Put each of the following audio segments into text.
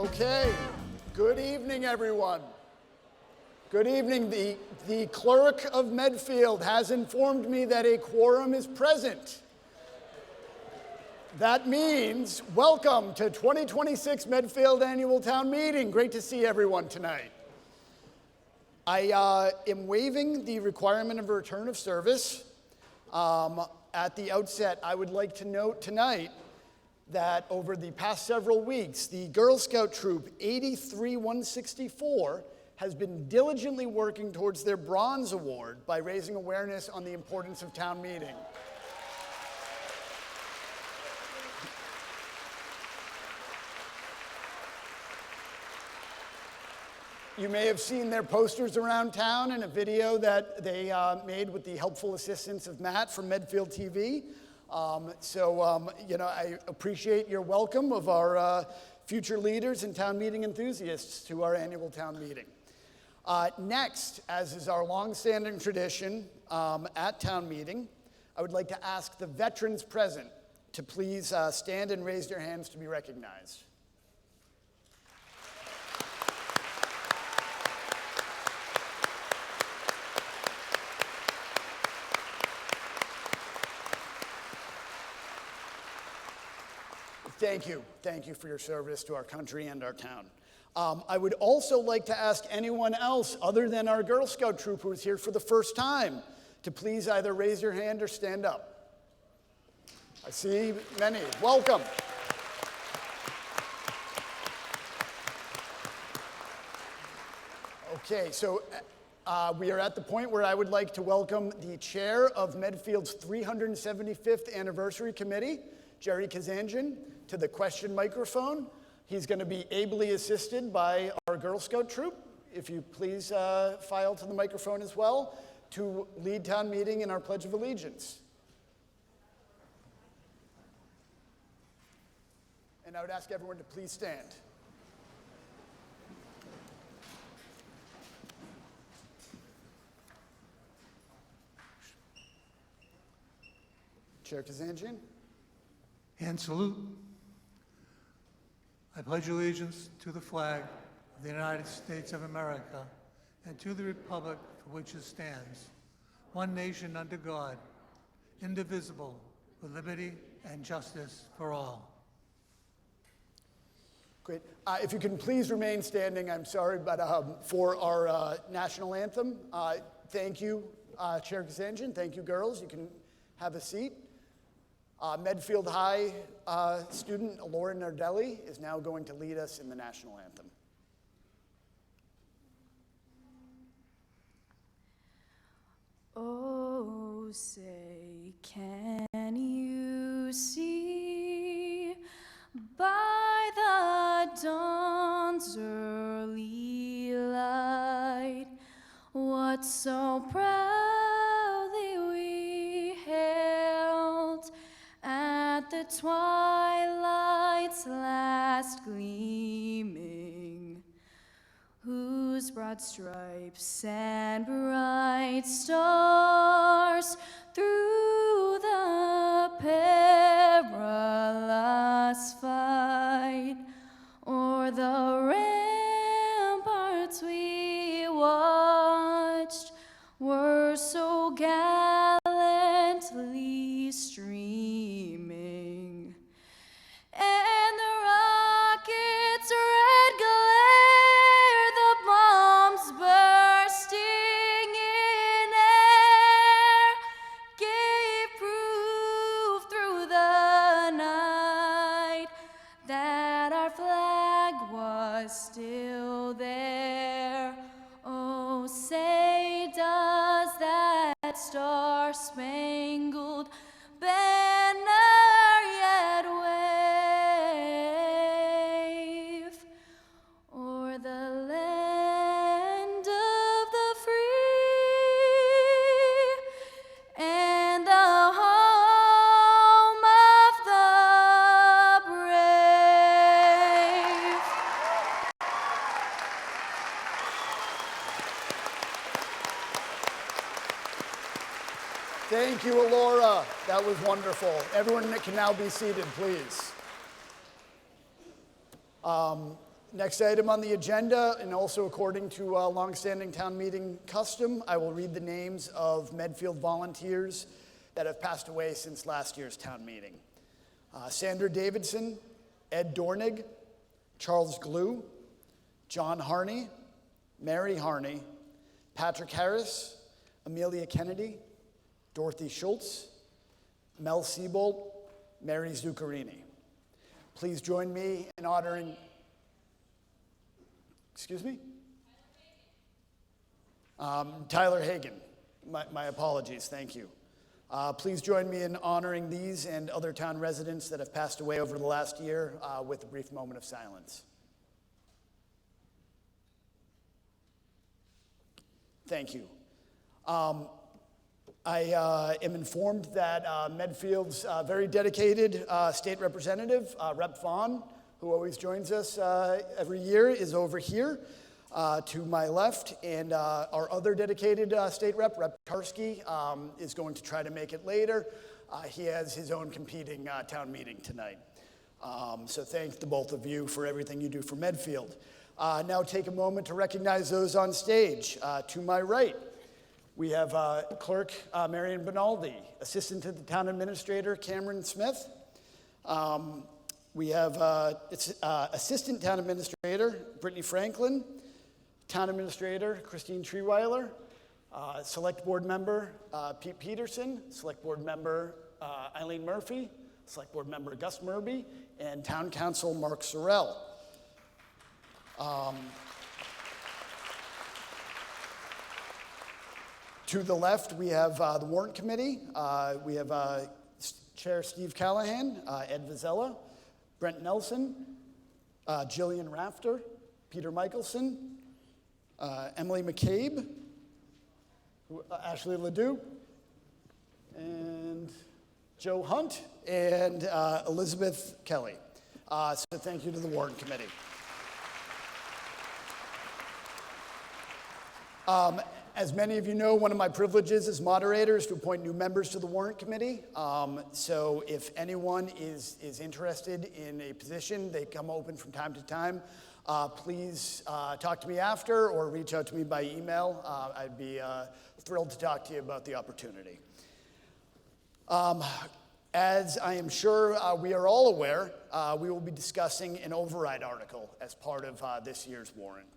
Okay, good evening, everyone. Good evening. The clerk of Medfield has informed me that a quorum is present. That means welcome to 2026 Medfield Annual Town Meeting. Great to see everyone tonight. I am waiving the requirement of a return of service. At the outset, I would like to note tonight that over the past several weeks, the Girl Scout Troop 83164 has been diligently working towards their Bronze Award by raising awareness on the importance of town meeting. You may have seen their posters around town and a video that they made with the helpful assistance of Matt from Medfield TV. I appreciate your welcome of our future leaders and town meeting enthusiasts to our annual town meeting. Next, as is our longstanding tradition at town meeting, I would like to ask the veterans present to please stand and raise their hands to be recognized. Thank you. Thank you for your service to our country and our town. I would also like to ask anyone else other than our Girl Scout troop who is here for the first time to please either raise your hand or stand up. I see many. Welcome. Okay, so we are at the point where I would like to welcome the chair of Medfield's 375th Anniversary Committee, Jerry Kazanjian, to the question microphone. He's going to be ably assisted by our Girl Scout troop. If you please file to the microphone as well to lead town meeting in our Pledge of Allegiance. And I would ask everyone to please stand. Chair Kazanjian. And salute. I pledge allegiance to the flag of the United States of America and to the republic for which it stands, one nation under God, indivisible, with liberty and justice for all. Great. If you can please remain standing, I'm sorry, but for our national anthem, thank you, Chair Kazanjian. Thank you, girls. You can have a seat. Medfield High student Laura Nardelli is now going to lead us in the national anthem. Oh, say, can you see by the dawn's early light what so proudly we hailed at the twilight's last gleaming, whose broad stripes and bright stars through the perilous fight o'er the ramparts we watched were so gallantly streaming, and the rocket's red glare, the bombs bursting in air, gave proof through the night that our flag was still there. Oh, say does that star-spangled banner yet wave o'er the land of the free and the home of the brave? Thank you, Alora. That was wonderful. Everyone can now be seated, please. Next item on the agenda, and also according to longstanding town meeting custom, I will read the names of Medfield volunteers that have passed away since last year's town meeting. Sandra Davidson, Ed Dornig, Charles Glue, John Harney, Mary Harney, Patrick Harris, Amelia Kennedy, Dorothy Schultz, Mel Siebold, Mary Zuccarini. Please join me in honoring, excuse me? Tyler Hagan. My apologies, thank you. Please join me in honoring these and other town residents that have passed away over the last year with a brief moment of silence. Thank you. I am informed that Medfield's very dedicated state representative, Rep. Vaughn, who always joins us every year, is over here to my left, and our other dedicated state rep, Rep. Tarski, is going to try to make it later. He has his own competing town meeting tonight. So thanks to both of you for everything you do for Medfield. Now take a moment to recognize those on stage. To my right, we have Clerk Marion Benaldi, Assistant to the Town Administrator Cameron Smith. We have Assistant Town Administrator Brittany Franklin, Town Administrator Christine Treeweiler, Select Board Member Pete Peterson, Select Board Member Eileen Murphy, Select Board Member Gus Murby, and Town Council Mark Sorrell. To the left, we have the Warrant Committee. We have Chair Steve Callahan, Ed Vizella, Brent Nelson, Jillian Rafter, Peter Michelson, Emily McCabe, Ashley Ledoux, and Joe Hunt, and Elizabeth Kelly. So thank you to the Warrant Committee. As many of you know, one of my privileges as moderator is to appoint new members to the Warrant Committee. So if anyone is interested in a position, they come open from time to time, please talk to me after or reach out to me by email. I'd be thrilled to talk to you about the opportunity. As I am sure we are all aware, we will be discussing an override article as part of this year's warrant.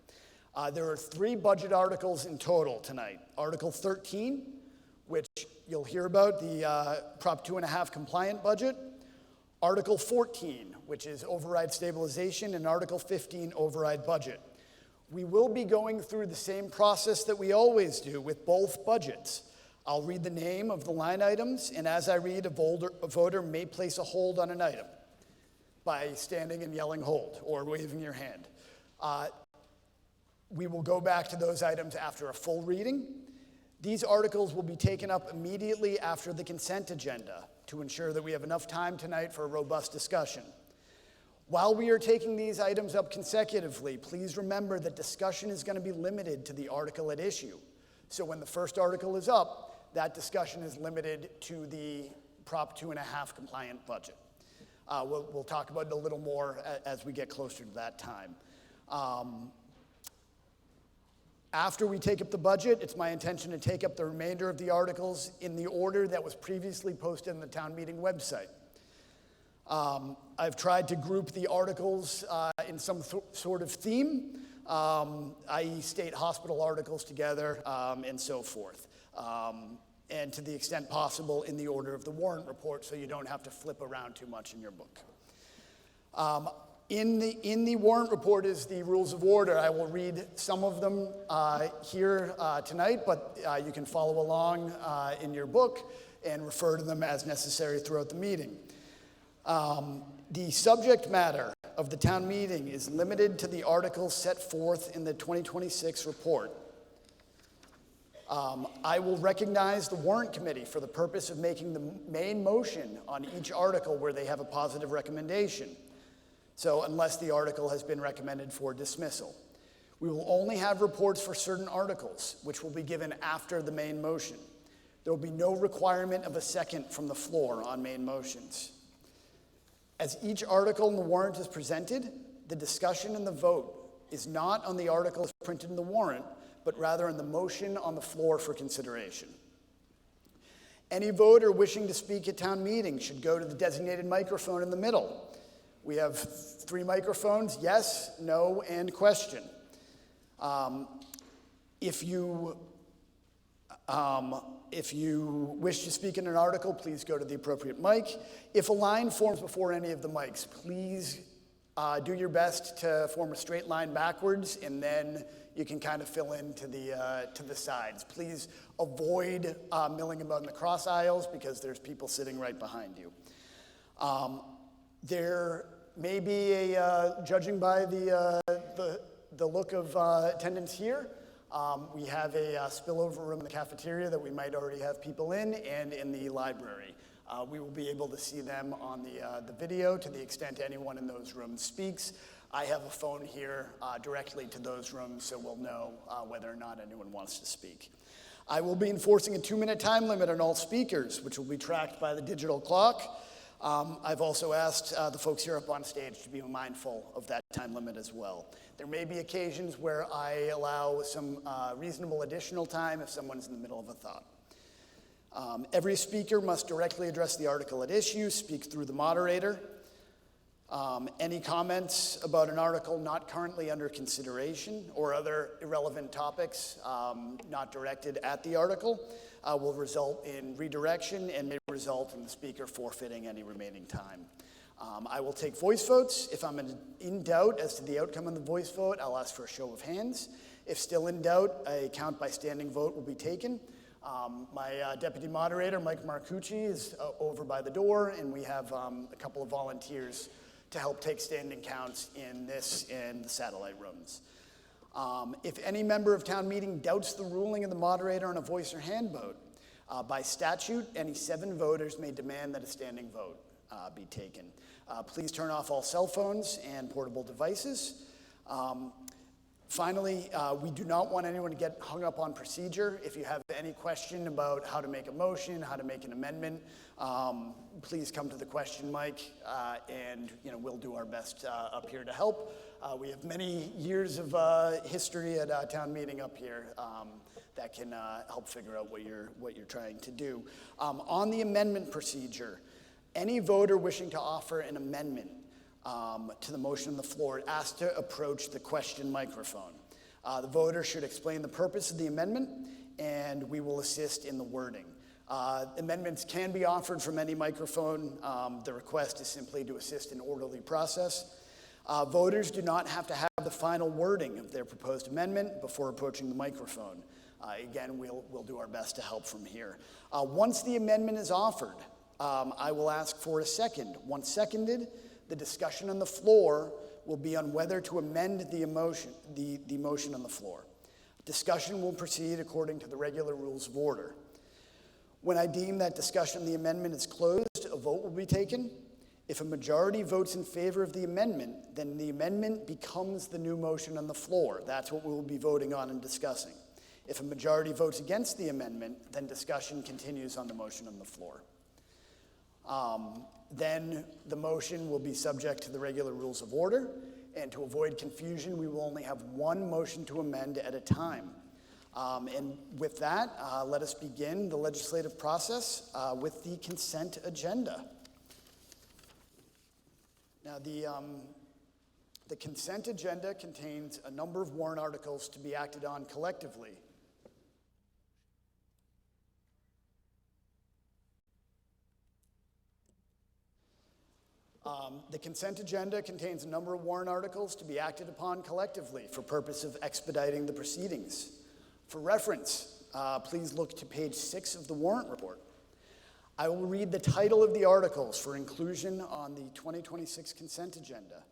There are 3 budget articles in total tonight. Article 13, which you'll hear about, the Prop 2.5 compliant budget. Article 14, which is override stabilization, and Article 15, override budget. We will be going through the same process that we always do with both budgets. I'll read the name of the line items, and as I read, a voter may place a hold on an item by standing and yelling hold or waving your hand. We will go back to those items after a full reading. These articles will be taken up immediately after the consent agenda to ensure that we have enough time tonight for a robust discussion. While we are taking these items up consecutively, please remember that discussion is going to be limited to the article at issue. So when the first article is up, that discussion is limited to the Prop 2.5 compliant budget. We'll talk about it a little more as we get closer to that time. After we take up the budget, it's my intention to take up the remainder of the articles in the order that was previously posted on the town meeting website. I've tried to group the articles in some sort of theme, i.e. state hospital articles together and so forth. And to the extent possible in the order of the warrant report so you don't have to flip around too much in your book. In the warrant report is the rules of order. I will read some of them here tonight, but you can follow along in your book and refer to them as necessary throughout the meeting. The subject matter of the town meeting is limited to the articles set forth in the 2026 report. I will recognize the warrant committee for the purpose of making the main motion on each article where they have a positive recommendation. So unless the article has been recommended for dismissal. We will only have reports for certain articles, which will be given after the main motion. There will be no requirement of a second from the floor on main motions. As each article in the warrant is presented, the discussion and the vote is not on the articles printed in the warrant, but rather on the motion on the floor for consideration. Any voter wishing to speak at town meeting should go to the designated microphone in the middle. We have 3 microphones, yes, no, and question. If you wish to speak in an article, please go to the appropriate mic. If a line forms before any of the mics, please do your best to form a straight line backwards, and then you can kind of fill in to the sides. Please avoid milling about in the cross aisles because there's people sitting right behind you. There may be judging by the look of attendance here, we have a spillover room in the cafeteria that we might already have people in, and in the library. We will be able to see them on the video to the extent anyone in those rooms speaks. I have a phone here directly to those rooms, so we'll know whether or not anyone wants to speak. I will be enforcing a 2-minute time limit on all speakers, which will be tracked by the digital clock. I've also asked the folks here up on stage to be mindful of that time limit as well. There may be occasions where I allow some reasonable additional time if someone's in the middle of a thought. Every speaker must directly address the article at issue, speak through the moderator. Any comments about an article not currently under consideration or other irrelevant topics not directed at the article will result in redirection and may result in the speaker forfeiting any remaining time. I will take voice votes. If I'm in doubt as to the outcome of the voice vote, I'll ask for a show of hands. If still in doubt, a count by standing vote will be taken. My deputy moderator, Mike Marcucci, is over by the door, and we have a couple of volunteers to help take standing counts in this and the satellite rooms. If any member of town meeting doubts the ruling of the moderator on a voice or hand vote, by statute, any 7 voters may demand that a standing vote be taken. Please turn off all cell phones and portable devices. Finally, we do not want anyone to get hung up on procedure. If you have any question about how to make a motion, how to make an amendment, please come to the question mic, and we'll do our best up here to help. We have many years of history at town meeting up here that can help figure out what you're trying to do. On the amendment procedure, any voter wishing to offer an amendment to the motion on the floor asked to approach the question microphone. The voter should explain the purpose of the amendment, and we will assist in the wording. Amendments can be offered from any microphone. The request is simply to assist in orderly process. Voters do not have to have the final wording of their proposed amendment before approaching the microphone. Again, we'll do our best to help from here. Once the amendment is offered, I will ask for a second. Once seconded, the discussion on the floor will be on whether to amend the motion on the floor. Discussion will proceed according to the regular rules of order. When I deem that discussion on the amendment is closed, a vote will be taken. If a majority votes in favor of the amendment, then the amendment becomes the new motion on the floor. That's what we will be voting on and discussing. If a majority votes against the amendment, then discussion continues on the motion on the floor. Then the motion will be subject to the regular rules of order, and to avoid confusion, we will only have one motion to amend at a time. And with that, let us begin the legislative process with the consent agenda. Now, the consent agenda contains a number of warrant articles to be acted on collectively. The consent agenda contains a number of warrant articles to be acted upon collectively for purpose of expediting the proceedings. For reference, please look to page 6 of the warrant report. I will read the title of the articles for inclusion on the 2026 consent agenda.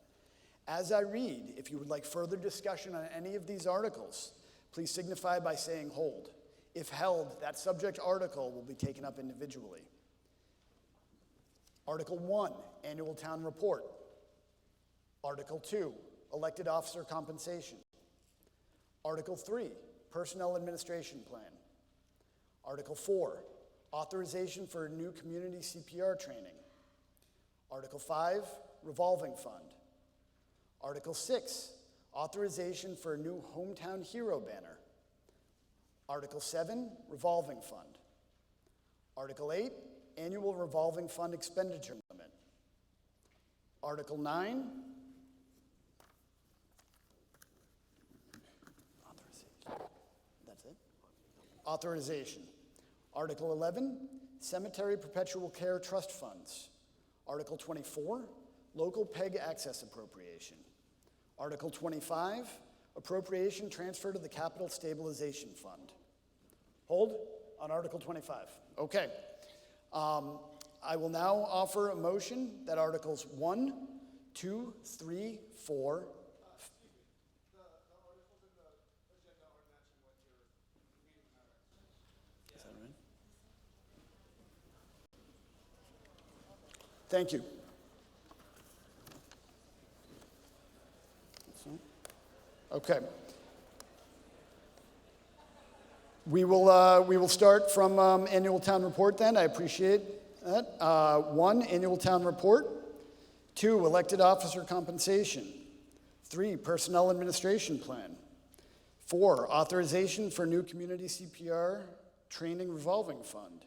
As I read, if you would like further discussion on any of these articles, please signify by saying hold. If held, that subject article will be taken up individually. Article 1, Annual Town Report. Article 2, Elected Officer Compensation. Article 3, Personnel Administration Plan. Article 4, Authorization for a new community CPR training. Article 5, Revolving Fund. Article 6, authorization for a new Hometown Hero banner. Article 7, revolving fund. Article 8, annual revolving fund expenditure limit. Article 9, authorization. That's it? Authorization. Article 11, cemetery perpetual care trust funds. Article 24, local PEG access appropriation. Article 25, appropriation transfer to the capital stabilization fund. Hold on Article 25. Okay. I will now offer a motion that Articles 1, 2, 3, 4. Is that right? Thank you. Okay. We will start from annual town report then. I appreciate that. 1, annual town report. 2, elected officer compensation. 3, personnel administration plan. 4, authorization for new community CPR training revolving fund.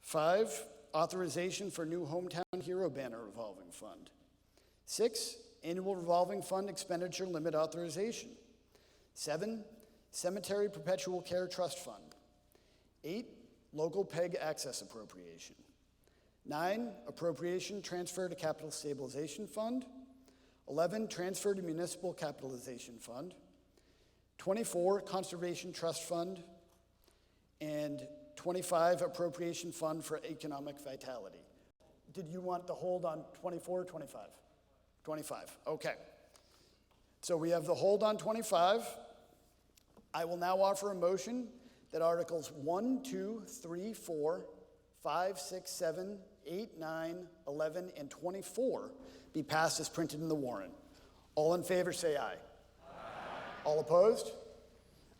5, authorization for new Hometown Hero banner revolving fund. 6, annual revolving fund expenditure limit authorization. 7, cemetery perpetual care trust fund. 8, local PEG access appropriation. 9, appropriation transfer to capital stabilization fund. 11, transfer to municipal capitalization fund. 24, conservation trust fund. And 25, appropriation fund for economic vitality. Did you want the hold on 24 or 25? 25, okay. So we have the hold on 25. I will now offer a motion that Articles 1, 2, 3, 4, 5, 6, 7, 8, 9, 11, and 24 be passed as printed in the warrant. All in favor say aye. Aye. All opposed?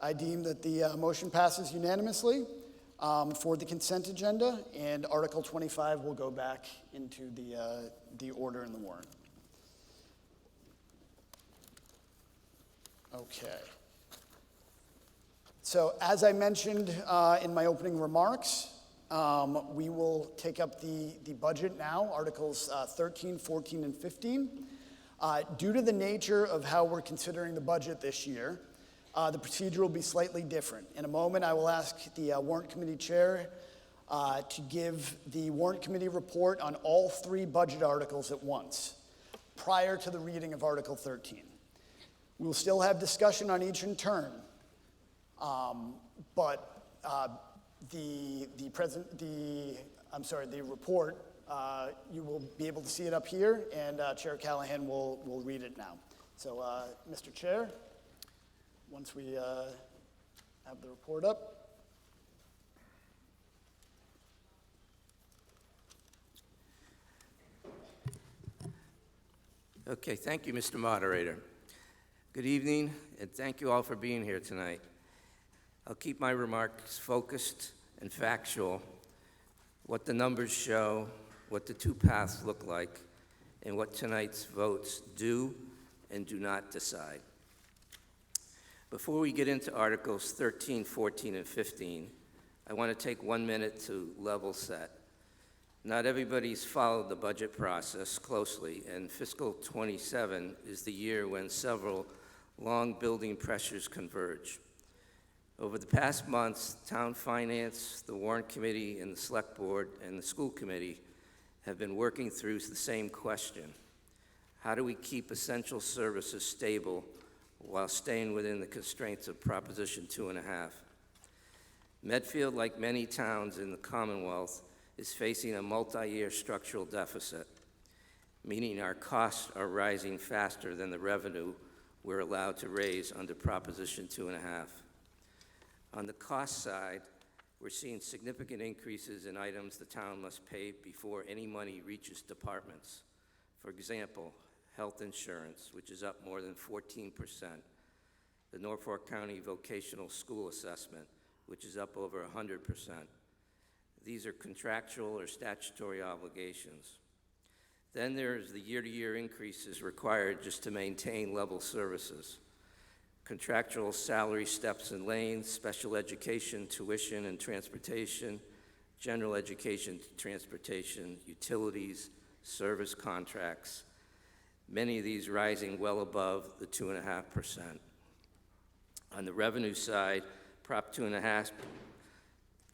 I deem that the motion passes unanimously for the consent agenda, and Article 25 will go back into the order in the warrant. Okay. So as I mentioned in my opening remarks, we will take up the budget now, Articles 13, 14, and 15. Due to the nature of how we're considering the budget this year, the procedure will be slightly different. In a moment, I will ask the Warrant Committee Chair to give the Warrant Committee report on all 3 budget articles at once, prior to the reading of Article 13. We will still have discussion on each in turn, but the report, you will be able to see it up here, and Chair Callahan will read it now. So, Mr. Chair, once we have the report up. Okay, thank you, Mr. Moderator. Good evening, and thank you all for being here tonight. I'll keep my remarks focused and factual, what the numbers show, what the 2 paths look like, and what tonight's votes do and do not decide. Before we get into Articles 13, 14, and 15, I want to take 1 minute to level set. Not everybody's followed the budget process closely, and fiscal 27 is the year when several long building pressures converge. Over the past months, Town Finance, the Warrant Committee, and the Select Board, and the School Committee have been working through the same question. How do we keep essential services stable while staying within the constraints of Proposition 2.5? Medfield, like many towns in the Commonwealth, is facing a multi-year structural deficit, meaning our costs are rising faster than the revenue we're allowed to raise under Proposition 2.5. On the cost side, we're seeing significant increases in items the town must pay before any money reaches departments. For example, health insurance, which is up more than 14%, the Norfolk County Vocational School Assessment, which is up over 100%. These are contractual or statutory obligations. Then there's the year-to-year increases required just to maintain level services. Contractual salary steps and lanes, special education, tuition and transportation, general education, transportation, utilities, service contracts, many of these rising well above the 2.5%. On the revenue side, Prop 2.5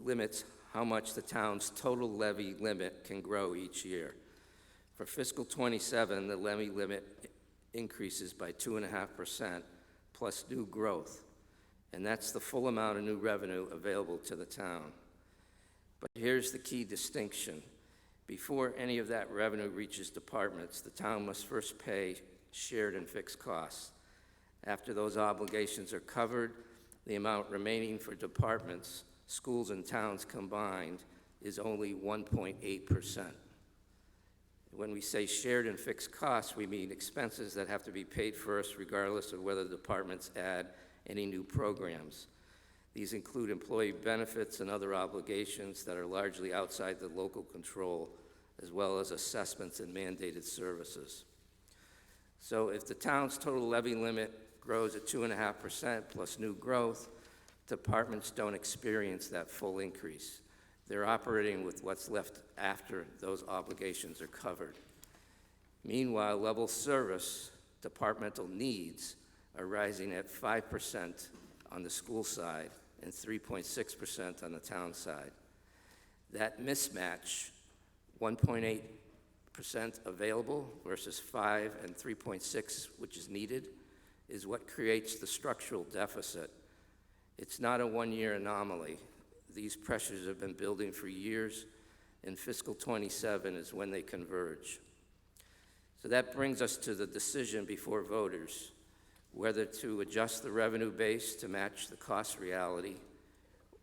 limits how much the town's total levy limit can grow each year. For fiscal '27, the levy limit increases by 2.5% plus new growth, and that's the full amount of new revenue available to the town. But here's the key distinction. Before any of that revenue reaches departments, the town must first pay shared and fixed costs. After those obligations are covered, the amount remaining for departments, schools, and towns combined is only 1.8%. When we say shared and fixed costs, we mean expenses that have to be paid first regardless of whether the departments add any new programs. These include employee benefits and other obligations that are largely outside the local control, as well as assessments and mandated services. So if the town's total levy limit grows at 2.5% plus new growth, departments don't experience that full increase. They're operating with what's left after those obligations are covered. Meanwhile, level service departmental needs are rising at 5% on the school side and 3.6% on the town side. That mismatch, 1.8% available versus 5 and 3.6, which is needed, is what creates the structural deficit. It's not a one-year anomaly. These pressures have been building for years, and fiscal '27 is when they converge. So that brings us to the decision before voters, whether to adjust the revenue base to match the cost reality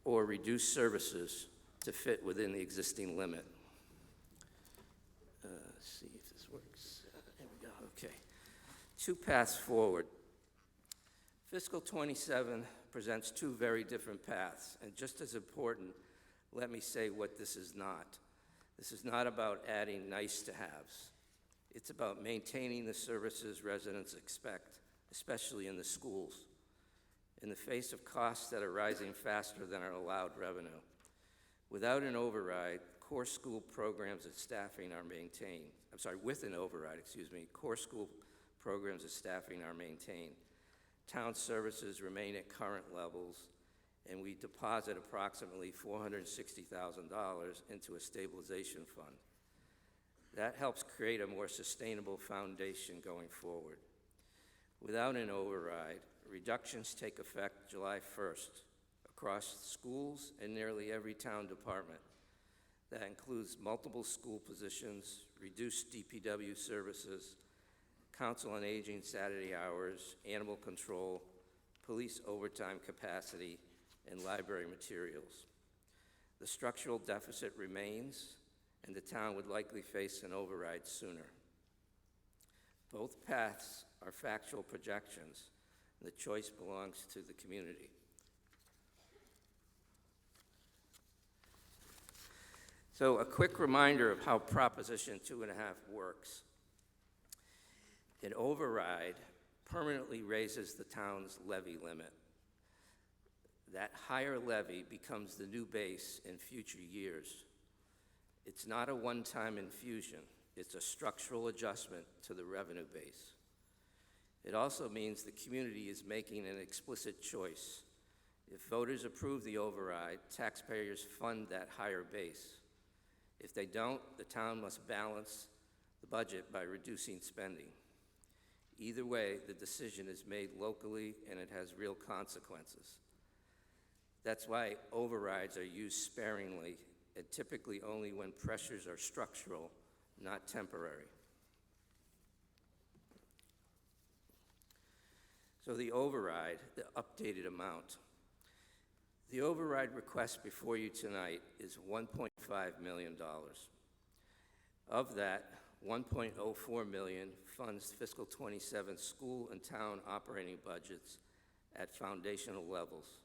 or reduce services to fit within the existing limit. Let's see if this works. There we go, okay. Two paths forward. Fiscal '27 presents two very different paths, and just as important, let me say what this is not. This is not about adding nice-to-haves. It's about maintaining the services residents expect, especially in the schools, in the face of costs that are rising faster than our allowed revenue. Without an override, core school programs and staffing are maintained. With an override, core school programs and staffing are maintained. Town services remain at current levels, and we deposit approximately $460,000 into a stabilization fund. That helps create a more sustainable foundation going forward. Without an override, reductions take effect July 1st across schools and nearly every town department. That includes multiple school positions, reduced DPW services, Council on Aging Saturday hours, animal control, police overtime capacity, and library materials. The structural deficit remains, and the town would likely face an override sooner. Both paths are factual projections, and the choice belongs to the community. So a quick reminder of how Proposition 2.5 works. An override permanently raises the town's levy limit. That higher levy becomes the new base in future years. It's not a one-time infusion. It's a structural adjustment to the revenue base. It also means the community is making an explicit choice. If voters approve the override, taxpayers fund that higher base. If they don't, the town must balance the budget by reducing spending. Either way, the decision is made locally and it has real consequences. That's why overrides are used sparingly and typically only when pressures are structural, not temporary. So the override, the updated amount. The override request before you tonight is $1.5 million. Of that, $1.04 million funds fiscal '27 school and town operating budgets at foundational levels.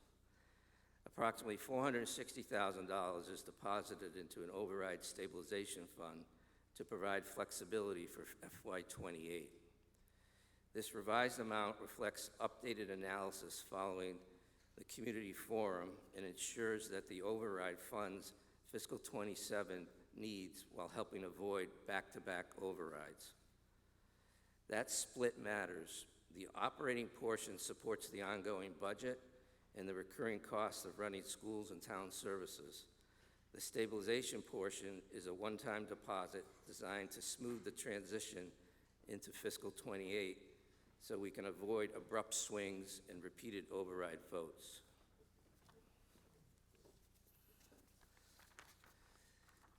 Approximately $460,000 is deposited into an override stabilization fund to provide flexibility for FY28. This revised amount reflects updated analysis following the community forum and ensures that the override funds fiscal 27 needs while helping avoid back-to-back overrides. That split matters. The operating portion supports the ongoing budget and the recurring costs of running schools and town services. The stabilization portion is a one-time deposit designed to smooth the transition into fiscal 28 so we can avoid abrupt swings and repeated override votes.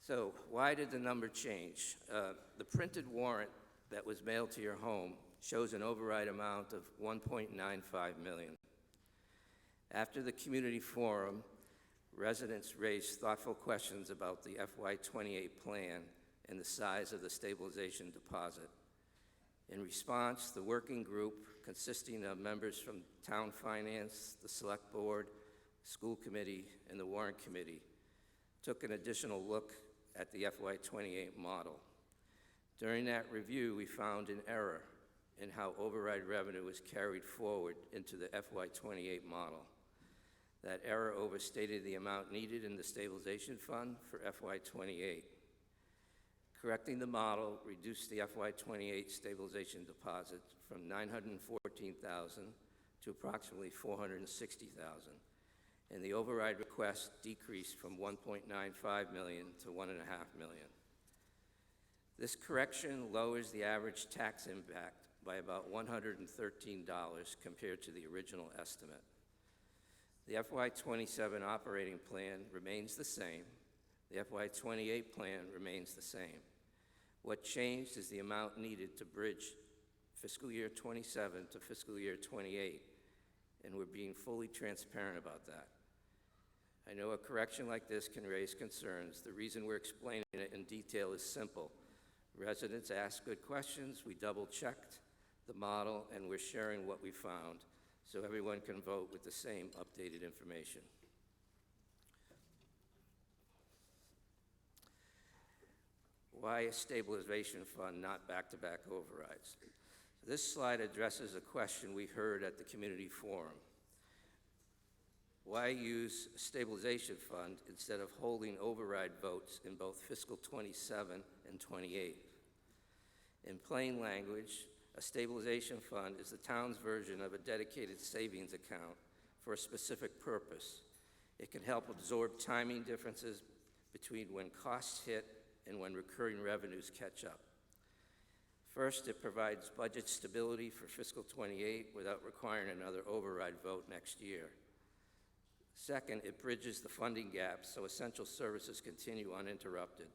So why did the number change? The printed warrant that was mailed to your home shows an override amount of $1.95 million. After the community forum, residents raised thoughtful questions about the FY28 plan and the size of the stabilization deposit. In response, the working group, consisting of members from town finance, the select board, school committee, and the warrant committee, took an additional look at the FY28 model. During that review, we found an error in how override revenue was carried forward into the FY28 model. That error overstated the amount needed in the stabilization fund for FY28. Correcting the model reduced the FY28 stabilization deposit from $914,000 to approximately $460,000, and the override request decreased from $1.95 million to $1.5 million. This correction lowers the average tax impact by about $113 compared to the original estimate. The FY27 operating plan remains the same. The FY28 plan remains the same. What changed is the amount needed to bridge fiscal year 27 to fiscal year 28, and we're being fully transparent about that. I know a correction like this can raise concerns. The reason we're explaining it in detail is simple. Residents asked good questions, we double-checked the model, and we're sharing what we found so everyone can vote with the same updated information. Why a stabilization fund, not back-to-back overrides? This slide addresses a question we heard at the community forum. Why use a stabilization fund instead of holding override votes in both fiscal 27 and 28? In plain language, a stabilization fund is the town's version of a dedicated savings account for a specific purpose. It can help absorb timing differences between when costs hit and when recurring revenues catch up. First, it provides budget stability for fiscal 28 without requiring another override vote next year. Second, it bridges the funding gap so essential services continue uninterrupted.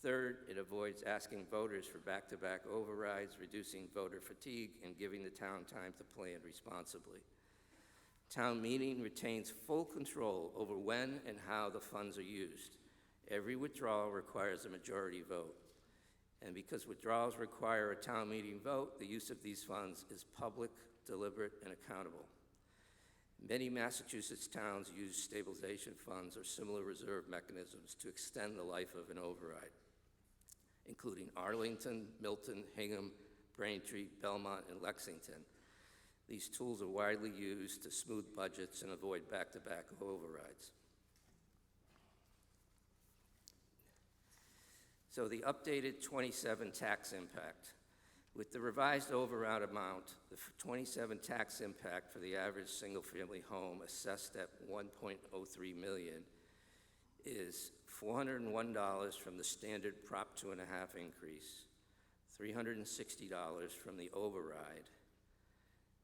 Third, it avoids asking voters for back-to-back overrides, reducing voter fatigue, and giving the town time to plan responsibly. Town meeting retains full control over when and how the funds are used. Every withdrawal requires a majority vote. And because withdrawals require a town meeting vote, the use of these funds is public, deliberate, and accountable. Many Massachusetts towns use stabilization funds or similar reserve mechanisms to extend the life of an override, including Arlington, Milton, Hingham, Braintree, Belmont, and Lexington. These tools are widely used to smooth budgets and avoid back-to-back overrides. So the updated 27 tax impact. With the revised override amount, the 27 tax impact for the average single-family home assessed at $1.03 million is $401 from the standard Prop 2.5 increase, $360 from the override,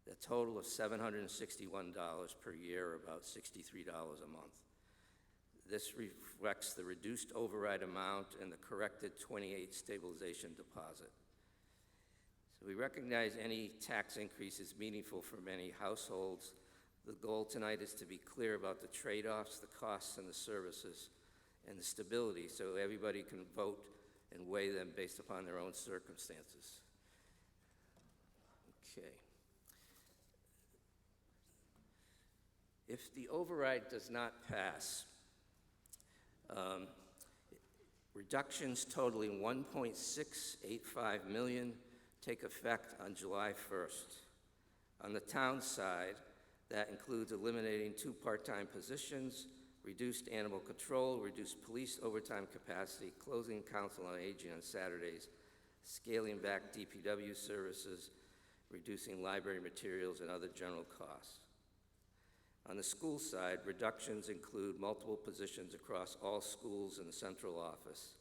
the total of $761 per year, or about $63 a month. This reflects the reduced override amount and the corrected 28 stabilization deposit. So we recognize any tax increase is meaningful for many households. The goal tonight is to be clear about the trade-offs, the costs, and the services, and the stability, so everybody can vote and weigh them based upon their own circumstances. Okay. If the override does not pass, Reductions totaling $1.685 million take effect on July 1st. On the town side, that includes eliminating 2 part-time positions, reduced animal control, reduced police overtime capacity, closing council on aging on Saturdays, scaling back DPW services, reducing library materials and other general costs. On the school side, reductions include multiple positions across all schools in the central office,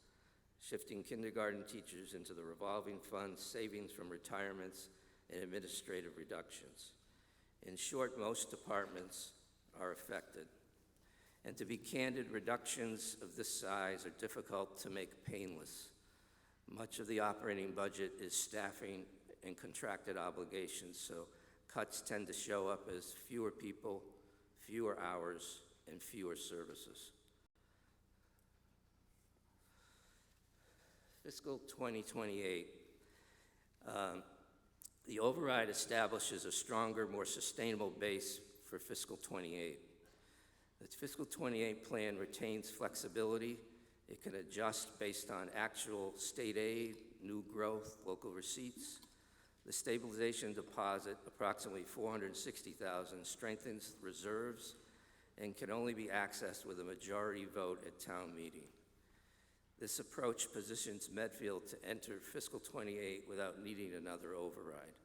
shifting kindergarten teachers into the revolving fund, savings from retirements, and administrative reductions. In short, most departments are affected. And to be candid, reductions of this size are difficult to make painless. Much of the operating budget is staffing and contracted obligations, so cuts tend to show up as fewer people, fewer hours, and fewer services. Fiscal 2028, the override establishes a stronger, more sustainable base for fiscal 28. The fiscal 28 plan retains flexibility. It can adjust based on actual state aid, new growth, local receipts. The stabilization deposit, approximately $460,000, strengthens reserves and can only be accessed with a majority vote at town meeting. This approach positions Medfield to enter fiscal 28 without needing another override.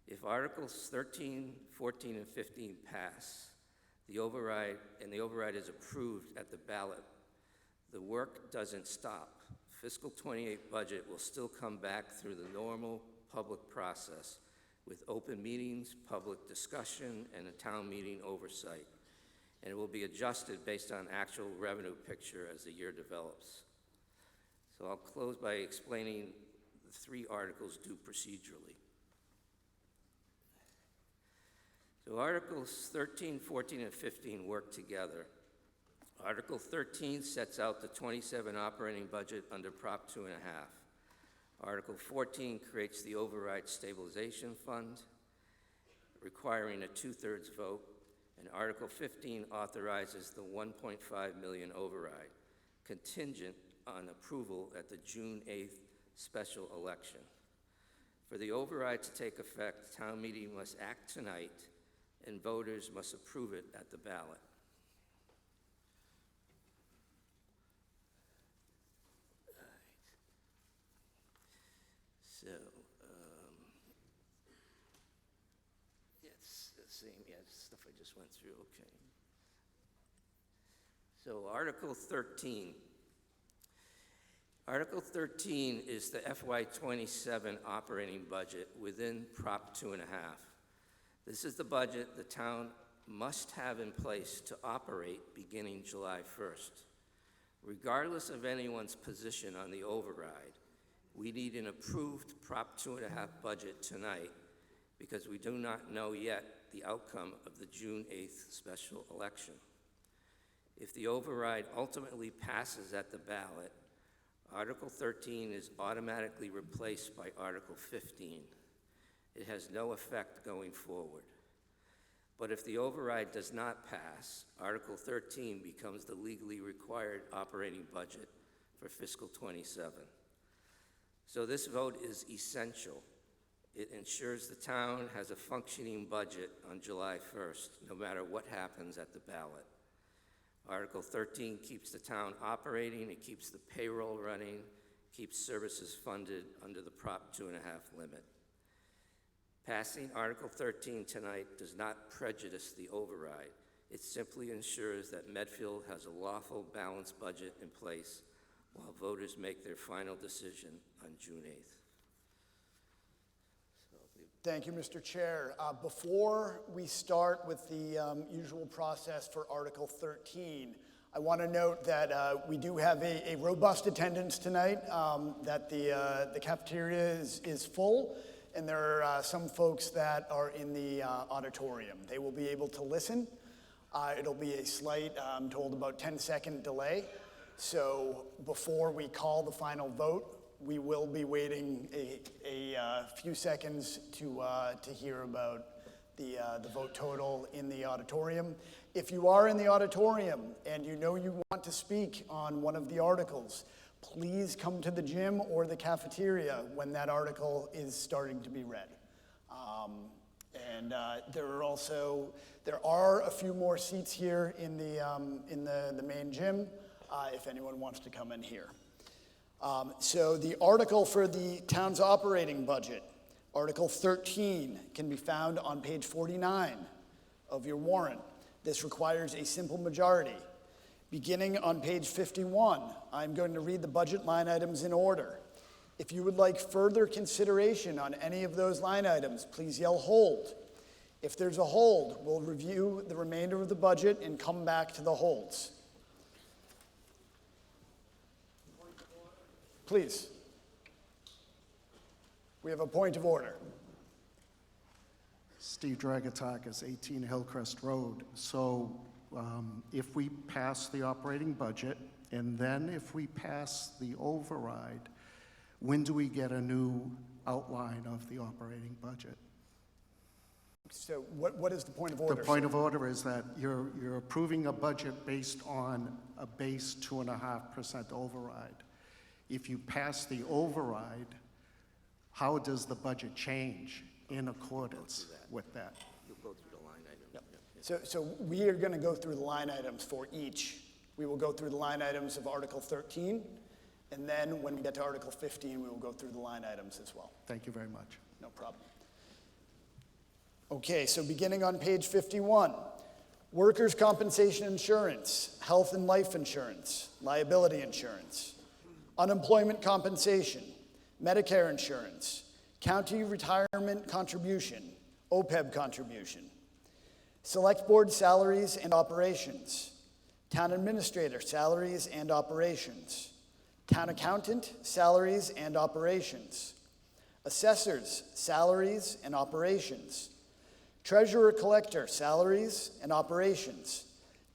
If Articles 13, 14, and 15 pass, the override is approved at the ballot, the work doesn't stop. Fiscal 28 budget will still come back through the normal public process with open meetings, public discussion, and a town meeting oversight. And it will be adjusted based on actual revenue picture as the year develops. So I'll close by explaining the 3 articles do procedurally. So Articles 13, 14, and 15 work together. Article 13 sets out the 27 operating budget under Prop 2.5. Article 14 creates the override stabilization fund, requiring a 2/3 vote, and Article 15 authorizes the $1.5 million override, contingent on approval at the June 8th special election. For the override to take effect, town meeting must act tonight, and voters must approve it at the ballot. So, it's the same, stuff I just went through, okay. So Article 13. Article 13 is the FY27 operating budget within Prop 2.5. This is the budget the town must have in place to operate beginning July 1st. Regardless of anyone's position on the override, we need an approved Prop 2.5 budget tonight because we do not know yet the outcome of the June 8th special election. If the override ultimately passes at the ballot, Article 13 is automatically replaced by Article 15. It has no effect going forward. But if the override does not pass, Article 13 becomes the legally required operating budget for fiscal 27. So this vote is essential. It ensures the town has a functioning budget on July 1st, no matter what happens at the ballot. Article 13 keeps the town operating, it keeps the payroll running, keeps services funded under the Prop 2.5 limit. Passing Article 13 tonight does not prejudice the override. It simply ensures that Medfield has a lawful, balanced budget in place while voters make their final decision on June 8th. Thank you, Mr. Chair. Before we start with the usual process for Article 13, I want to note that we do have a robust attendance tonight, that the cafeteria is full, and there are some folks that are in the auditorium. They will be able to listen. It'll be a slight, I'm told, about 10-second delay. So before we call the final vote, we will be waiting a few seconds to hear about the vote total in the auditorium. If you are in the auditorium and you know you want to speak on one of the articles, please come to the gym or the cafeteria when that article is starting to be read. There are a few more seats here in the main gym if anyone wants to come in here. So the article for the town's operating budget, Article 13, can be found on page 49 of your warrant. This requires a simple majority. Beginning on page 51, I'm going to read the budget line items in order. If you would like further consideration on any of those line items, please yell hold. If there's a hold, we'll review the remainder of the budget and come back to the holds. Please. We have a point of order. Steve Dragatakis, 18 Hillcrest Road. So if we pass the operating budget, and then if we pass the override, when do we get a new outline of the operating budget? So what is the point of order? The point of order is that you're approving a budget based on a base 2.5% override. If you pass the override, how does the budget change in accordance with that? You'll go through the line item. Yep. So we are going to go through the line items for each. We will go through the line items of Article 13, and then when we get to Article 15, we will go through the line items as well. Thank you very much. No problem. Okay, so beginning on page 51, workers' compensation insurance, health and life insurance, liability insurance, unemployment compensation, Medicare insurance, county retirement contribution, OPEB contribution, select board salaries and operations, town administrator salaries and operations, town accountant salaries and operations, assessors salaries and operations, treasurer collector salaries and operations,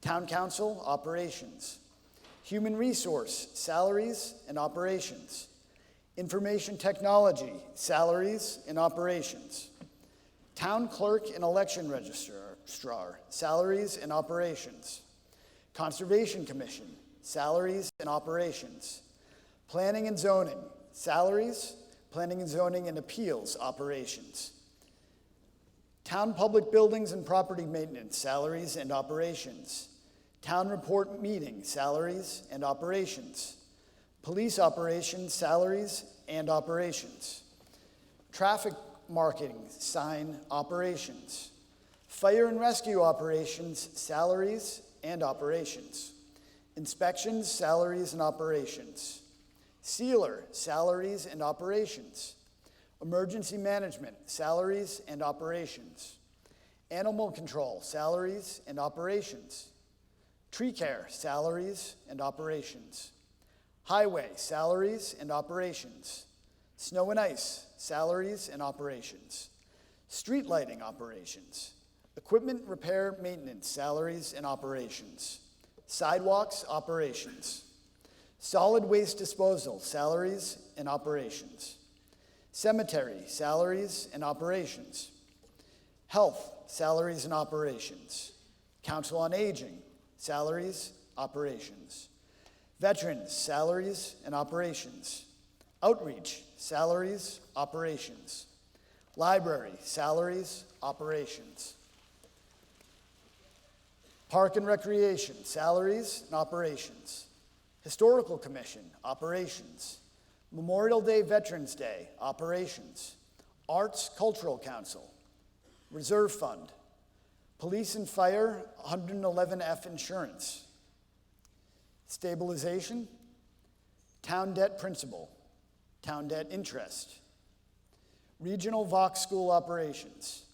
town council operations, human resource salaries and operations, information technology salaries and operations, town clerk and election registrar salaries and operations, conservation commission salaries and operations, planning and zoning salaries, planning and zoning and appeals operations, town public buildings and property maintenance salaries and operations, town report meeting salaries and operations, police operations salaries and operations, traffic marketing sign operations, fire and rescue operations salaries and operations, inspections salaries and operations, sealer salaries and operations, emergency management salaries and operations, animal control salaries and operations, tree care salaries and operations, highway salaries and operations, snow and ice salaries and operations, street lighting operations, equipment repair maintenance salaries and operations, sidewalks operations, solid waste disposal salaries and operations, cemetery salaries and operations, health salaries and operations, council on aging salaries, operations, veterans salaries and operations, outreach salaries, operations, library salaries, operations, park and recreation salaries and operations, historical commission operations, Memorial Day, Veterans Day operations, Arts Cultural Council, Reserve Fund, Police and Fire 111F insurance, stabilization, town debt principal, town debt interest, regional Vox school operations,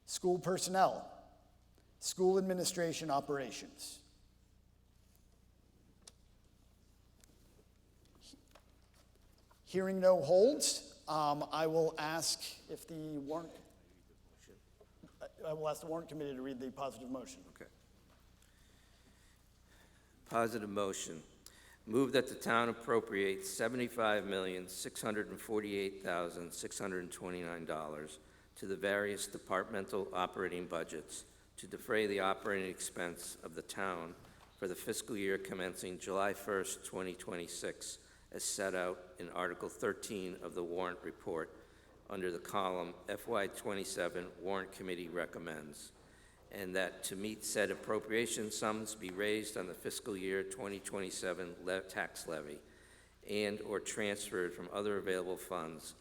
school personnel, school administration operations. Hearing no holds, I will ask if the warrant, I will ask the warrant committee to read the positive motion. Okay. Positive motion. Move that the town appropriate $75,648,629 to the various departmental operating budgets to defray the operating expense of the town for the fiscal year commencing July 1st, 2026, as set out in Article 13 of the warrant report under the column FY27 Warrant Committee recommends, and that to meet said appropriation sums be raised on the fiscal year 2027 tax levy and or transferred from other available funds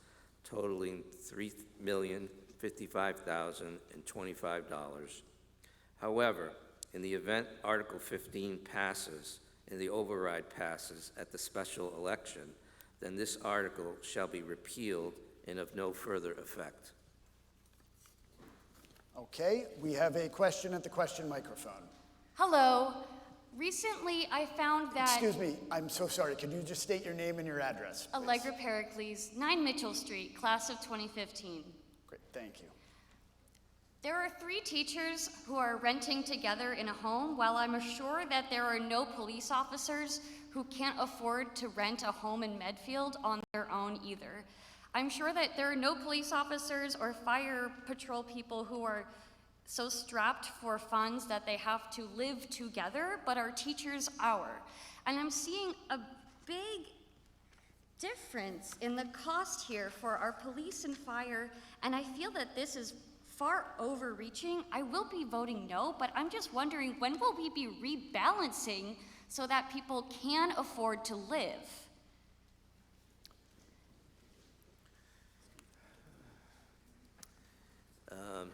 totaling $3,055,025. However, in the event Article 15 passes and the override passes at the special election, then this article shall be repealed and of no further effect. Okay, we have a question at the question microphone. Hello. Recently, I found that Excuse me, I'm so sorry. Could you just state your name and your address, please? Allegra Pericles, 9 Mitchell Street, class of 2015. Great, thank you. There are 3 teachers who are renting together in a home, while I'm sure that there are no police officers who can't afford to rent a home in Medfield on their own either. I'm sure that there are no police officers or fire patrol people who are so strapped for funds that they have to live together, but our teachers are. And I'm seeing a big difference in the cost here for our police and fire, and I feel that this is far overreaching. I will be voting no, but I'm just wondering, when will we be rebalancing so that people can afford to live?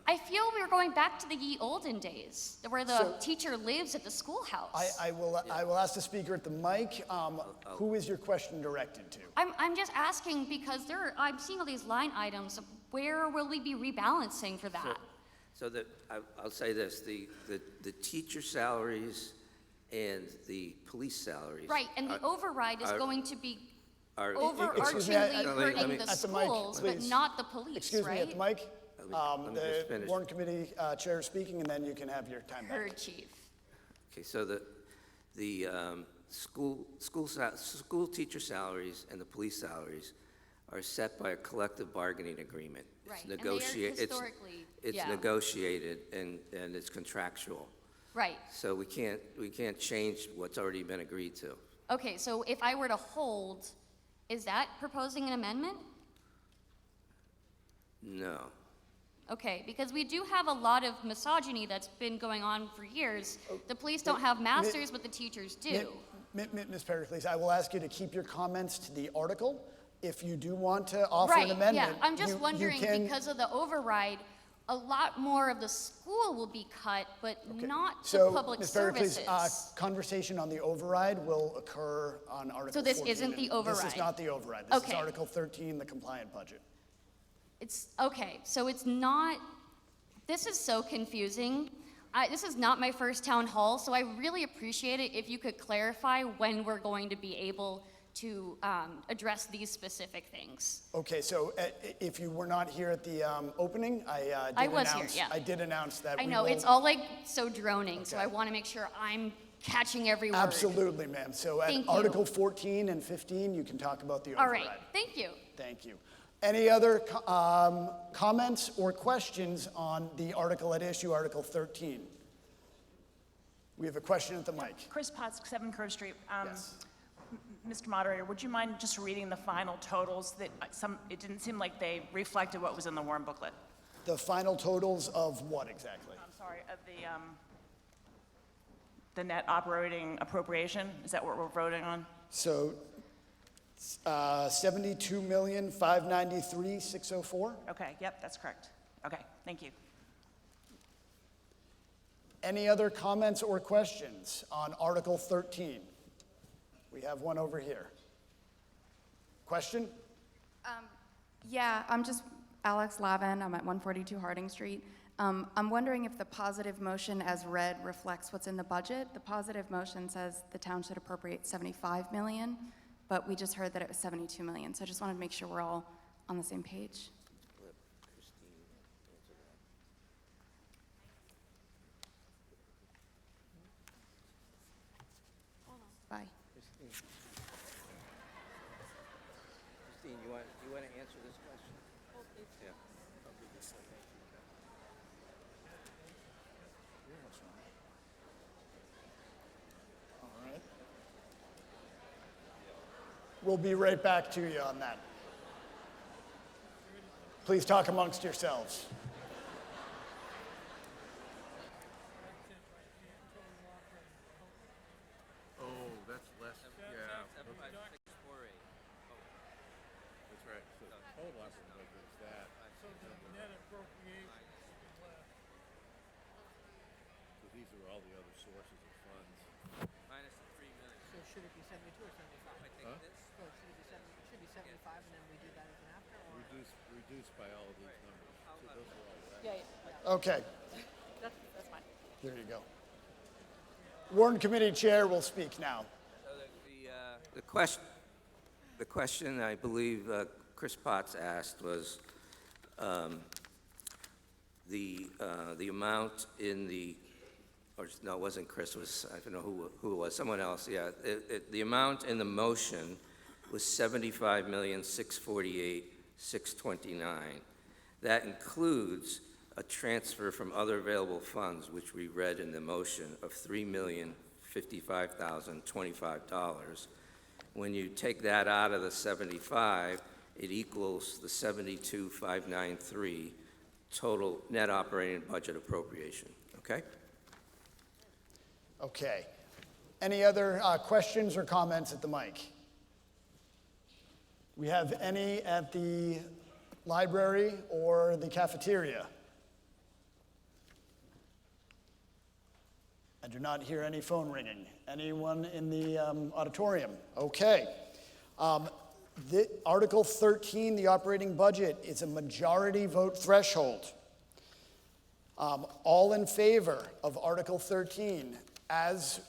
I feel we're going back to the ye olden days, where the So- teacher lives at the schoolhouse. I will ask the speaker at the mic, who is your question directed to? I'm just asking because I'm seeing all these line items. Where will we be rebalancing for that? I'll say this, the teacher salaries and the police salaries. Right, and the override is are- going to be are- Excuse me, overarchingly let hurting me- the At the mic, schools, but please. not the police, Excuse me, right? at the mic. Let me just The finish. warrant committee chair is speaking, and then you can have your time back. Heard, Chief. Okay, so the school teacher salaries and the police salaries are set by a collective bargaining agreement. Right, It's and they are negotiated. historically, It's yeah. negotiated and it's contractual. Right. So we can't change what's already been agreed to. Okay, so if I were to hold, is that proposing an amendment? No. Okay, because we do have a lot of misogyny that's been going on for years. The police don't have masters, but the teachers do. Ms. Pericles, I will ask you to keep your comments to the article. If you do want to offer an Right, amendment, yeah, I'm just you wondering, can- because of the override, a lot more of the school will be cut, but Okay. not the So, public Ms. Pericles, services. conversation on the override will occur on Article 14. So this isn't the This override? is not the override. This is Okay. Article 13, the compliant budget. It's, okay, so it's not, this is so confusing. This is not my first town hall, so I really appreciate it if you could clarify when we're going to be able to address these specific things. Okay, so if you were not here at the opening, I did announce that I we know, will- it's all like so droning, so Okay. I want to make sure I'm catching every word. Absolutely, ma'am. So at Thank you. Article 14 and 15, you can talk about the All override. right, thank you. Thank you. Any other comments or questions on the article at issue, Article 13? We have a question at the mic. Chris Potts, 7 Curve Street. Yes. Mr. Moderator, would you mind just reading the final totals? It didn't seem like they reflected what was in the warrant booklet. The final totals of what exactly? I'm sorry, of the net operating appropriation? Is that what we're voting on? So, $72,593,604. Okay, yep, that's correct. Okay, thank you. Any other comments or questions on Article 13? We have one over here. Question? Yeah, I'm just Alex Lavin. I'm at 142 Harding Street. I'm wondering if the positive motion as read reflects what's in the budget. The positive motion says the town should appropriate 75 million, but we just heard that it was 72 million. So I just wanted to make sure we're all on the same page. Bye. Christine, you want to answer this question? Yeah. All right. We'll be right back to you on that. Please talk amongst yourselves. Oh, that's less, yeah. That's right, so the total operating budget is that. So the net appropriation is less. So these are all the other sources of funds. Minus the 3 million. So should it be 72 or 75? I think Huh? this, So it should be 75 and then we do that as an after, or? Reduced by all of these numbers. So those are all less. Yeah, Okay, that's fine. there you go. Warrant Committee Chair will speak now. so the question I believe Chris Potts asked was the amount in the, or no, it wasn't Chris, it was, I don't know who it was, someone else, yeah. The amount in the motion was $75,648,629. That includes a transfer from other available funds, which we read in the motion, of $3,055,025. When you take that out of the 75, it equals the 72,593 total net operating budget appropriation, okay? Okay. Any other questions or comments at the mic? We have any at the library or the cafeteria? I do not hear any phone ringing. Anyone in the auditorium? Okay. Article 13, the operating budget, is a majority vote threshold. All in favor of Article 13 as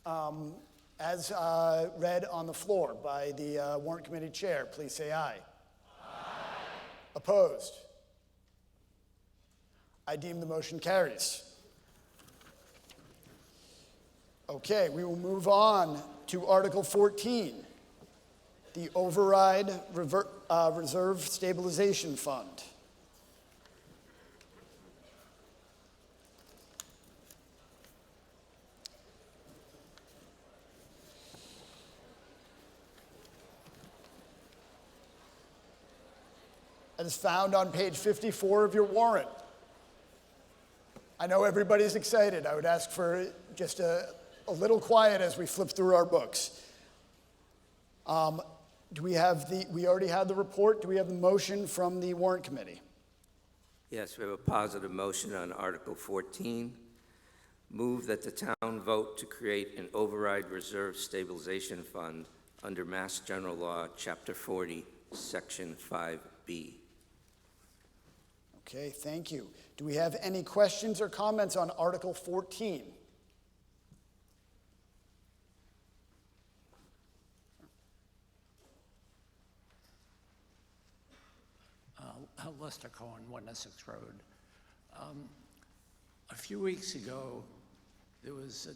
read on the floor by the Warrant Committee Chair, please say aye. Aye. Opposed? I deem the motion carries. Okay, we will move on to Article 14, the Override Reserve Stabilization Fund. It is found on page 54 of your warrant. I know everybody's excited. I would ask for just a little quiet as we flip through our books. We already had the report. Do we have the motion from the warrant committee? Yes, we have a positive motion on Article 14. Move that the town vote to create an override reserve stabilization fund under Mass General Law, Chapter 40, Section 5B. Okay, thank you. Do we have any questions or comments on Article 14? Lester Cohen, 1 Essex Road. A few weeks ago, there was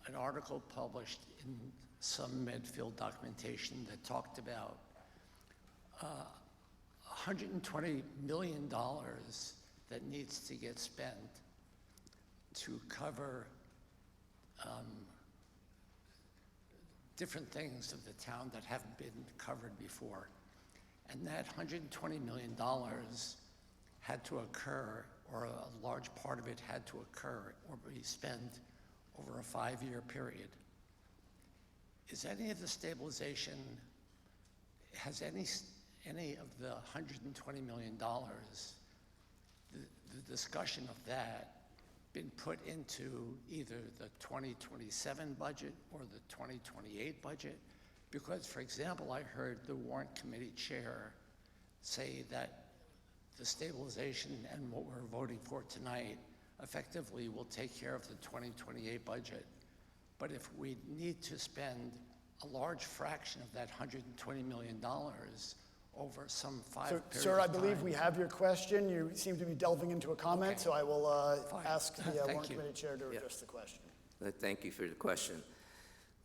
an article published in some Medfield documentation that talked about $120 million that needs to get spent to cover different things of the town that haven't been covered before. And that $120 million had to occur, or a large part of it had to occur or be spent over a 5-year period. Is any of the stabilization, has any of the $120 million, the discussion of that been put into either the 2027 budget or the 2028 budget? Because, for example, I heard the warrant committee chair say that the stabilization and what we're voting for tonight effectively will take care of the 2028 budget. But if we need to spend a large fraction of that $120 million over some period of time. Sir, I believe we have your question. You seem to be delving into a comment, Okay. so I will ask the Thank warrant you. committee chair to address the question. Thank you for the question.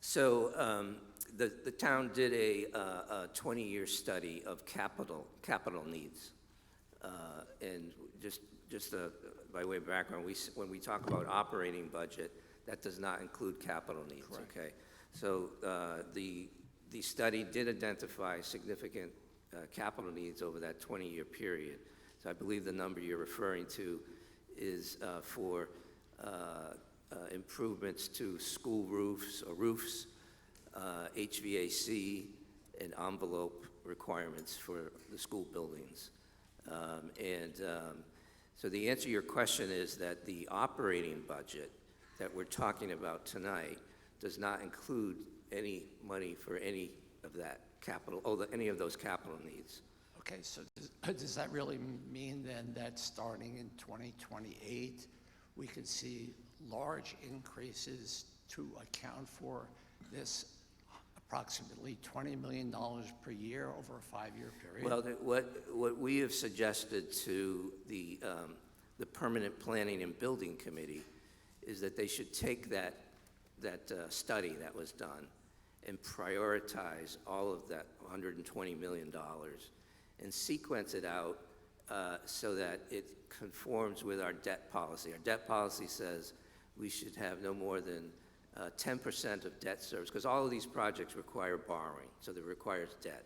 So the town did a 20-year study of capital needs. And just by way of background, when we talk about operating budget, that does not include capital needs, okay? So the the study did identify significant capital needs over that 20-year period. So I believe the number you're referring to is for improvements to school roofs or roofs, HVAC, and envelope requirements for the school buildings. So the answer to your question is that the operating budget that we're talking about tonight does not include any money for any of that capital, any of those capital needs. Okay, so does that really mean then that starting in 2028, we could see large increases to account for this approximately $20 million per year over a 5-year period? Well, what we have suggested to the Permanent Planning and Building Committee is that they should take that study that was done and prioritize all of that $120 million and sequence it out so that it conforms with our debt policy. Our debt policy says we should have no more than 10% of debt service, because all of these projects require borrowing, so that requires debt.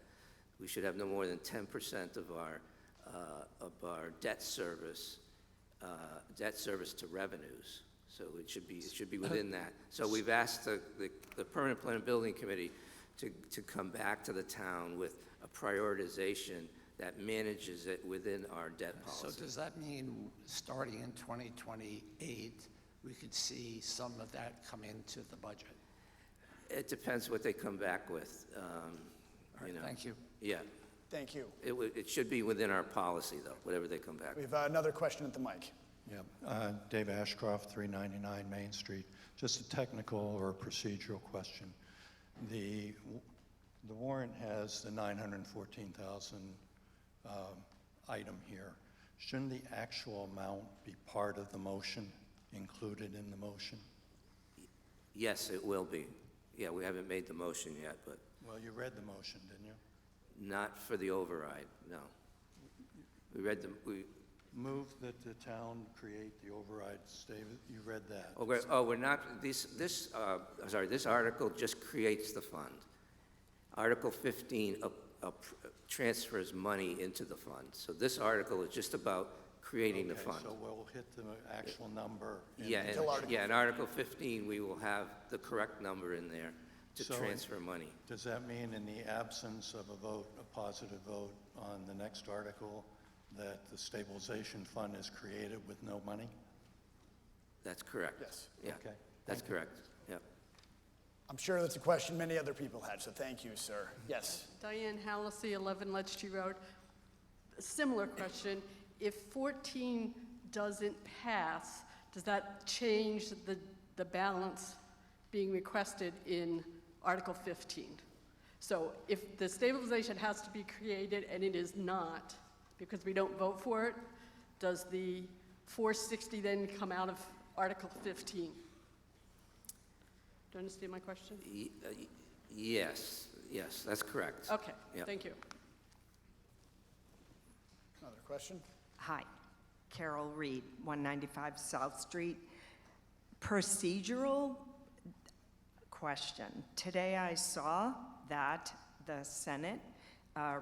We should have no more than 10% of our debt service to revenues. So it should be within that. So we've asked the Permanent Plan and Building Committee to come back to the town with a prioritization that manages it within our debt policy. So does that mean starting in 2028, we could see some of that come into the budget? It depends what they come back with. All right, thank you. Yeah. Thank you. It should be within our policy, though, whatever they come back We with. have another question at the mic. Yeah, Dave Ashcroft, 399 Main Street. Just a technical or procedural question. The warrant has the 914,000 item here. Shouldn't the actual amount be part of the motion, included in the motion? Yes, it will be. Yeah, we haven't made the motion yet, but Well, you read the motion, didn't you? not for the override, no. We Move that the town create the overrides, David, you read that. we're not, this article just creates the fund. Article 15 transfers money into the fund. So this article is just about creating the fund. So we'll hit the actual number. in Yeah, the- in Article 15, we will have the correct number in there to So- transfer money. Does that mean in the absence of a vote, a positive vote on the next article, that the stabilization fund is created with no money? That's correct. Yes. Yeah, Okay. that's correct. Yeah. I'm sure that's a question many other people had, so thank you, sir. Yes. Diane Hallisey, 11 Ledgety Road. A similar question. If 14 doesn't pass, does that change the balance being requested in Article 15? So if the stabilization has to be created and it is not, because we don't vote for it, does the 460 then come out of Article 15? Do you understand my question? Yes, that's correct. Okay, Yeah. thank you. Another question? Hi, Carol Reed, 195 South Street. Procedural question. Today I saw that the Senate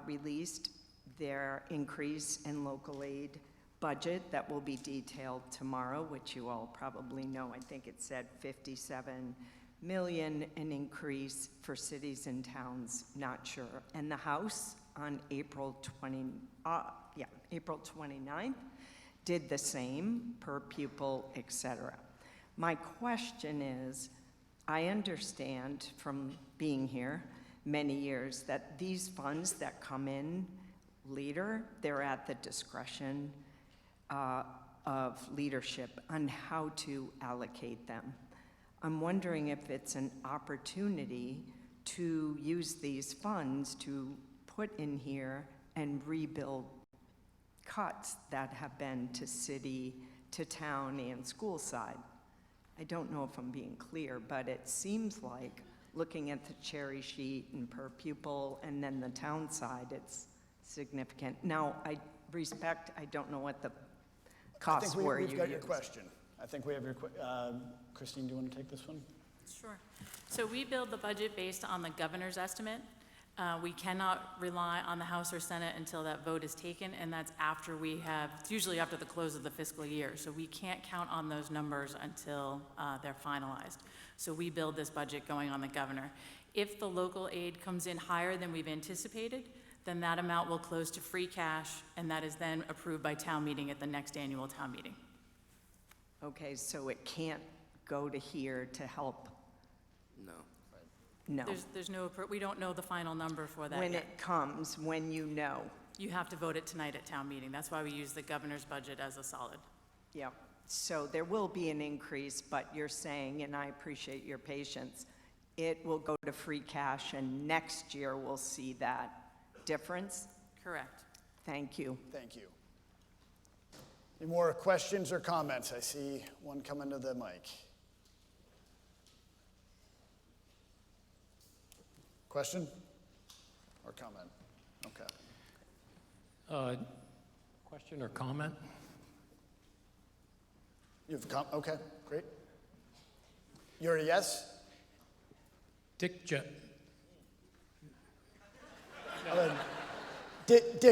released their increase in local aid budget that will be detailed tomorrow, which you all probably know. I think it said 57 million, an increase for cities and towns, not sure. And the House on April 29th did the same per pupil, et cetera. My question is, I understand from being here many years that these funds that come in later, they're at the discretion of leadership on how to allocate them. I'm wondering if it's an opportunity to use these funds to put in here and rebuild cuts that have been to city, to town, and school side. I don't know if I'm being clear, but it seems like looking at the cherry sheet and per pupil and then the town side, it's significant. Now, I don't know what the costs were I think we've you got your used. question. I think we have your Christine, do you want to take this one? Sure. So we build the budget based on the governor's estimate. We cannot rely on the House or Senate until that vote is taken, and that's after it's usually after the close of the fiscal year. So we can't count on those numbers until they're finalized. So we build this budget going on the governor. If the local aid comes in higher than we've anticipated, then that amount will close to free cash, and that is then approved by town meeting at the next annual town meeting. Okay, so it can't go to here to help? No. No. There's no, we don't know the final number for that When yet. it comes, when you know? You have to vote it tonight at town meeting. That's why we use the governor's budget as a solid. Yep. So there will be an increase, but you're saying, and I appreciate your patience, it will go to free cash, and next year we'll see that difference? Correct. Thank you. Thank you. Any more questions or comments? I see one coming to the mic. Question or comment? Okay. Question or comment? Okay, great. You're a yes? Dick,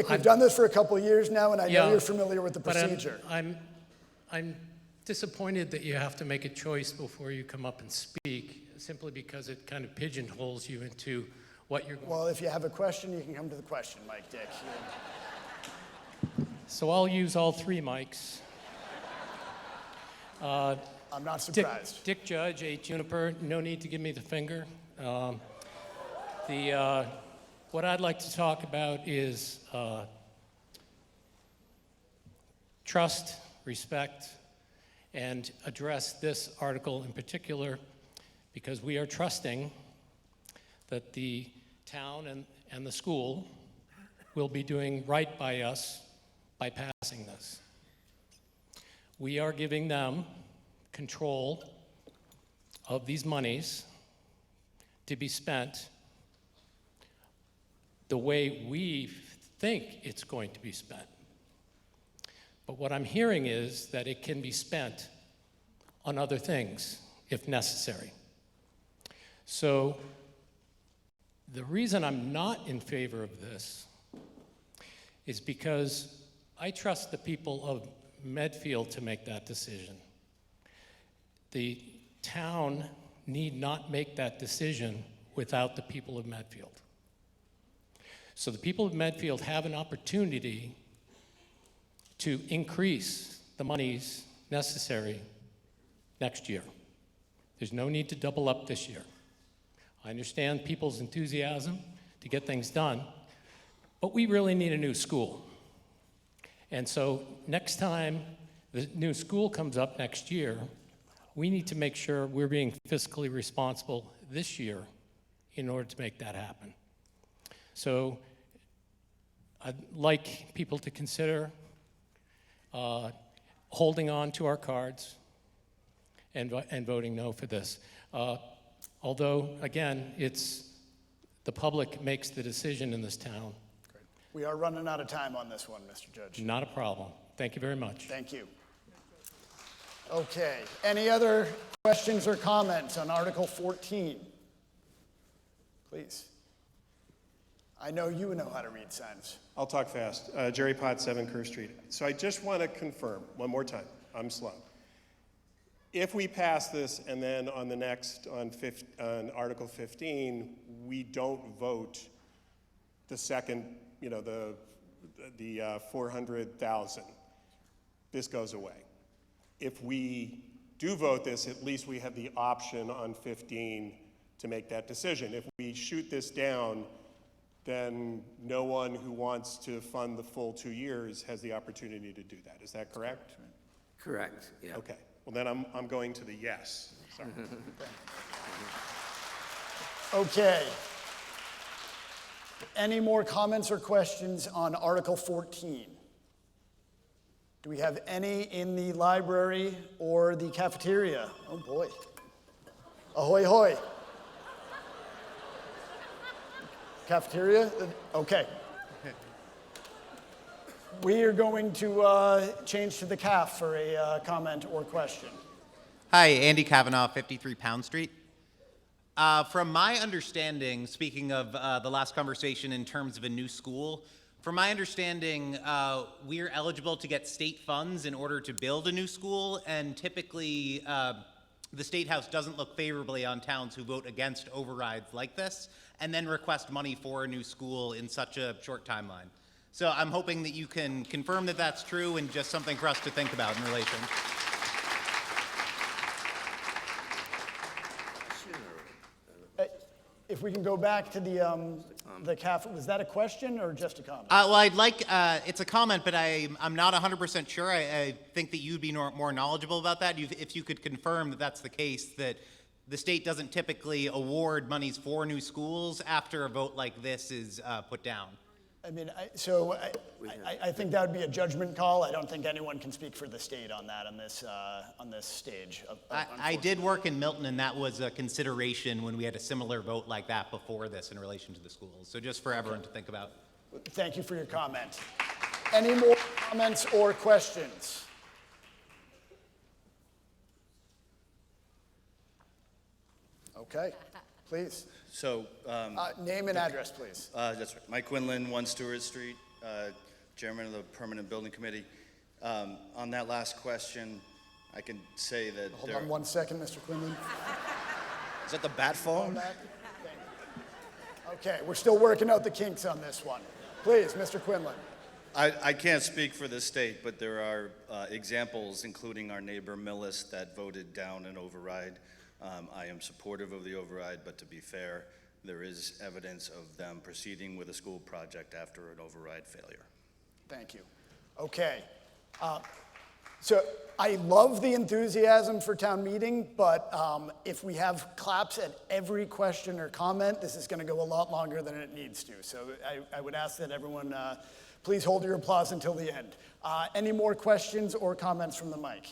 we've done this for a couple of years now, and I know you're familiar with the procedure. But I'm disappointed that you have to make a choice before you come up and speak, simply because it kind of pigeonholes you into what you're going to. Well, if you have a question, you can come to the question, Mike, Dick. So I'll use all three mics. I'm not surprised. Dick Judge, 8 Juniper, no need to give me the finger. What I'd like to talk about is trust, respect, and address this article in particular, because we are trusting that the town and the school will be doing right by us by passing this. We are giving them control of these monies to be spent the way we think it's going to be spent. But what I'm hearing is that it can be spent on other things if necessary. So the reason I'm not in favor of this is because I trust the people of Medfield to make that decision. The town need not make that decision without the people of Medfield. So the people of Medfield have an opportunity to increase the monies necessary next year. There's no need to double up this year. I understand people's enthusiasm to get things done, but we really need a new school. And so next time the new school comes up next year, we need to make sure we're being fiscally responsible this year in order to make that happen. So I'd like people to consider holding on to our cards and voting no for this. Although, again, it's the public makes the decision in this town. Great. We are running out of time on this one, Mr. Judge. Not a problem. Thank you very much. Thank you. Okay, any other questions or comments on Article 14? Please. I know you know how to read signs. I'll talk fast. Jerry Potts, 7 Kerr Street. So I just want to confirm one more time. I'm slow. If we pass this and then on the next, on Article 15, we don't vote the second, the 400,000, this goes away. If we do vote this, at least we have the option on 15 to make that decision. If we shoot this down, then no one who wants to fund the full 2 years has the opportunity to do that. Is that correct? Correct, yeah. Okay. Well, then I'm going to the yes. Sorry. Okay. Any more comments or questions on Article 14? Do we have any in the library or the cafeteria? Oh boy. Ahoy, hoy. Cafeteria? Okay. We are going to change to the CAF for a comment or question. Hi, Andy Kavanaugh, 53 Pound Street. From my understanding, speaking of the last conversation in terms of a new school, from my understanding, we're eligible to get state funds in order to build a new school, and typically the State House doesn't look favorably on towns who vote against overrides like this and then request money for a new school in such a short timeline. So I'm hoping that you can confirm that that's true and just something for us to think about in relation. If we can go back to the CAF, was that a question or just a comment? Well, I'd like, it's a comment, but I'm not 100% sure. I think that you'd be more knowledgeable about that. If you could confirm that that's the case, that the state doesn't typically award monies for new schools after a vote like this is put down. I mean, I think that would be a judgment call. I don't think anyone can speak for the state on that on this stage. I did work in Milton, and that was a consideration when we had a similar vote like that before this in relation to the schools. So just for everyone to think about. Thank you for your comment. Any more comments or questions? Okay, please. So, name and address, please. That's right. Mike Quinlan, 1 Stewart Street, Chairman of the Permanent Building Committee. On that last question, I can say that Hold on 1 second, Mr. Quinlan. Is that the bat phone? Okay, we're still working out the kinks on this one. Please, Mr. Quinlan. I can't speak for the state, but there are examples, including our neighbor Millis, that voted down an override. I am supportive of the override, but to be fair, there is evidence of them proceeding with a school project after an override failure. Thank you. Okay. So I love the enthusiasm for town meeting, but if we have claps at every question or comment, this is going to go a lot longer than it needs to. So I would ask that everyone please hold your applause until the end. Any more questions or comments from the mic?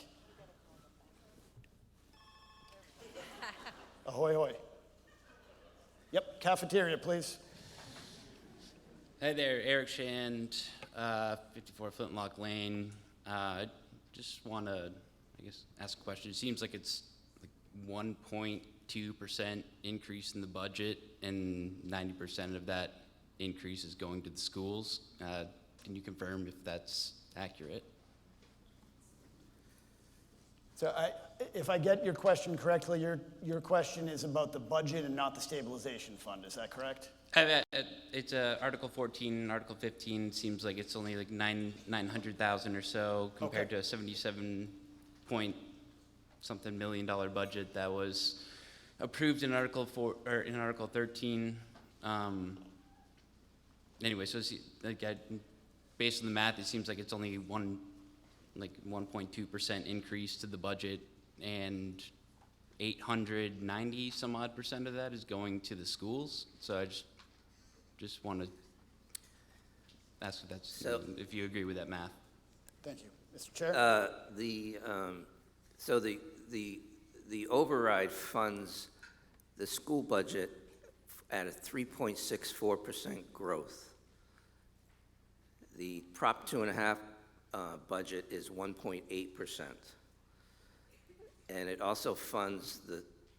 Ahoy, ahoy. Yep, cafeteria, please. Hi there, Eric Shand, 54 Flintlock Lane. Just want to, I guess, ask a question. It seems like it's like 1.2% increase in the budget, and 90% of that increase is going to the schools. Can you confirm if that's accurate? So if I get your question correctly, your question is about the budget and not the stabilization fund, is that correct? It's Article 14, Article 15 seems like it's only like 900,000 or so compared to a 77-point-something million budget that was approved in Article 13. Anyway, so it's, like, based on the math, it seems like it's only 1.2% increase to the budget, and 890 some odd percent of that is going to the schools. So I just want to ask if you agree with that math. Thank you, Mr. Chair. So the override funds the school budget at a 3.64% growth. The Prop 2.5 budget is 1.8%. And it also funds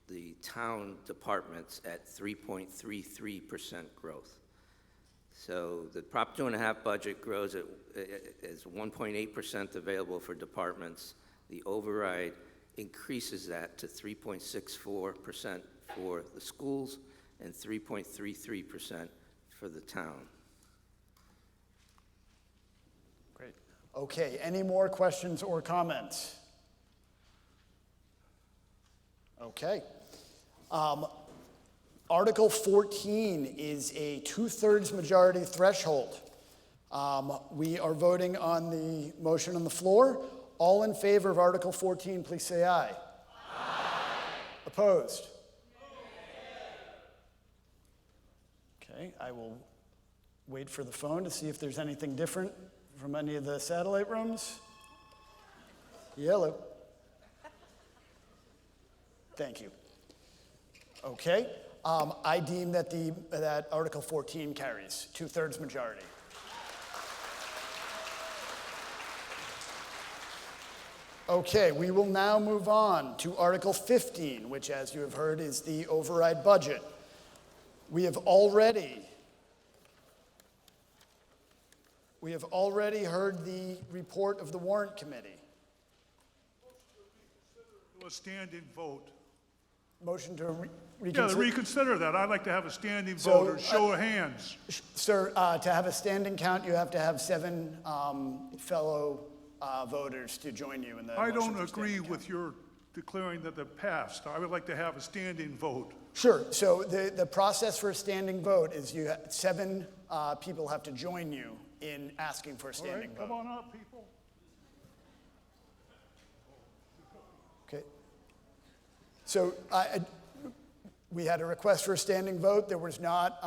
the town departments at 3.33% growth. So the Prop 2.5 budget grows as 1.8% available for departments. The override increases that to 3.64% for the schools and 3.33% for the town. Great. Okay, any more questions or comments? Okay. Article 14 is a 2/3 majority threshold. We are voting on the motion on the floor. All in favor of Article 14, please say aye. Aye. Opposed? Okay, I will wait for the phone to see if there's anything different from any of the satellite rooms. Yellow. Thank you. Okay, I deem that Article 14 carries, 2/3 majority. Okay, we will now move on to Article 15, which, as you have heard, is the override budget. We have already heard the report of the Warrant Committee. A standing vote. Motion to Yeah, reconsider. reconsider that. I'd like to have a standing So, vote or show of hands. Sir, to have a standing count, you have to have 7 fellow voters to join you in the I motion don't for agree standing with your declaring that they're passed. I would like to have a standing vote. Sure. So the process for a standing vote is 7 people have to join you in asking for a All standing right, vote. come on up, people. Okay. So we had a request for a standing vote. There was not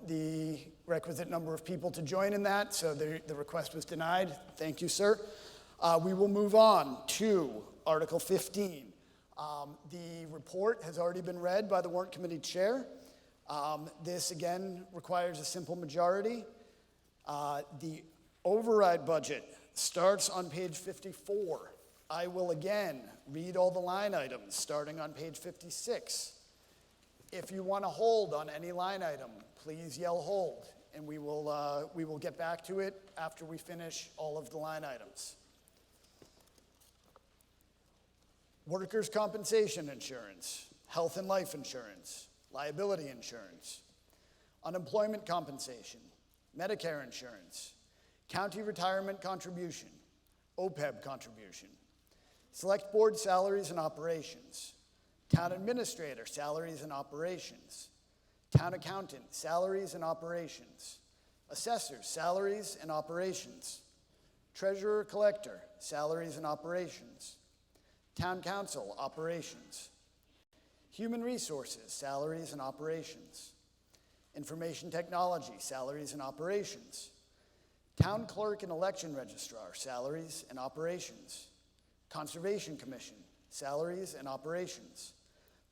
the requisite number of people to join in that, so the request was denied. Thank you, sir. We will move on to Article 15. The report has already been read by the Warrant Committee Chair. This, again, requires a simple majority. The override budget starts on page 54. I will again read all the line items starting on page 56. If you want to hold on any line item, please yell hold, and we will get back to it after we finish all of the line items. Workers' compensation insurance, health and life insurance, liability insurance, unemployment compensation, Medicare insurance, county retirement contribution, OPEB contribution, select board salaries and operations, town administrator salaries and operations, town accountant salaries and operations, assessors salaries and operations, treasurer collector salaries and operations, town council operations, human resources salaries and operations, information technology salaries and operations, town clerk and election registrar salaries and operations, conservation commission salaries and operations,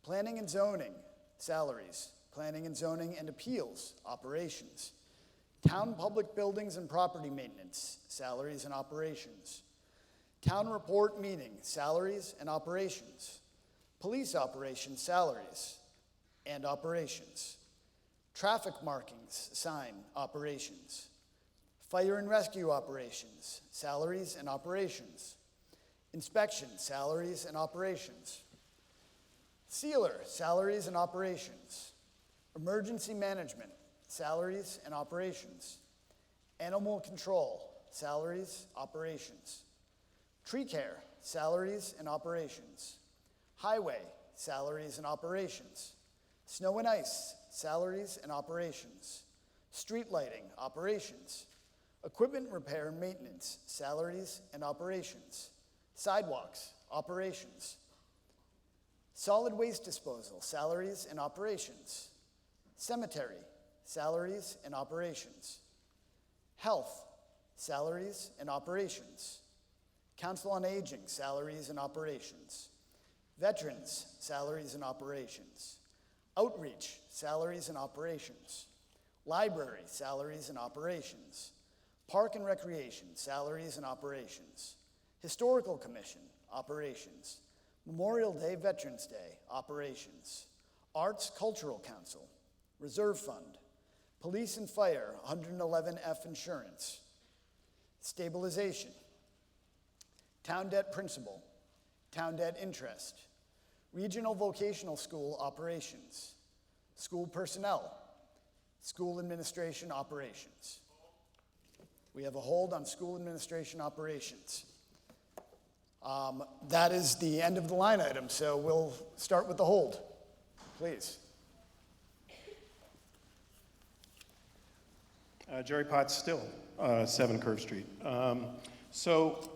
planning and zoning salaries, planning and zoning and appeals operations, town public buildings and property maintenance salaries and operations, town report meeting salaries and operations, police operations salaries and operations, traffic markings sign operations, fire and rescue operations salaries and operations, inspection salaries and operations, sealer salaries and operations, emergency management salaries and operations, animal control salaries, operations, tree care salaries and operations, highway salaries and operations, snow and ice salaries and operations, street lighting operations, equipment repair and maintenance salaries and operations, sidewalks operations, solid waste disposal salaries and operations, cemetery salaries and operations, health salaries and operations, council on aging salaries and operations, veterans salaries and operations, outreach salaries and operations, library salaries and operations, park and recreation salaries and operations, historical commission operations, Memorial Day, Veterans Day operations, Arts Cultural Council, Reserve Fund, Police and Fire 111F insurance, stabilization, town debt principal, town debt interest, regional vocational school operations, school personnel, school administration operations. We have a hold on school administration operations. That is the end of the line item, so we'll start with the hold, please. Jerry Potts still, 7 Curve Street. So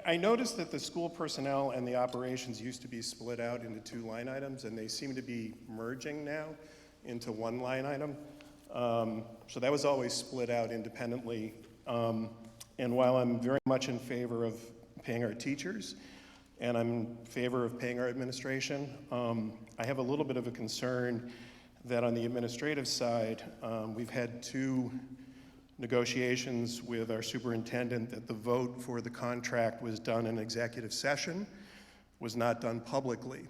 I noticed that the school personnel and the operations used to be split out into 2 line items, and they seem to be merging now into 1 line item. So that was always split out independently. And while I'm very much in favor of paying our teachers, and I'm in favor of paying our administration, I have a little bit of a concern that on the administrative side, we've had 2 negotiations with our superintendent that the vote for the contract was done in executive session, was not done publicly.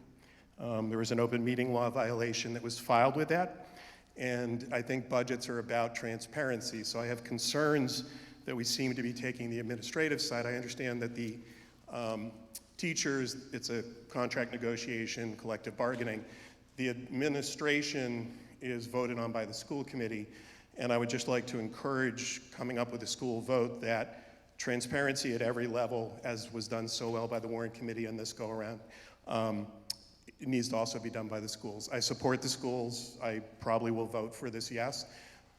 There was an open meeting law violation that was filed with that, and I think budgets are about transparency, so I have concerns that we seem to be taking the administrative side. I understand that the teachers, it's a contract negotiation, collective bargaining. The administration is voted on by the school committee, and I would just like to encourage coming up with a school vote that transparency at every level, as was done so well by the warrant committee on this go-around, it needs to also be done by the schools. I support the schools. I probably will vote for this yes,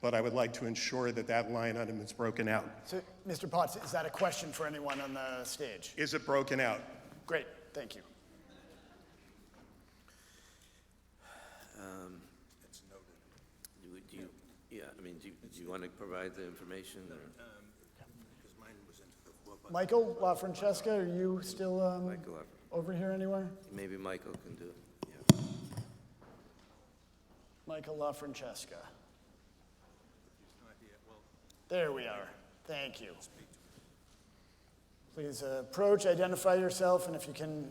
but I would like to ensure that that line item is broken out. So, Mr. Potts, is that a question for anyone on the stage? Is it broken out? Great, thank you. Do you want to provide the information? Michael LaFrancesca, are you still over here anywhere? Maybe Michael can do it. Michael LaFrancesca. There we are. Thank you. Please approach, identify yourself, and if you can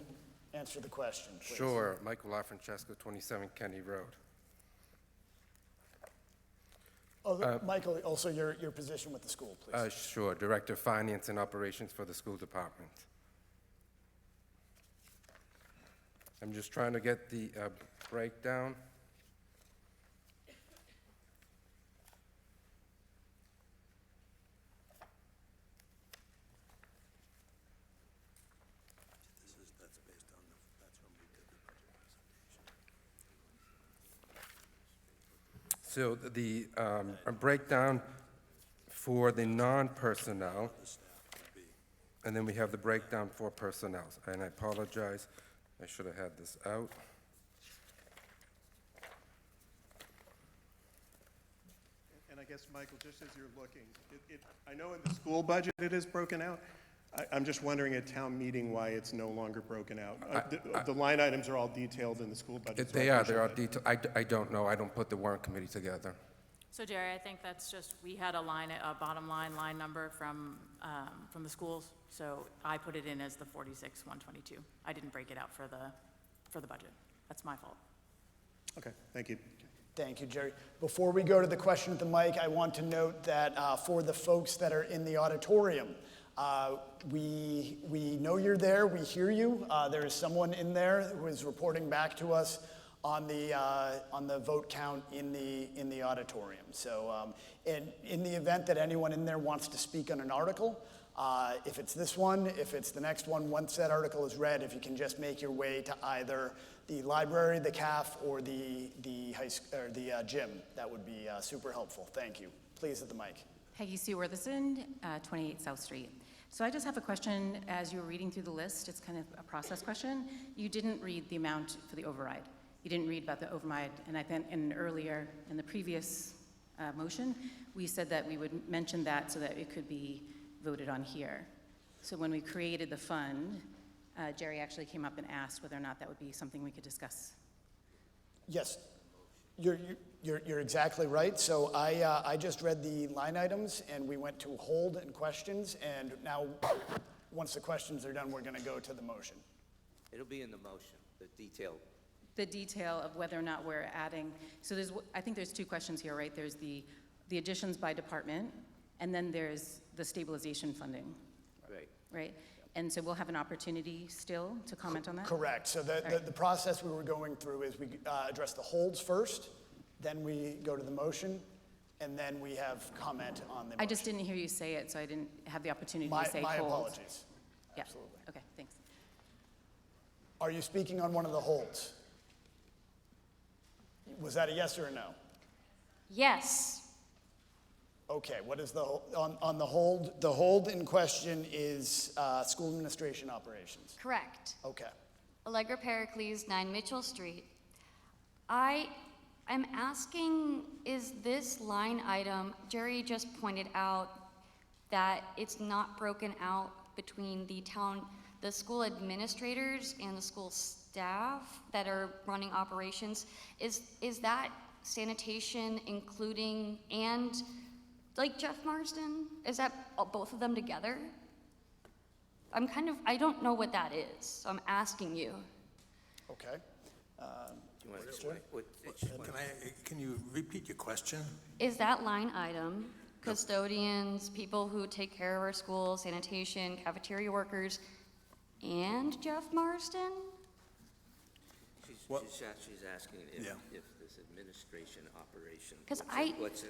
answer the question, please. Sure. Michael LaFrancesca, 27 Kenny Road. Oh, Michael, also your position with the school, please. Sure. Director of Finance and Operations for the school department. I'm just trying to get the breakdown. So the a breakdown for the non-personnel, and then we have the breakdown for personnel. And I apologize, I should have had this out. And I guess, Michael, just as you're looking, I know in the school budget it is broken out. I'm just wondering at town meeting why it's no longer broken out. The line items are all detailed in the school budget. They're all detailed. I don't know. I don't put the warrant committee together. So Jerry, I think that's just, we had a bottom line number from the schools, so I put it in as the 46,122. I didn't break it out for the budget. That's my fault. Okay, thank you. Thank you, Jerry. Before we go to the question at the mic, I want to note that for the folks that are in the auditorium, we know you're there, we hear you. There is someone in there who is reporting back to us on the vote count in the auditorium. So in the event that anyone in there wants to speak on an article, if it's this one, if it's the next one, once that article is read, if you can just make your way to either the library, the CAF, or the gym, that would be super helpful. Thank you. Please at the mic. Peggy Sue Worthison, 28 South Street. So I just have a question. As you were reading through the list, it's kind of a process question. You didn't read the amount for the override. You didn't read about the override, and I think earlier in the previous motion, we said that we would mention that so that it could be voted on here. So when we created the fund, Jerry actually came up and asked whether or not that would be something we could discuss. Yes, you're exactly right. So I just read the line items, and we went to hold and questions, and now once the questions are done, we're going to go to the motion. It'll be in the motion, the detail. The detail of whether or not we're adding, so I think there's two questions here, right? There's the additions by department, and then there's the stabilization funding. Right. Right? And so we'll have an opportunity still to comment on that? Correct. So the process we were going through is we address the holds first, then we go to the motion, and then we have comment on the motion. I just didn't hear you say it, so I didn't have the opportunity to say my hold. apologies. Yeah. Absolutely. Okay, thanks. Are you speaking on one of the holds? Was that a yes or a no? Yes. Okay, what is on the hold? The hold in question is school administration operations. Correct. Okay. Allegra Pericles, 9 Mitchell Street. I'm asking, is this line item, Jerry just pointed out that it's not broken out between the school administrators and the school staff that are running operations. Is that sanitation including and like Jeff Marsden? Is that both of them together? I don't know what that is, so I'm asking you. Okay. Do you want to explain? Can you repeat your question? Is that line item, custodians, people who take care of our schools, sanitation, cafeteria workers, and Jeff Marsden? She's asking if this administration operation. Because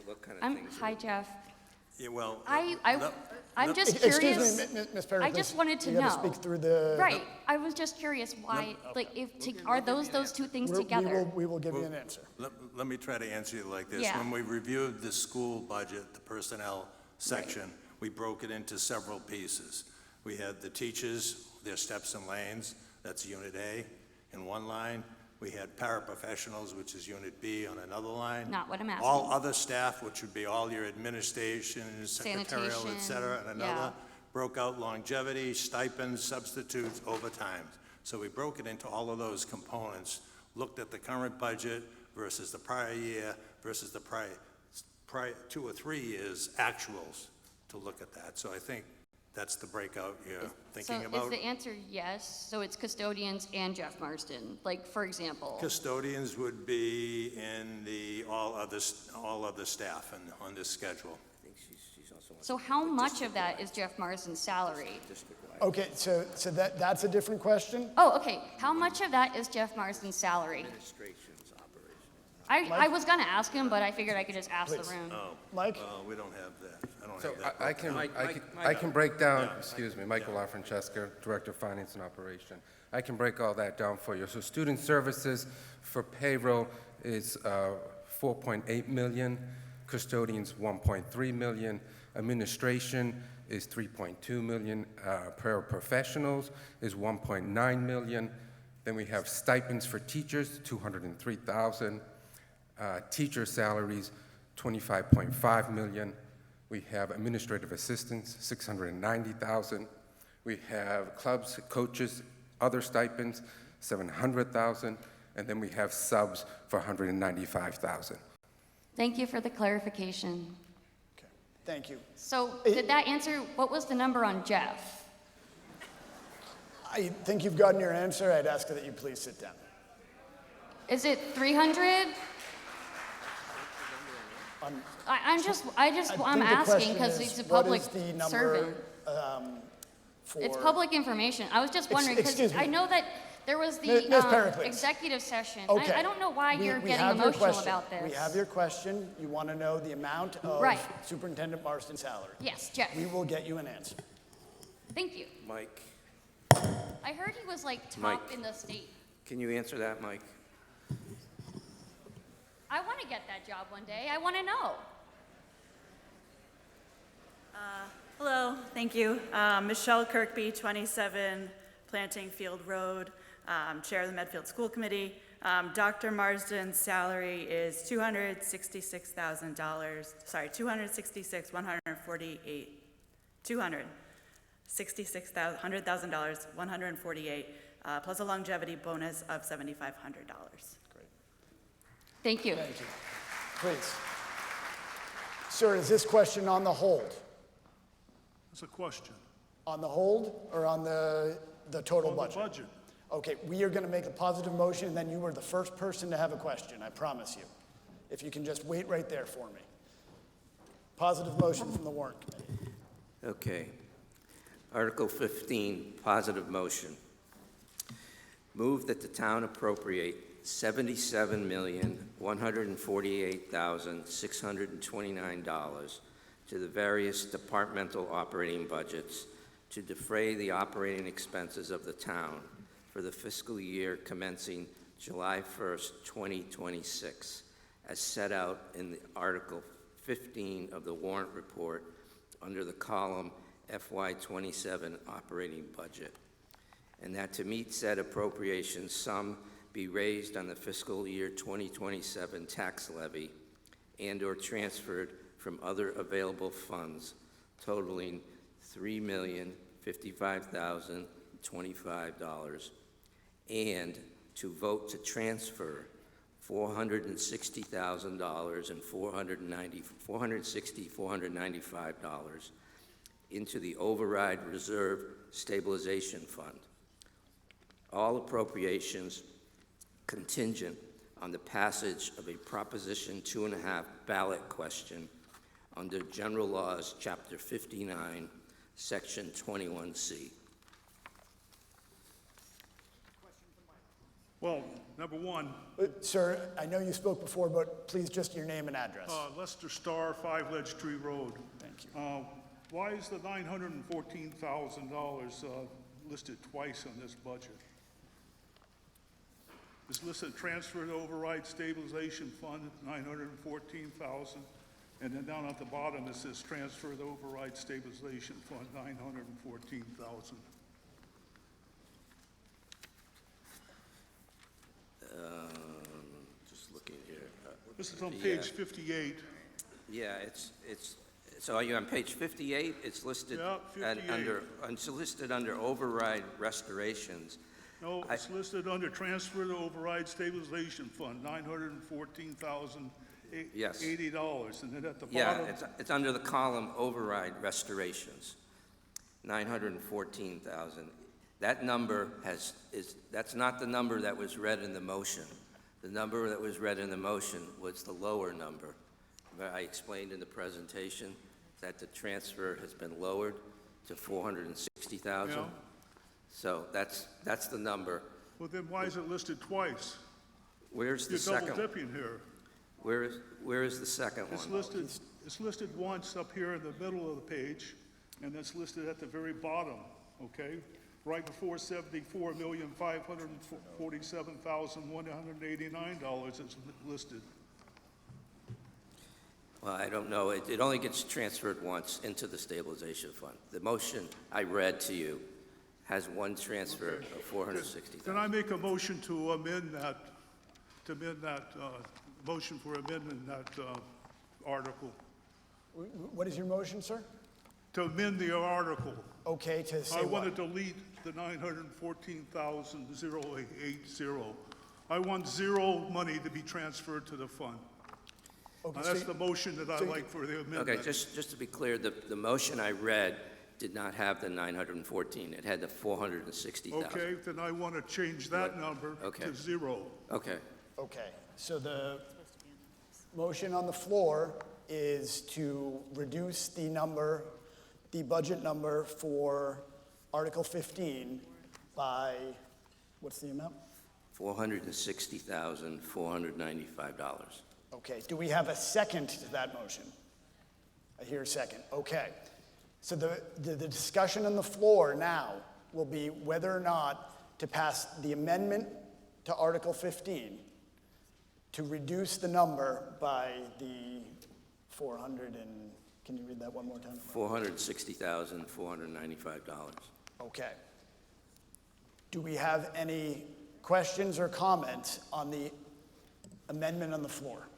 what kind of things? Hi, Jeff. Yeah, well. I'm just Excuse curious. me, Ms. Perry, I just wanted to you gotta know. speak through the. Right. I was just curious why, are those two things together? We will give you an answer. Let me try to answer you like this. Yeah. When we reviewed the school budget, the personnel section, we broke it into several pieces. We had the teachers, their steps and lanes, that's Unit A, in one line. We had paraprofessionals, which is Unit B, on another line. Not what I'm asking. All other staff, which would be all your administration, secretarial, et Sanitation, cetera, and yeah. another. Broke out longevity, stipends, substitutes, overtime. So we broke it into all of those components, looked at the current budget versus the prior year versus the prior 2 or 3 years actuals to look at that. So I think that's the breakout you're thinking about. So is the answer yes? So it's custodians and Jeff Marsden, like, for example? Custodians would be in the all other staff on this schedule. I think she's also. So how much of that is Jeff Marsden's salary? Okay, so that's a different question. Oh, okay. How much of that is Jeff Marsden's salary? Administration's operation. I was gonna ask him, but I figured I could just ask the room. Mike? We don't have that. I don't So have that. I can break down, excuse me, Michael LaFrancesca, Director of Finance and Operation. I can break all that down for you. So student services for payroll is 4.8 million, custodians 1.3 million, administration is 3.2 million, paraprofessionals is 1.9 million. Then we have stipends for teachers, 203,000, teacher salaries, 25.5 million. We have administrative assistants, 690,000. We have clubs, coaches, other stipends, 700,000. And then we have subs for 195,000. Thank you for the clarification. Okay, thank you. So did that answer, what was the number on Jeff? I think you've gotten your answer. I'd ask that you please sit down. Is it 300? I'm asking because he's a public servant. It's public information. I was just wondering, because I know that there was the Ms. Perry, please. executive session. Okay. I don't know why you're We getting have your emotional question. about this. We have your question. You want to know the amount of Right. Superintendent Marsden's salary. Yes, Jeff. We will get you an answer. Thank you. Mike, I heard he was like top Mike. in the state. can you answer that, Mike? I want to get that job one day. I want to know. Hello, thank you. Michelle Kirkby, 27 Planting Field Road, Chair of the Medfield School Committee. Dr. Marsden's salary is $266,000, sorry, $100,000, 148, plus a longevity bonus of $7,500. Thank you. Thank you. Please. Sir, is this question on the hold? It's a question. On the hold or on the total On the budget? budget. Okay, we are going to make a positive motion, and then you were the first person to have a question, I promise you. If you can just wait right there for me. Positive motion from the warrant committee. Okay. Article 15, positive motion. Move that the town appropriate $77,148,629 to the various departmental operating budgets to defray the operating expenses of the town for the fiscal year commencing July 1st, 2026, as set out in the Article 15 of the warrant report under the column FY27 operating budget, and that to meet said appropriation sum be raised on the fiscal year 2027 tax levy and/or transferred from other available funds totaling $3,055,025, and to vote to transfer $460,000 and $495 into the override reserve stabilization fund. All appropriations contingent on the passage of a Proposition 2.5 ballot question under General Laws, Chapter 59, Section 21C. Well, number one, Sir, I know you spoke before, but please just your name and address. Lester Starr, 5 Ledge Tree Road. Thank you. Why is the $914,000 listed twice on this budget? It's listed transfer to override stabilization fund, $914,000, and then down at the bottom it says transfer to override stabilization fund, $914,000. Just looking here. This is on page 58. Yeah, so are you on page 58? It's listed Yeah, 58. it's listed under override restorations. No, it's listed under transfer to override stabilization fund, $914,080. Yes. And then at the Yeah, bottom, it's under the column override restorations, 914,000. That number that's not the number that was read in the motion. The number that was read in the motion was the lower number. I explained in the presentation that the transfer has been lowered to 460,000. Yeah. So that's the number. well, then why is it listed twice? Where's the You're second? double dipping here. Where is the second It's one? listed once up here in the middle of the page, and it's listed at the very bottom, okay? Right before $74,547,189 is listed. Well, I don't know. It only gets transferred once into the stabilization fund. The motion I read to you has one transfer of 460,000. Then I make a motion to amend that, motion for amending that article. What is your motion, sir? To amend the article. Okay, to say I want what? to delete the 914,080. I want zero money to be transferred to the fund. Okay, That's so- the motion that I so- like for the amendment. Okay, just to be clear, the motion I read did not have the 914. It had the 460,000. Okay, then I want to change that number Okay. to zero. Okay. Okay, so the motion on the floor is to reduce the number, the budget number for Article 15 by, what's the amount? $460,495. Okay, do we have a second to that motion? I hear a second, okay. So the discussion on the floor now will be whether or not to pass the amendment to Article 15 to reduce the number by the 400 and, can you read that one more time? $460,495. Okay. Do we have any questions or comments on the amendment on the floor?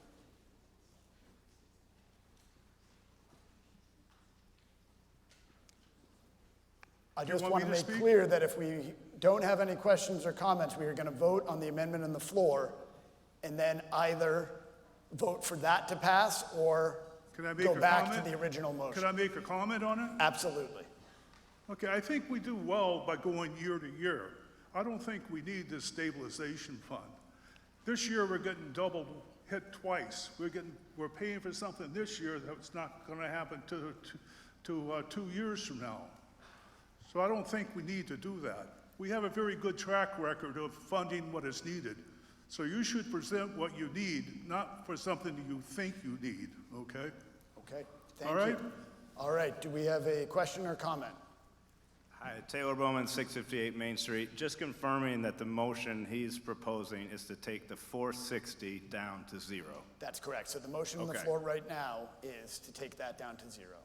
I You just want want to me to make speak? clear that if we don't have any questions or comments, we are going to vote on the amendment on the floor and then either vote for that to pass or Can I make go a back to comment? the original motion. Can I make a comment on it? Absolutely. Okay, I think we do well by going year to year. I don't think we need this stabilization fund. This year, we're getting double hit twice. We're paying for something this year that's not going to happen to 2 years from now. So I don't think we need to do that. We have a very good track record of funding what is needed. So you should present what you need, not for something you think you need, okay? Okay, thank All you. right? All right, do we have a question or comment? Hi, Taylor Bowman, 658 Main Street. Just confirming that the motion he's proposing is to take the 460 down to zero. That's correct. So the motion on the Okay. floor right now is to take that down to zero.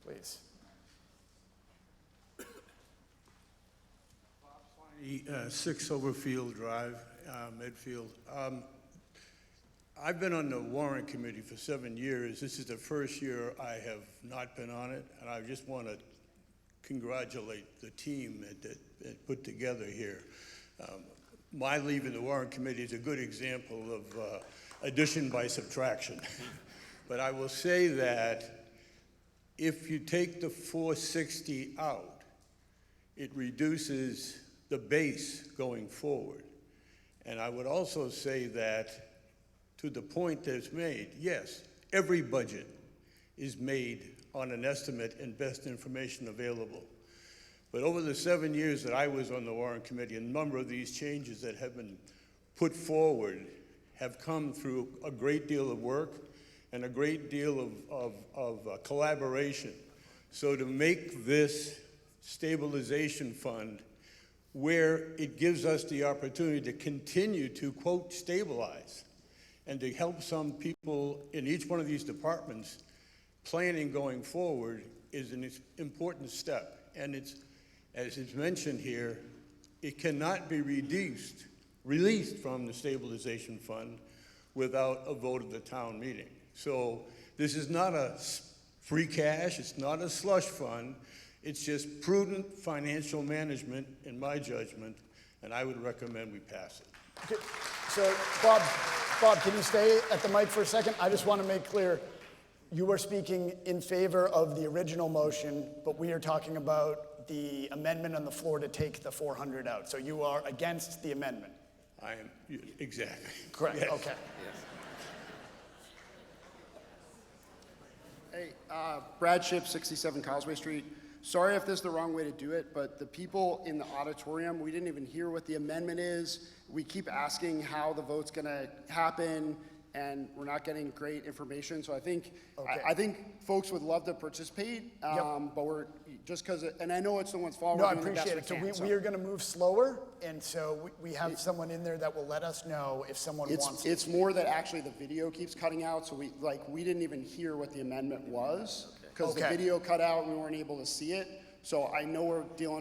Please. 6 Overfield Drive, Medfield. I've been on the warrant committee for 7 years. This is the first year I have not been on it, and I just want to congratulate the team that put together here. my leaving the warrant committee is a good example of addition by subtraction. But I will say that if you take the 460 out, it reduces the base going forward. And I would also say that, to the point that's made, yes, every budget is made on an estimate and best information available. But over the 7 years that I was on the warrant committee, a number of these changes that have been put forward have come through a great deal of work and a great deal of collaboration. So to make this stabilization fund, where it gives us the opportunity to continue to, quote, stabilize, and to help some people in each one of these departments planning going forward, is an important step. And it's, as it's mentioned here, it cannot be released from the stabilization fund without a vote of the town meeting. So this is not a free cash, it's not a slush fund, it's just prudent financial management, in my judgment, and I would recommend we pass it. Okay, so Bob, can you stay at the mic for a second? I just want to make clear, you are speaking in favor of the original motion, but we are talking about the amendment on the floor to take the 400 out. So you are against the amendment? I am, exactly. Correct, Yes. okay. Hey, Brad Ship, 67 Causeway Street. Sorry if this is the wrong way to do it, but the people in the auditorium, we didn't even hear what the amendment is. We keep asking how the vote's gonna happen, and we're not getting great information. So I think, Okay. I think folks would love to participate, but we're, just because, and I know it's no one's fault. No, we're I doing the best appreciate it. So can, we are going to move slower, and so we have someone in there that will let us know if someone wants to. It's more that actually the video keeps cutting out, so we didn't even hear what the amendment was, because the Okay. video cut out, and we weren't able to see it. So I know I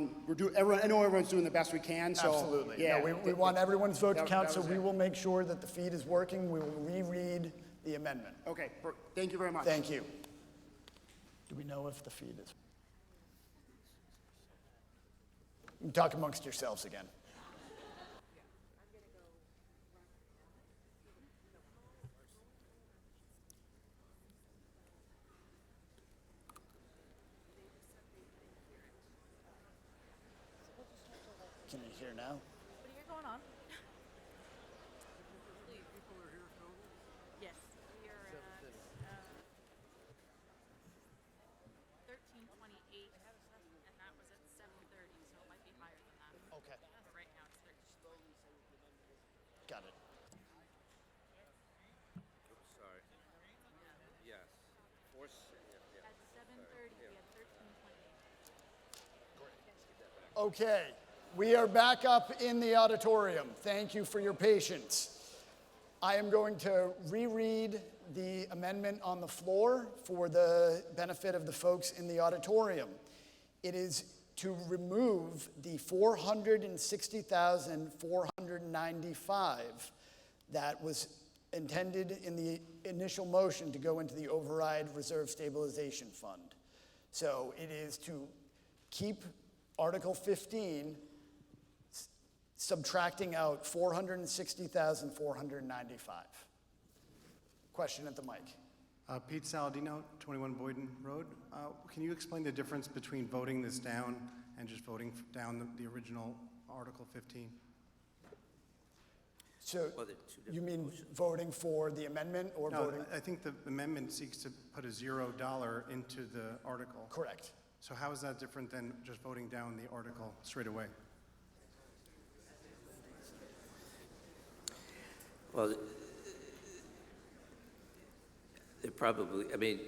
know everyone's doing the best we can, so. Absolutely. Yeah. No, we want everyone's vote to that- count, that so was we it. will make sure that the feed is working. We will reread the amendment. Okay, thank you very much. Thank you. Do we know if the feed is? You can talk amongst yourselves again. Can you hear now? What do you got going on? Yes, we are at 1328, and that was at 7:30, so it might be higher than that. Okay. But right now it's 13. Got it. Sorry. Yes. At 7:30, we had 1328. Okay, we are back up in the auditorium. Thank you for your patience. I am going to reread the amendment on the floor for the benefit of the folks in the auditorium. It is to remove the $460,495 that was intended in the initial motion to go into the override reserve stabilization fund. So it is to keep Article 15, subtracting out $460,495. Question at the mic. Pete Saladino, 21 Boyden Road. Can you explain the difference between voting this down and just voting down the original Article 15? So you mean voting for the amendment or No, voting? I think the amendment seeks to put a $0 into the article. Correct. So how is that different than just voting down the article straight away? Well, it probably, I mean,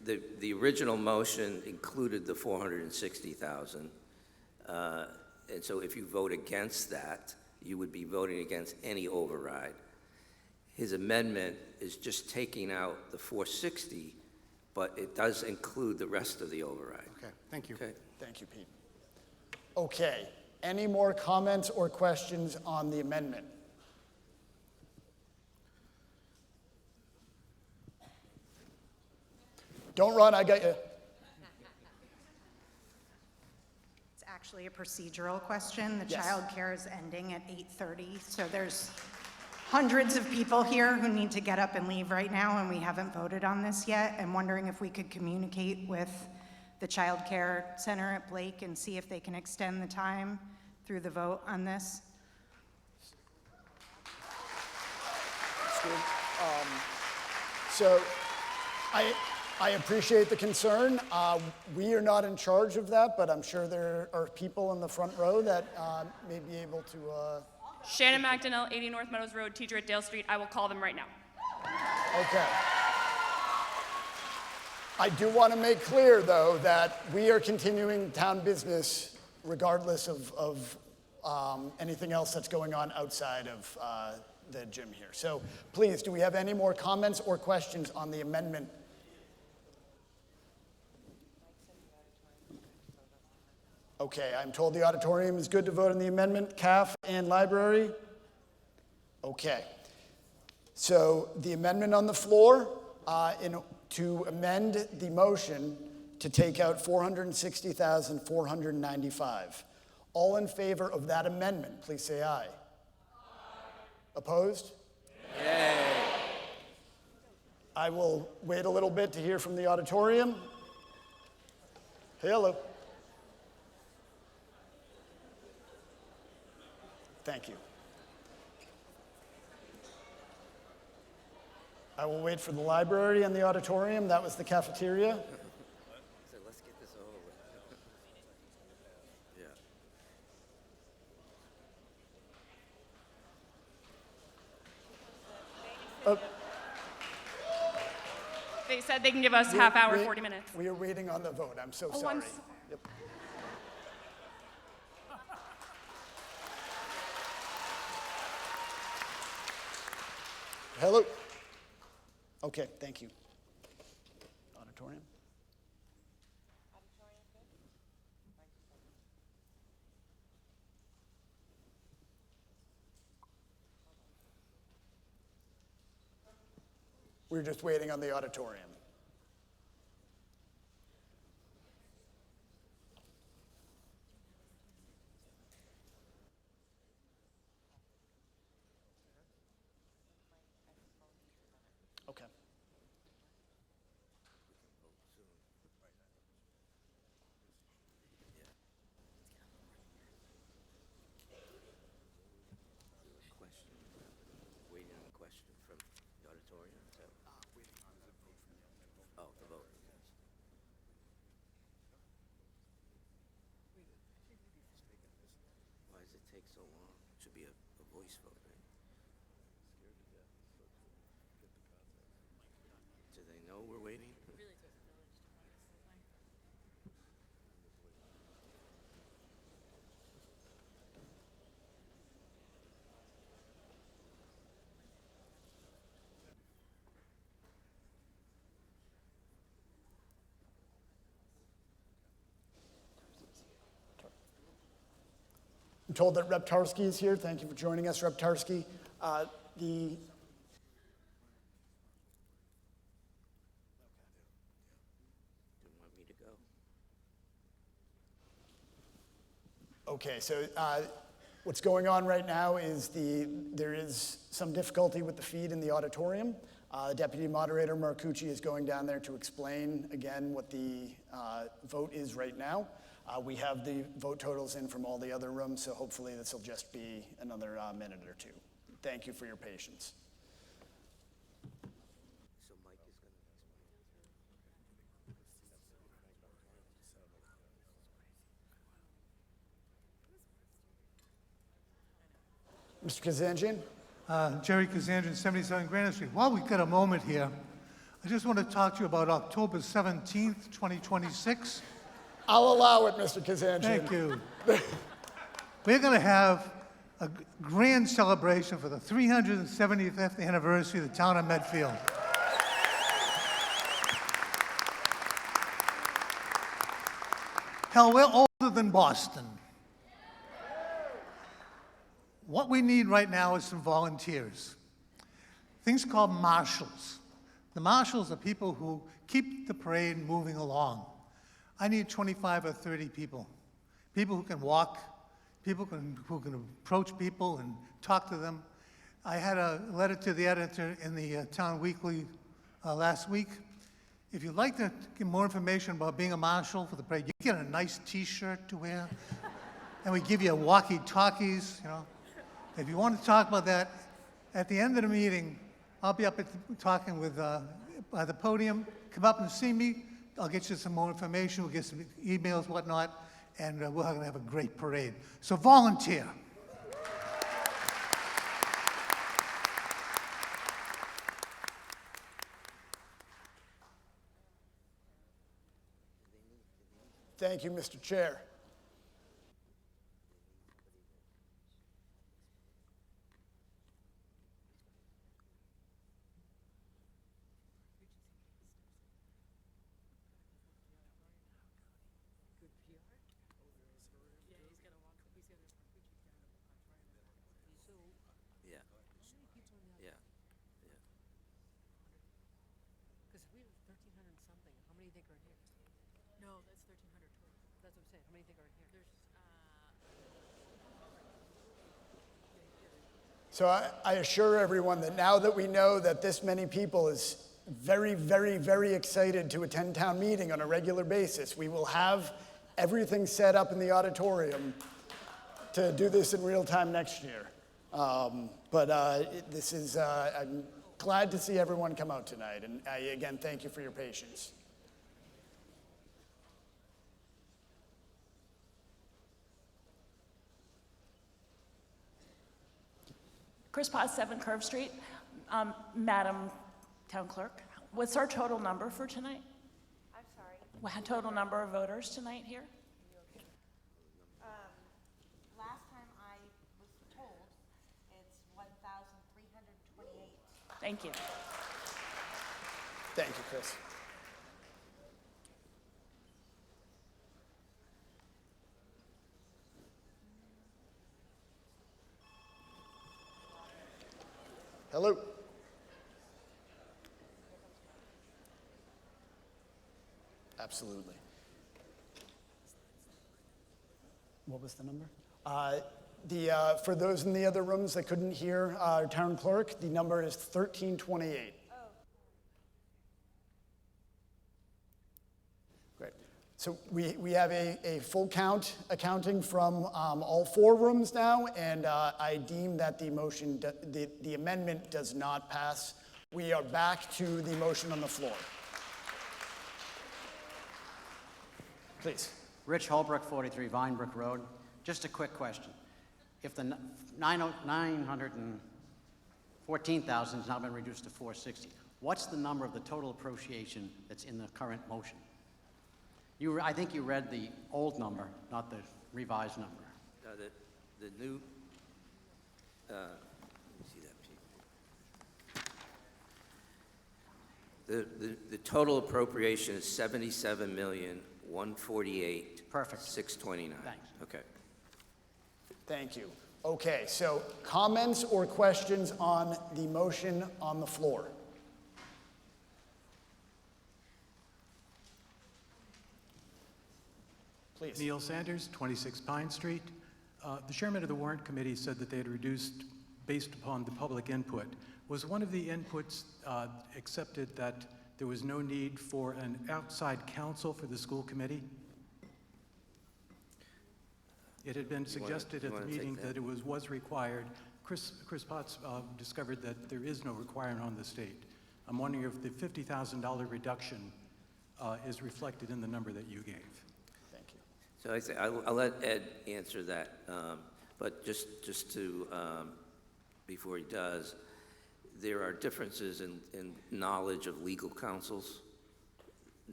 the original motion included the 460,000. And so if you vote against that, you would be voting against any override. His amendment is just taking out the 460, but it does include the rest of the override. Okay, thank you. Okay. Thank you, Pete. Okay, any more comments or questions on the amendment? Don't run, I got you. It's actually a procedural question. The Yes. childcare is ending at 8:30, so there's hundreds of people here who need to get up and leave right now, and we haven't voted on this yet. I'm wondering if we could communicate with the childcare center at Blake and see if they can extend the time through the vote on this. That's good. So I appreciate the concern. We are not in charge of that, but I'm sure there are people in the front row that may be able to. Shannon McDonnell, 80 North Meadows Road, teacher at Dale Street. I will call them right now. Okay. I do want to make clear, though, that we are continuing town business regardless of anything else that's going on outside of the gym here. So please, do we have any more comments or questions on the amendment? Okay, I'm told the auditorium is good to vote on the amendment, CAF and library. Okay. So the amendment on the floor, to amend the motion to take out $460,495. All in favor of that amendment, please say aye. Aye. Opposed? Yay. I will wait a little bit to hear from the auditorium. Hello. Thank you. I will wait for the library and the auditorium. That was the cafeteria. So let's get this over with. Yeah. They said they can give us half hour, 40 minutes. We are waiting on the vote. I'm so Oh, sorry. Yep. Hello. Okay, thank you. Auditorium. We're just waiting on the auditorium. Okay. Waiting on a question from the auditorium. Oh, the vote. Why does it take so long? It should be a voice vote, right? Do they know we're waiting? I'm told that Rep. Tarski is here. Thank you for joining us, Rep. Tarski. Okay, so what's going on right now is there is some difficulty with the feed in the auditorium. Deputy Moderator Marcucci is going down there to explain again what the vote is right now. We have the vote totals in from all the other rooms, so hopefully this will just be another minute or two. Thank you for your patience. So Mike is going to Mr. Kazanjian? Jerry Kazanjian, 77 Granite Street. While we've got a moment here, I just want to talk to you about October 17th, 2026. I'll allow it, Mr. Kazanjian. Thank you. We're going to have a grand celebration for the 375th anniversary of the town of Medfield. Hell, we're older than Boston. What we need right now is some volunteers. Things called marshals. The marshals are people who keep the parade moving along. I need 25 or 30 people people who can walk, people who can approach people and talk to them. I had a letter to the editor in the Town Weekly last week. If you'd like to get more information about being a marshal for the parade, you get a nice T-shirt to wear, and we give you walkie-talkies, you know. If you want to talk about that, at the end of the meeting, I'll be up talking with by the podium. Come up and see me. I'll get you some more information. We'll get some emails, whatnot, and we're going to have a great parade. So volunteer. Thank you, Mr. Chair. Yeah. Yeah. Because we have 1,300 and something. How many do you think are here? No, that's 1,300 total. That's what I'm saying. How many do you think are here? So I assure everyone that now that we know that this many people is very, very, very excited to attend town meeting on a regular basis, we will have everything set up in the auditorium to do this in real time next year. This is, I'm glad to see everyone come out tonight, and again, thank you for your patience. Chris Potts, 7 Curve Street. Madam Town Clerk, what's our total number for tonight? I'm sorry. What total number of voters tonight here? Last time I was told, it's 1,328. Thank you. Thank you, Chris. Hello. Absolutely. What was the number? For those in the other rooms that couldn't hear our town clerk, the number is 1328. Great. So we have a full count accounting from all 4 rooms now, and I deem that the motion, the amendment does not pass. We are back to the motion on the floor. Please. Rich Holbrook, 43 Vinebrook Road. Just a quick question. If the 914,000 has now been reduced to 460, what's the number of the total appropriation that's in the current motion? I think you read the old number, not the revised number. The new, let me see that, Pete. The total appropriation is 77,148,629. Perfect. 629. Thanks. Okay. Thank you. Okay, so comments or questions on the motion on the floor? Please. Neil Sanders, 26 Pine Street. The chairman of the warrant committee said that they had reduced based upon the public input. Was one of the inputs accepted that there was no need for an outside counsel for the school committee? It had been suggested at the meeting that it was required. Chris Potts discovered that there is no requirement on the state. I'm wondering if the $50,000 reduction is reflected in the number that you gave. So I'll let Ed answer that, but just to, before he does, there are differences in knowledge of legal counsels.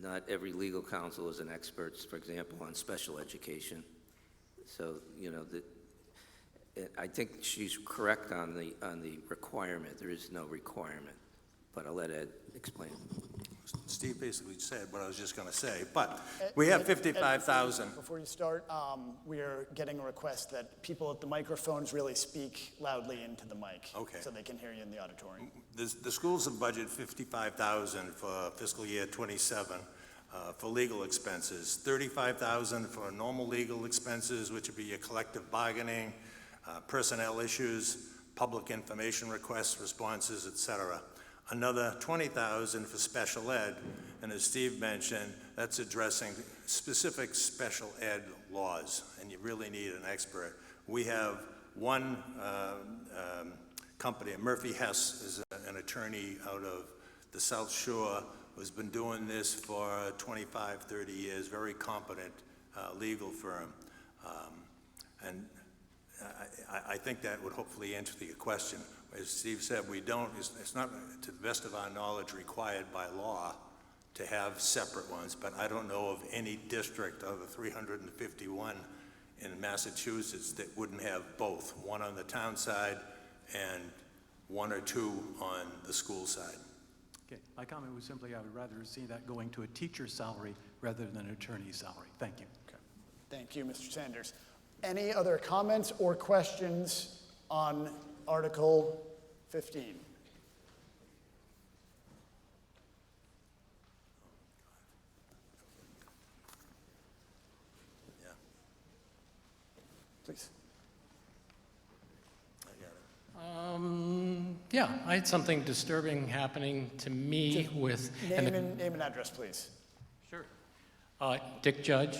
Not every legal counsel is an expert, for example, on special education. So, you know, I think she's correct on the requirement. There is no requirement, but I'll let Ed explain. Steve basically said what I was just going to say, but we have 55,000. Before you start, we are getting a request that people at the microphones really speak loudly into the mic, Okay. so they can hear you in the auditorium. The schools have budgeted $55,000 for fiscal year '27. for legal expenses, $35,000 for normal legal expenses, which would be your collective bargaining, personnel issues, public information requests, responses, etc. Another $20,000 for special ed, and as Steve mentioned, that's addressing specific special ed laws, and you really need an expert. We have one company, Murphy Hess is an attorney out of the South Shore, who's been doing this for 25, 30 years, very competent legal firm. And I think that would hopefully answer your question. As Steve said, it's not, to the best of our knowledge, required by law to have separate ones, but I don't know of any district of the 351 in Massachusetts that wouldn't have both, one on the town side and one or two on the school side. Okay, my comment was simply I would rather see that going to a teacher's salary rather than an attorney's salary. Thank you. Okay. Thank you, Mr. Sanders. Any other comments or questions on Article 15? Please. Yeah, I had something disturbing happening to me with... Name and address, please. Sure. Dick Judge,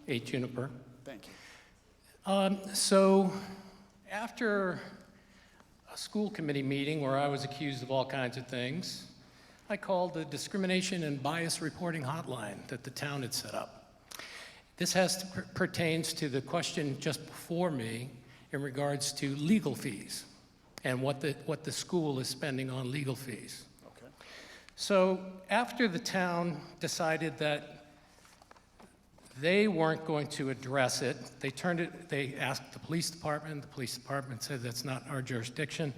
8 Juniper. Thank you. So after a school committee meeting where I was accused of all kinds of things, I called the discrimination and bias reporting hotline that the town had set up. This pertains to the question just before me in regards to legal fees and what the school is spending on legal fees. Okay. So after the town decided that they weren't going to address it, they asked the police department said that's not our jurisdiction.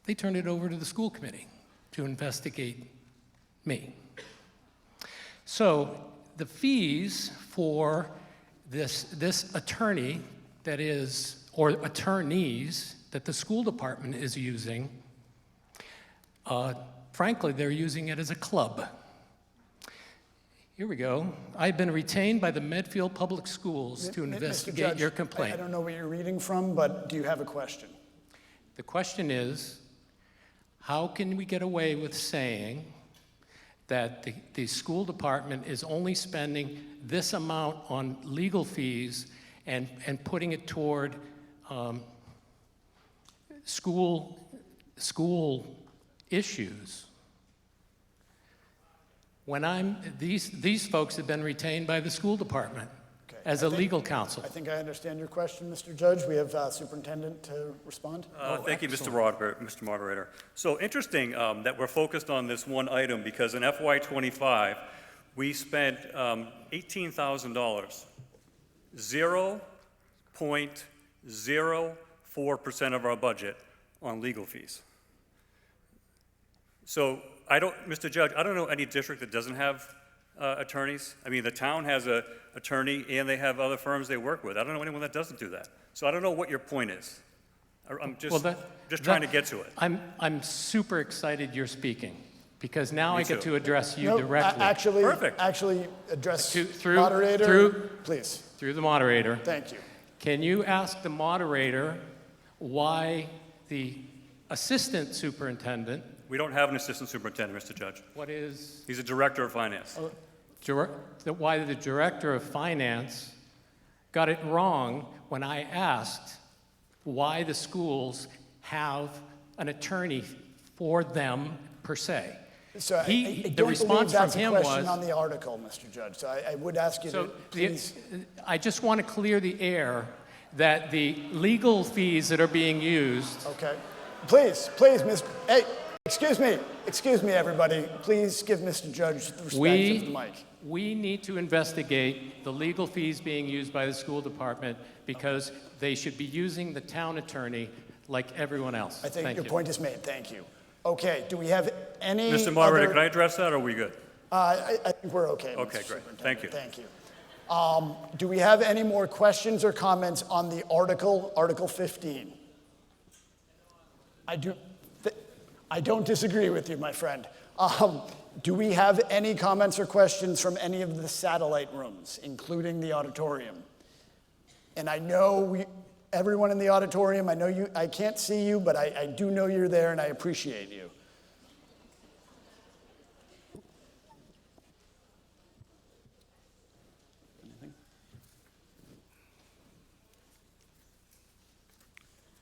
They turned it over to the school committee to investigate me. So the fees for this attorney that is, or attorneys that the school department is using, frankly, they're using it as a club. Here we go. I've been retained by the Medfield Public Schools to investigate Judge, your complaint. I don't know what you're reading from, but do you have a question? The question is, how can we get away with saying that the school department is only spending this amount on legal fees and putting it toward school issues? When these folks have been retained by the school department as a legal counsel. I think I understand your question, Mr. Judge. We have Superintendent to respond. Thank you, Mr. Moderator. So interesting that we're focused on this one item because in FY25, we spent $18,000, 0.04% of our budget on legal fees. So Mr. Judge, I don't know any district that doesn't have attorneys. I mean, the town has an attorney and they have other firms they work with. I don't know anyone that doesn't do that. So I don't know what your point is. I'm just trying to get to it. I'm super excited you're speaking because now Me I get too. to address you directly. Actually address through moderator, please. Through the moderator. Thank you. Can you ask the moderator why the assistant superintendent... We don't have an assistant superintendent, Mr. Judge. What is... He's a director of finance. Why the director of finance got it wrong when I asked why the schools have an attorney for them per se. So I the response from him was... That's a question on the article, Mr. Judge. So I would ask you to please... I just want to clear the air that the legal fees that are being used... Okay. Please, Mr. Hey, excuse me, everybody. Please give Mr. Judge the respect of the mic. We need to investigate the legal fees being used by the school department because they should be using the town attorney like everyone else. I think your point is made. Thank you. Okay, do we have any Mr. Moderator, can I address that or are we good? I think we're okay. Okay, Mr. great. Superintendent. Thank you. Thank you. Do we have any more questions or comments on the article, Article 15? I don't disagree with you, my friend. Do we have any comments or questions from any of the satellite rooms, including the auditorium? And I know everyone in the auditorium, I can't see you, but I do know you're there and I appreciate you.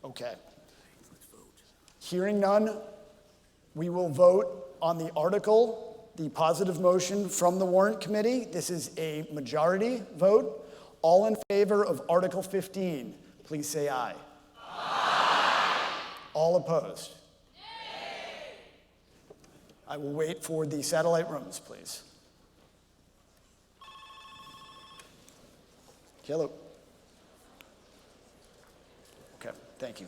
Okay. Hearing none, we will vote on the article, the positive motion from the warrant committee. This is a majority vote. All in favor of Article 15, please say aye. Aye. All opposed? Nay. I will wait for the satellite rooms, please. Hello. Okay, thank you.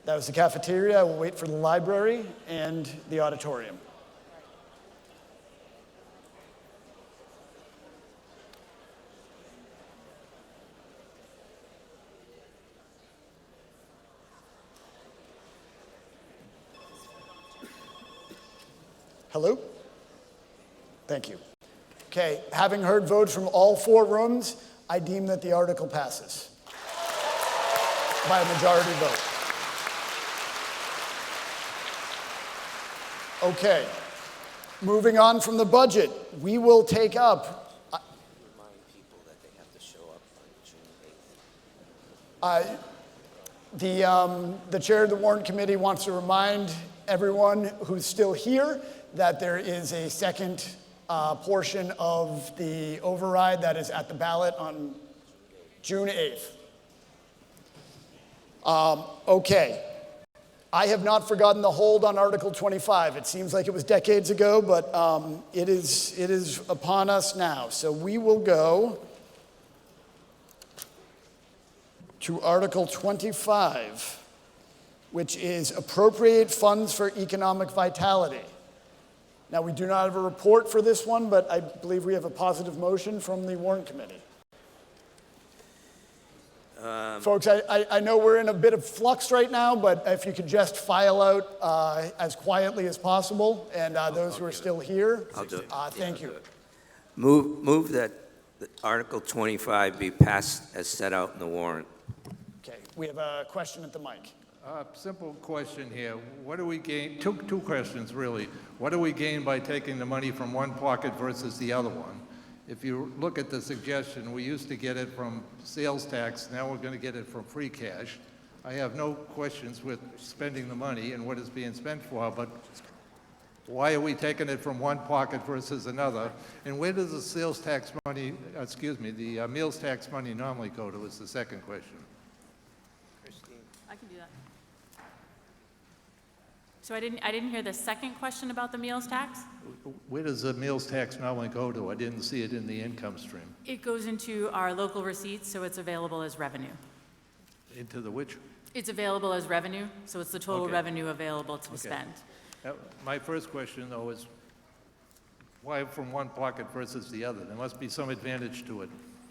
That was the cafeteria. I will wait for the library and the auditorium. Hello? Thank you. Okay, having heard votes from all four rooms, I deem that the article passes by a majority vote. Okay, moving on from the budget, we will take up. Remind people that they have to show up on June 8th. The chair of the warrant committee wants to remind everyone who's still here that there is a second portion of the override that is at the ballot on June 8th. Okay. I have not forgotten the hold on Article 25. It seems like it was decades ago, but it is upon us now. So we will go to Article 25, which is appropriate funds for economic vitality. Now, we do not have a report for this one, but I believe we have a positive motion from the warrant committee. Folks, I know we're in a bit of flux right now, but if you could just file out as quietly as possible, and those who are still here, I'll do it. thank you. Move that Article 25 be passed as set out in the warrant. Okay, we have a question at the mic. Simple question here. What do we gain? Two questions, really. What do we gain by taking the money from one pocket versus the other one? If you look at the suggestion, we used to get it from sales tax, now we're going to get it from free cash. I have no questions with spending the money and what it's being spent for, but why are we taking it from one pocket versus another? And where does the sales tax money, the meals tax money normally go to is the second question. I can do that. So I didn't hear the second question about the meals tax? Where does the meals tax normally go to? I didn't see it in the income stream. It goes into our local receipts, so it's available as revenue. Into the which? It's available as revenue, so it's the total revenue available to spend. My first question, though, is why from one pocket versus the other? There must be some advantage to it.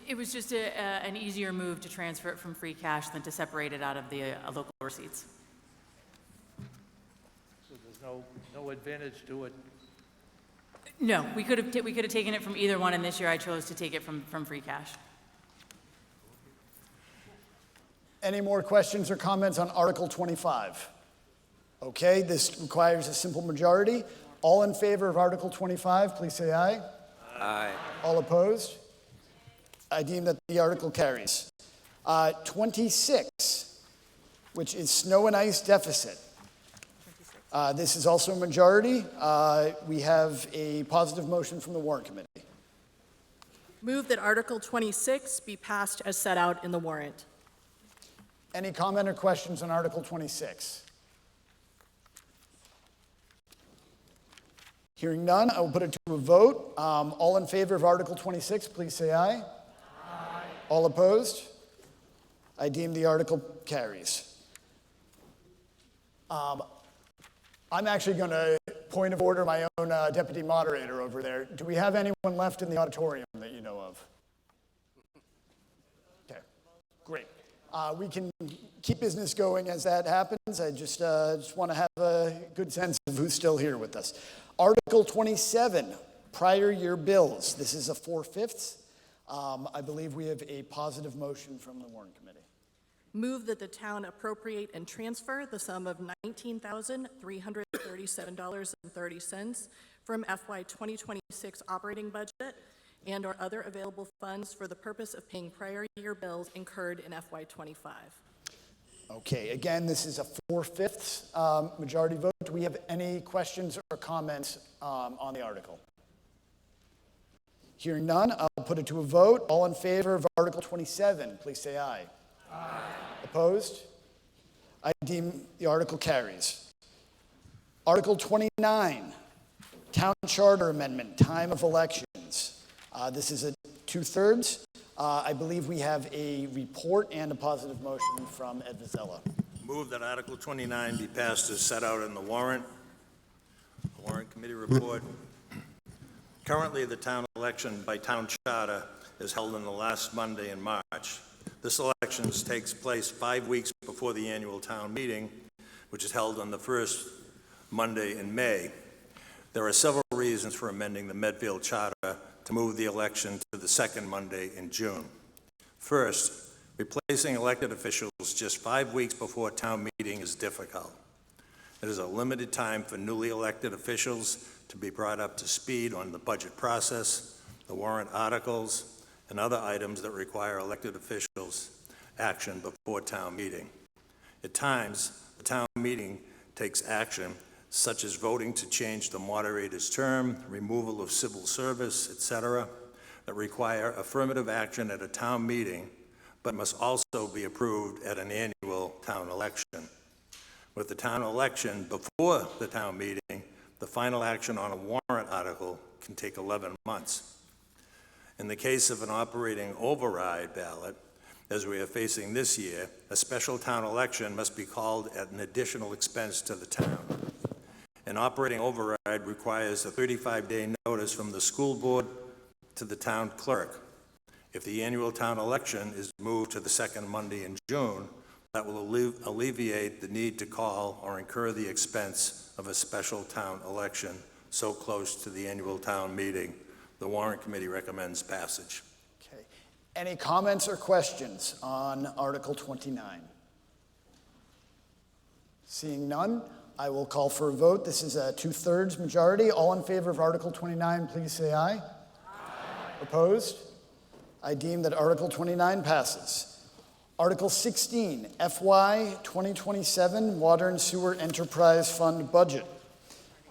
It was just an easier move to transfer it from free cash than to separate it out of the local receipts. So there's no advantage to it? No, we could have taken it from either one, and this year I chose to take it from free cash. Any more questions or comments on Article 25? Okay, this requires a simple majority. All in favor of Article 25, please say aye. Aye. All opposed? I deem that the article carries. 26, which is snow and ice deficit. This is also a majority. We have a positive motion from the warrant committee. Move that Article 26 be passed as set out in the warrant. Any comment or questions on Article 26? Hearing none, I will put it to a vote. All in favor of Article 26, please say aye. Aye. All opposed? I deem the article carries. I'm actually going to point of order my own deputy moderator over there. Do we have anyone left in the auditorium that you know of? Okay, great. We can keep business going as that happens. I just want to have a good sense of who's still here with us. Article 27, prior year bills. This is a 4/5. I believe we have a positive motion from the Warrant Committee. Move that the town appropriate and transfer the sum of $19,337.30 from FY 2026 operating budget and/or other available funds for the purpose of paying prior year bills incurred in FY 25. Okay, again, this is a 4/5 majority vote. Do we have any questions or comments on the article? Hearing none, I'll put it to a vote. All in favor of Article 27, please say aye. Aye. Opposed? I deem the article carries. Article 29, Town Charter Amendment, time of elections. This is a 2/3. I believe we have a report and a positive motion from Ed Vizella. Move that Article 29 be passed as set out in the warrant. Warrant Committee report. Currently, the town election by town charter is held on the last Monday in March. This election takes place 5 weeks before the annual town meeting, which is held on the first Monday in May. There are several reasons for amending the Medfield charter to move the election to the second Monday in June. First, replacing elected officials just 5 weeks before town meeting is difficult. It is a limited time for newly elected officials to be brought up to speed on the budget process, the warrant articles, and other items that require elected officials' action before town meeting. At times, the town meeting takes action such as voting to change the moderator's term, removal of civil service, etc., that require affirmative action at a town meeting, but must also be approved at an annual town election. With the town election before the town meeting, the final action on a warrant article can take 11 months. In the case of an operating override ballot, as we are facing this year, a special town election must be called at an additional expense to the town. An operating override requires a 35-day notice from the school board to the town clerk. If the annual town election is moved to the second Monday in June, that will alleviate the need to call or incur the expense of a special town election so close to the annual town meeting. The Warrant Committee recommends passage. Okay. Any comments or questions on Article 29? Seeing none, I will call for a vote. This is a 2/3 majority. All in favor of Article 29, please say aye. Aye. Opposed? I deem that Article 29 passes. Article 16, FY 2027 Water and Sewer Enterprise Fund Budget.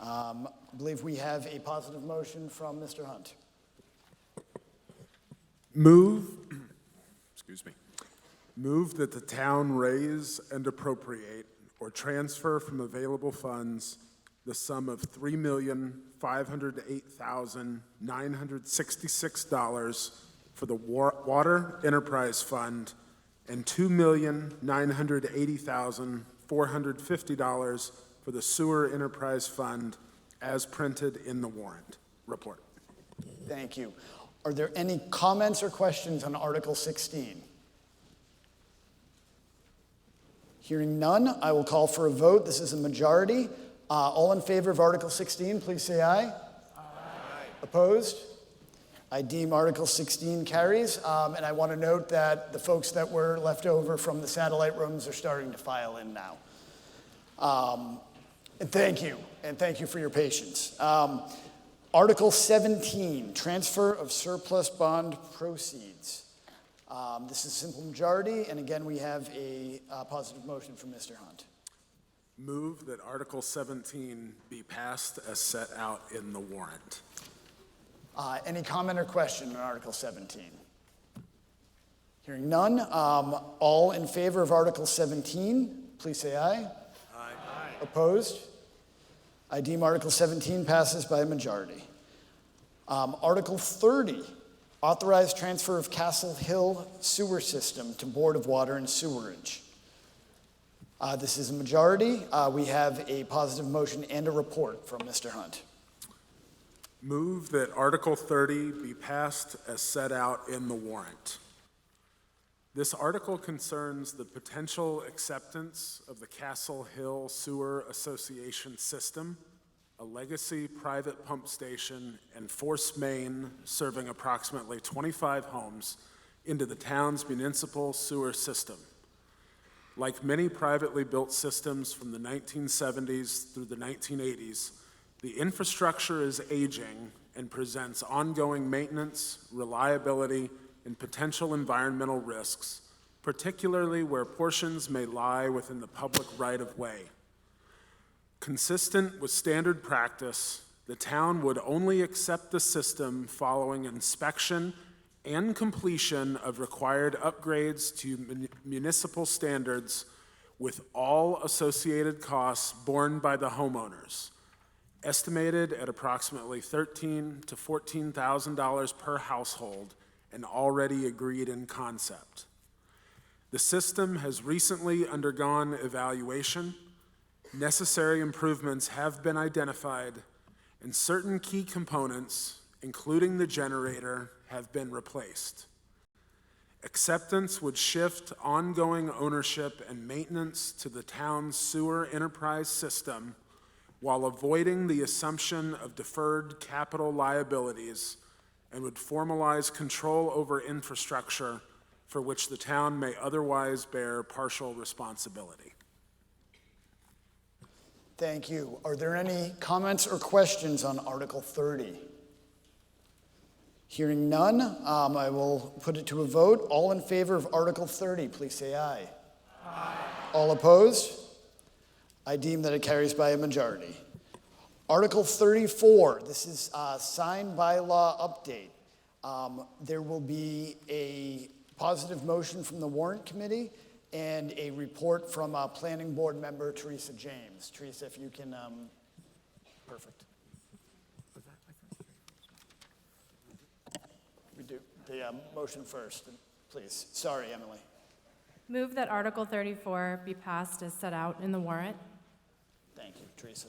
I believe we have a positive motion from Mr. Hunt. Move that the town raise and appropriate or transfer from available funds the sum of $3,508,966 for the Water Enterprise Fund and $2,980,450 for the Sewer Enterprise Fund as printed in the warrant report. Thank you. Are there any comments or questions on Article 16? Hearing none, I will call for a vote. This is a majority. All in favor of Article 16, please say aye. Aye. Opposed? I deem Article 16 carries, and I want to note that the folks that were left over from the satellite rooms are starting to file in now. And thank you for your patience. Article 17, transfer of surplus bond proceeds. This is a simple majority, and again, we have a positive motion from Mr. Hunt. Move that Article 17 be passed as set out in the warrant. Any comment or question on Article 17? Hearing none, all in favor of Article 17, please say aye. Aye. Opposed? I deem Article 17 passes by a majority. Article 30, authorized transfer of Castle Hill Sewer System to Board of Water and Sewerage. This is a majority. We have a positive motion and a report from Mr. Hunt. Move that Article 30 be passed as set out in the warrant. This article concerns the potential acceptance of the Castle Hill Sewer Association system, a legacy private pump station and force main serving approximately 25 homes into the town's municipal sewer system. Like many privately built systems from the 1970s through the 1980s, the infrastructure is aging and presents ongoing maintenance, reliability, and potential environmental risks, particularly where portions may lie within the public right-of-way. Consistent with standard practice, the town would only accept the system following inspection and completion of required upgrades to municipal standards, with all associated costs borne by the homeowners, estimated at approximately $13,000 to $14,000 per household and already agreed in concept. The system has recently undergone evaluation. Necessary improvements have been identified, and certain key components, including the generator, have been replaced. Acceptance would shift ongoing ownership and maintenance to the town's sewer enterprise system while avoiding the assumption of deferred capital liabilities, and would formalize control over infrastructure for which the town may otherwise bear partial responsibility. Thank you. Are there any comments or questions on Article 30? Hearing none, I will put it to a vote. All in favor of Article 30, please say aye. Aye. All opposed? I deem that it carries by a majority. Article 34, this is a sign bylaw update. There will be a positive motion from the Warrant Committee and a report from Planning Board member Teresa James. Teresa, if you can, perfect. We do the motion first, please. Sorry, Emily. Move that Article 34 be passed as set out in the warrant. Thank you, Teresa.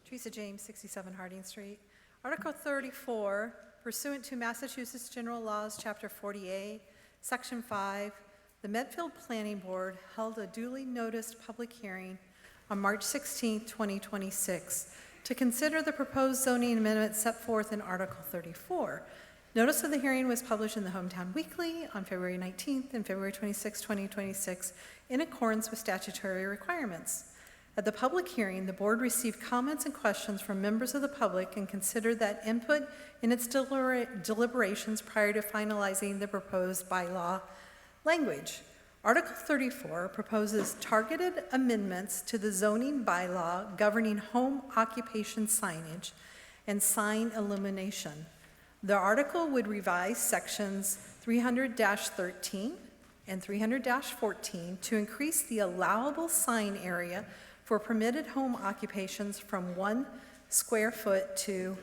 Teresa James, 67 Harding Street. Article 34, pursuant to Massachusetts General Laws, Chapter 40A, Section 5, the Medfield Planning Board held a duly noticed public hearing on March 16, 2026, to consider the proposed zoning amendment set forth in Article 34. Notice of the hearing was published in the Hometown Weekly on February 19th and February 26, 2026, in accordance with statutory requirements. At the public hearing, the board received comments and questions from members of the public and considered that input in its deliberations prior to finalizing the proposed bylaw language. Article 34 proposes targeted amendments to the zoning bylaw governing home occupation signage and sign illumination. The article would revise sections 300-13 and 300-14 to increase the allowable sign area for permitted home occupations from 1 square foot to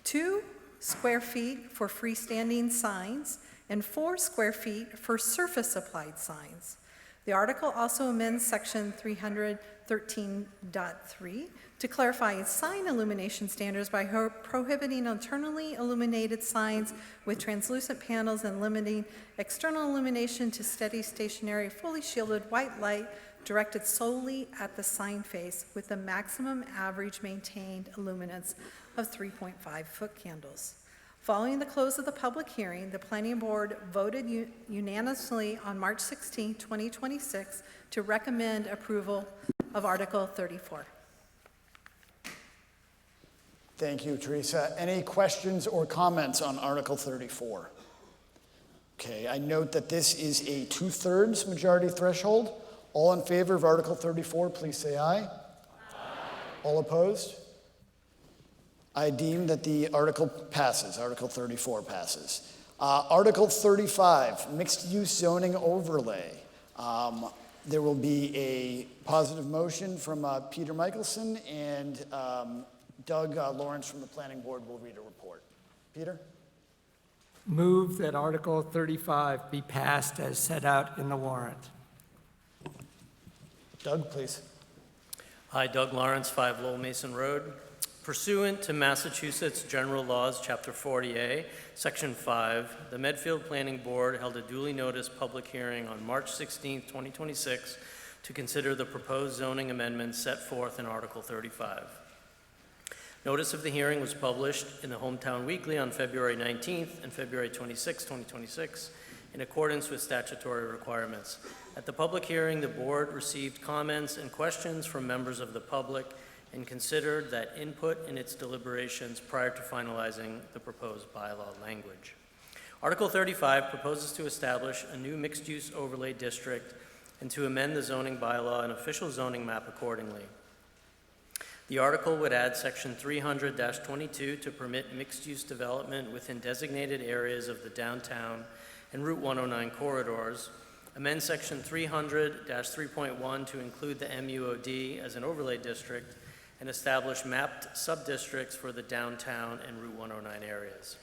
2 square feet for freestanding signs and 4 square feet for surface applied signs. The article also amends section 313.3 to clarify sign illumination standards by prohibiting internally illuminated signs with translucent panels and limiting external illumination to steady, stationary, fully shielded white light directed solely at the sign face with the maximum average maintained illuminance of 3.5 foot candles. Following the close of the public hearing, the Planning Board voted unanimously on March 16, 2026 to recommend approval of Article 34. Thank you, Teresa. Any questions or comments on Article 34? Okay, I note that this is a 2/3 majority threshold. All in favor of Article 34, please say aye. Aye. All opposed? I deem that the article passes. Article 34 passes. Article 35, mixed-use zoning overlay. There will be a positive motion from Peter Michelson, and Doug Lawrence from the Planning Board will read a report. Peter? Move that Article 35 be passed as set out in the warrant. Doug, please. Hi, Doug Lawrence, 5 Lowell Mason Road. Pursuant to Massachusetts General Laws, Chapter 40A, Section 5, the Medfield Planning Board held a duly noticed public hearing on March 16, 2026, to consider the proposed zoning amendments set forth in Article 35. Notice of the hearing was published in the Hometown Weekly on February 19th and February 26, 2026, in accordance with statutory requirements. At the public hearing, the board received comments and questions from members of the public and considered that input in its deliberations prior to finalizing the proposed bylaw language. Article 35 proposes to establish a new mixed-use overlay district and to amend the zoning bylaw and official zoning map accordingly. The article would add Section 300-22 to permit mixed-use development within designated areas of the downtown and Route 109 corridors, amend Section 300-3.1 to include the MUOD as an overlay district, and establish mapped sub-districts for the downtown and Route 109 areas.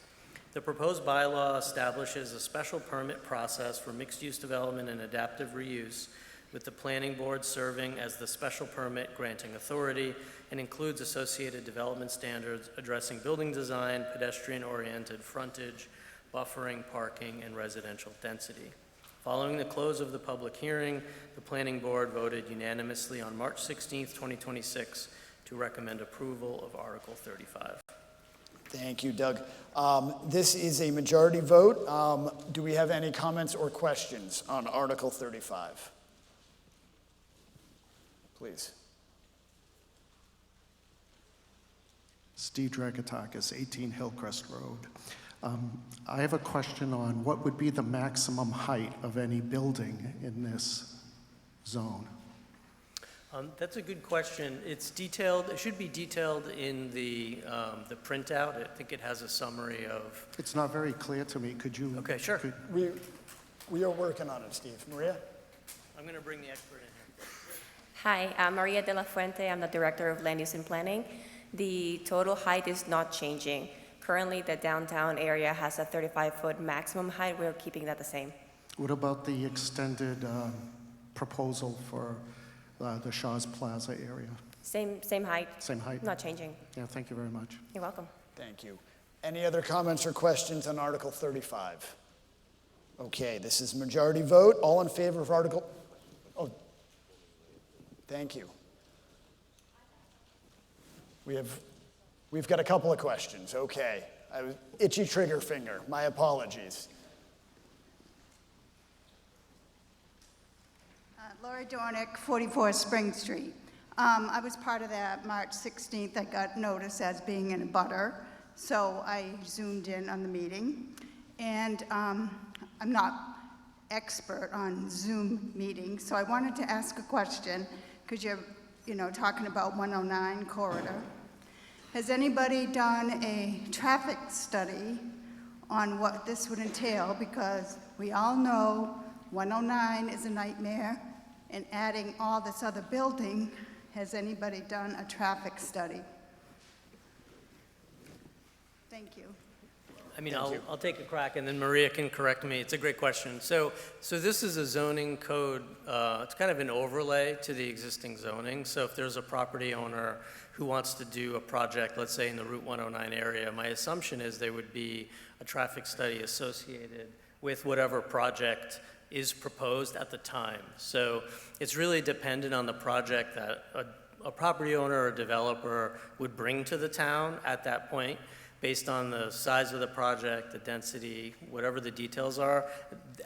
The proposed bylaw establishes a special permit process for mixed-use development and adaptive reuse, with the planning board serving as the special permit granting authority, and includes associated development standards addressing building design, pedestrian-oriented frontage, buffering, parking, and residential density. Following the close of the public hearing, the planning board voted unanimously on March 16, 2026, to recommend approval of Article 35. Thank you, Doug. This is a majority vote. Do we have any comments or questions on Article 35? Please. Steve Dragatakis, 18 Hillcrest Road. I have a question on what would be the maximum height of any building in this zone? That's a good question. It's detailed, it should be detailed in the printout. I think it has a summary of... It's not very clear to me. Could you... Okay, sure. We are working on it, Steve. Maria? I'm going to bring the expert in here. Hi, I'm Maria de la Fuente. I'm the Director of Land Use and Planning. The total height is not changing. Currently, the downtown area has a 35-foot maximum height. We're keeping that the same. What about the extended proposal for the Shaw's Plaza area? Same height. Same height? Not changing. Yeah, thank you very much. You're welcome. Thank you. Any other comments or questions on Article 35? Okay, this is majority vote. All in favor of Article... Oh, thank you. We've got a couple of questions. Okay. Itchy trigger finger. My apologies. Lori Dornick, 44 Spring Street. I was part of that March 16th. I got notice as being in a butter, so I zoomed in on the meeting. And I'm not expert on Zoom meetings, so I wanted to ask a question, because you're talking about 109 corridor. Has anybody done a traffic study on what this would entail? Because we all know 109 is a nightmare, and adding all this other building, has anybody done a traffic study? Thank you. I mean, I'll take a crack, and then Maria can correct me. It's a great question. So this is a zoning code. It's kind of an overlay to the existing zoning. So if there's a property owner who wants to do a project, let's say in the Route 109 area, my assumption is there would be a traffic study associated with whatever project is proposed at the time. So it's really dependent on the project that a property owner or developer would bring to the town at that point, based on the size of the project, the density, whatever the details are.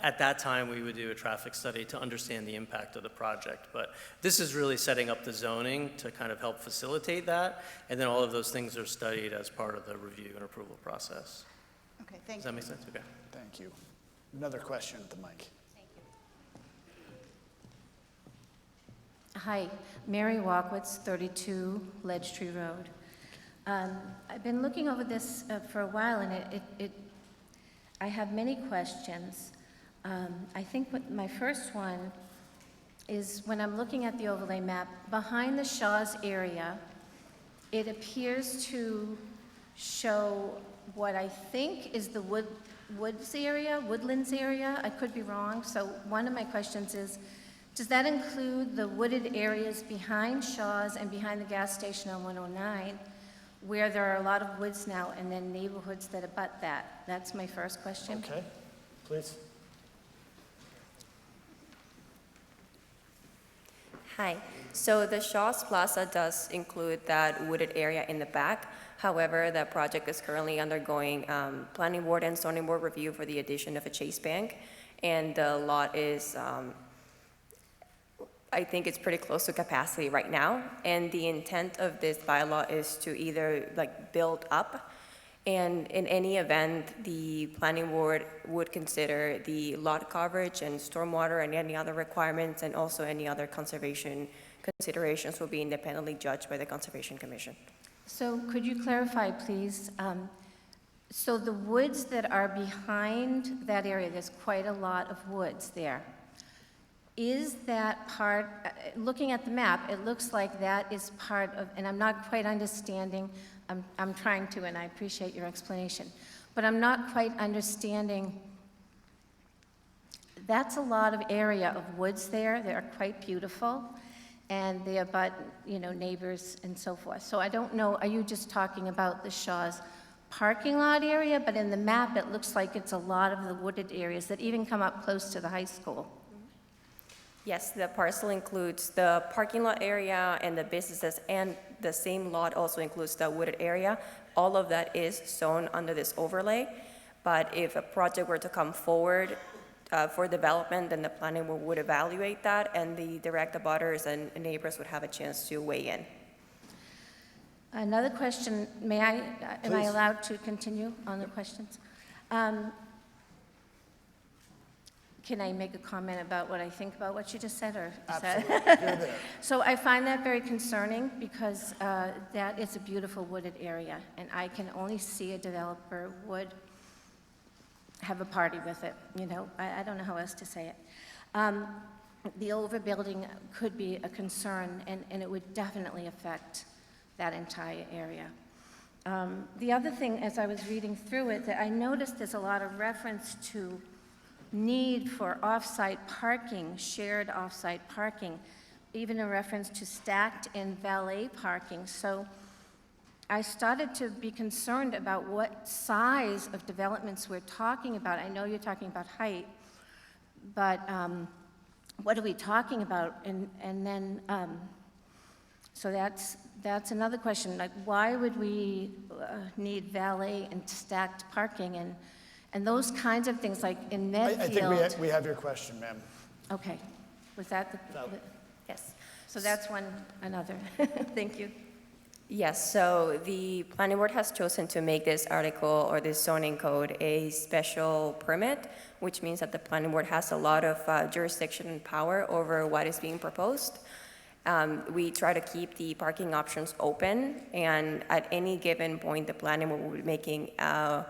At that time, we would do a traffic study to understand the impact of the project. But this is really setting up the zoning to kind of help facilitate that, and then all of those things are studied as part of the review and approval process. Okay, thank you. Does that make sense? Okay. Thank you. Another question at the mic. Hi, Mary Walkwitz, 32 Ledge Tree Road. I've been looking over this for a while, and I have many questions. I think my first one is when I'm looking at the overlay map, behind the Shaw's area, it appears to show what I think is the woodlands area. I could be wrong. So one of my questions is, does that include the wooded areas behind Shaw's and behind the gas station on 109? where there are a lot of woods now and then neighborhoods that abut that? That's my first question. Okay, please. Hi. So the Shaw's Plaza does include that wooded area in the back. However, that project is currently undergoing planning board and zoning board review for the addition of a Chase Bank. And the lot is, I think it's pretty close to capacity right now. And the intent of this bylaw is to either like build up, and in any event, the planning board would consider the lot coverage and stormwater and any other requirements, and also any other conservation considerations will be independently judged by the Conservation Commission. So could you clarify, please? So the woods that are behind that area, there's quite a lot of woods there. Is that part, looking at the map, it looks like that is part of, and I'm not quite understanding, I'm trying to, and I appreciate your explanation, but I'm not quite understanding. That's a lot of area of woods there. They're quite beautiful, and they abut, neighbors and so forth. So I don't know, are you just talking about the Shaw's parking lot area? But in the map, it looks like it's a lot of the wooded areas that even come up close to the high school. Yes, the parcel includes the parking lot area and the businesses, and the same lot also includes the wooded area. All of that is zoned under this overlay. But if a project were to come forward for development, then the planning board would evaluate that, and the direct abutters and neighbors would have a chance to weigh in. Another question, am I Please. allowed to continue on the questions? Can I make a comment about what I think about what you just said, or is Absolutely, that? you're there. So I find that very concerning, because that is a beautiful wooded area, and I can only see a developer would have a party with it, I don't know how else to say it. The overbuilding could be a concern, and it would definitely affect that entire area. The other thing, as I was reading through it, that I noticed there's a lot of reference to need for off-site parking, shared off-site parking, even a reference to stacked and valet parking. So I started to be concerned about what size of developments we're talking about. I know you're talking about height, but what are we talking about? And then, so that's another question. Like, why would we need valet and stacked parking and those kinds of things, like in Medfield? I think we have your question, ma'am. Okay. Was that the? Yes. So that's another. Thank you. Yes, so the planning board has chosen to make this article or this zoning code a special permit, which means that the planning board has a lot of jurisdiction and power over what is being proposed. We try to keep the parking options open, and at any given point, the planning board will be making a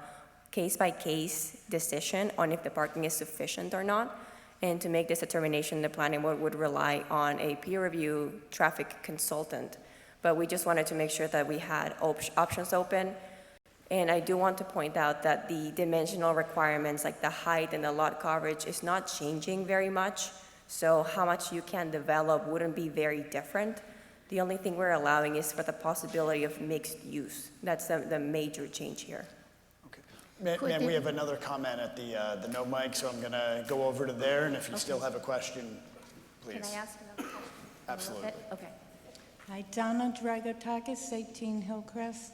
case-by-case decision on if the parking is sufficient or not. And to make this determination, the planning board would rely on a peer review traffic consultant. But we just wanted to make sure that we had options open. And I do want to point out that the dimensional requirements, like the height and the lot coverage, is not changing very much. So how much you can develop wouldn't be very different. The only thing we're allowing is for the possibility of mixed use. That's the major change here. Ma'am, we have another comment at the no mic, so I'm going to go over to there, and if you still have a question, please. Can I ask another question? Absolutely. Okay. Hi, Donna Dragotakis, 18 Hillcrest.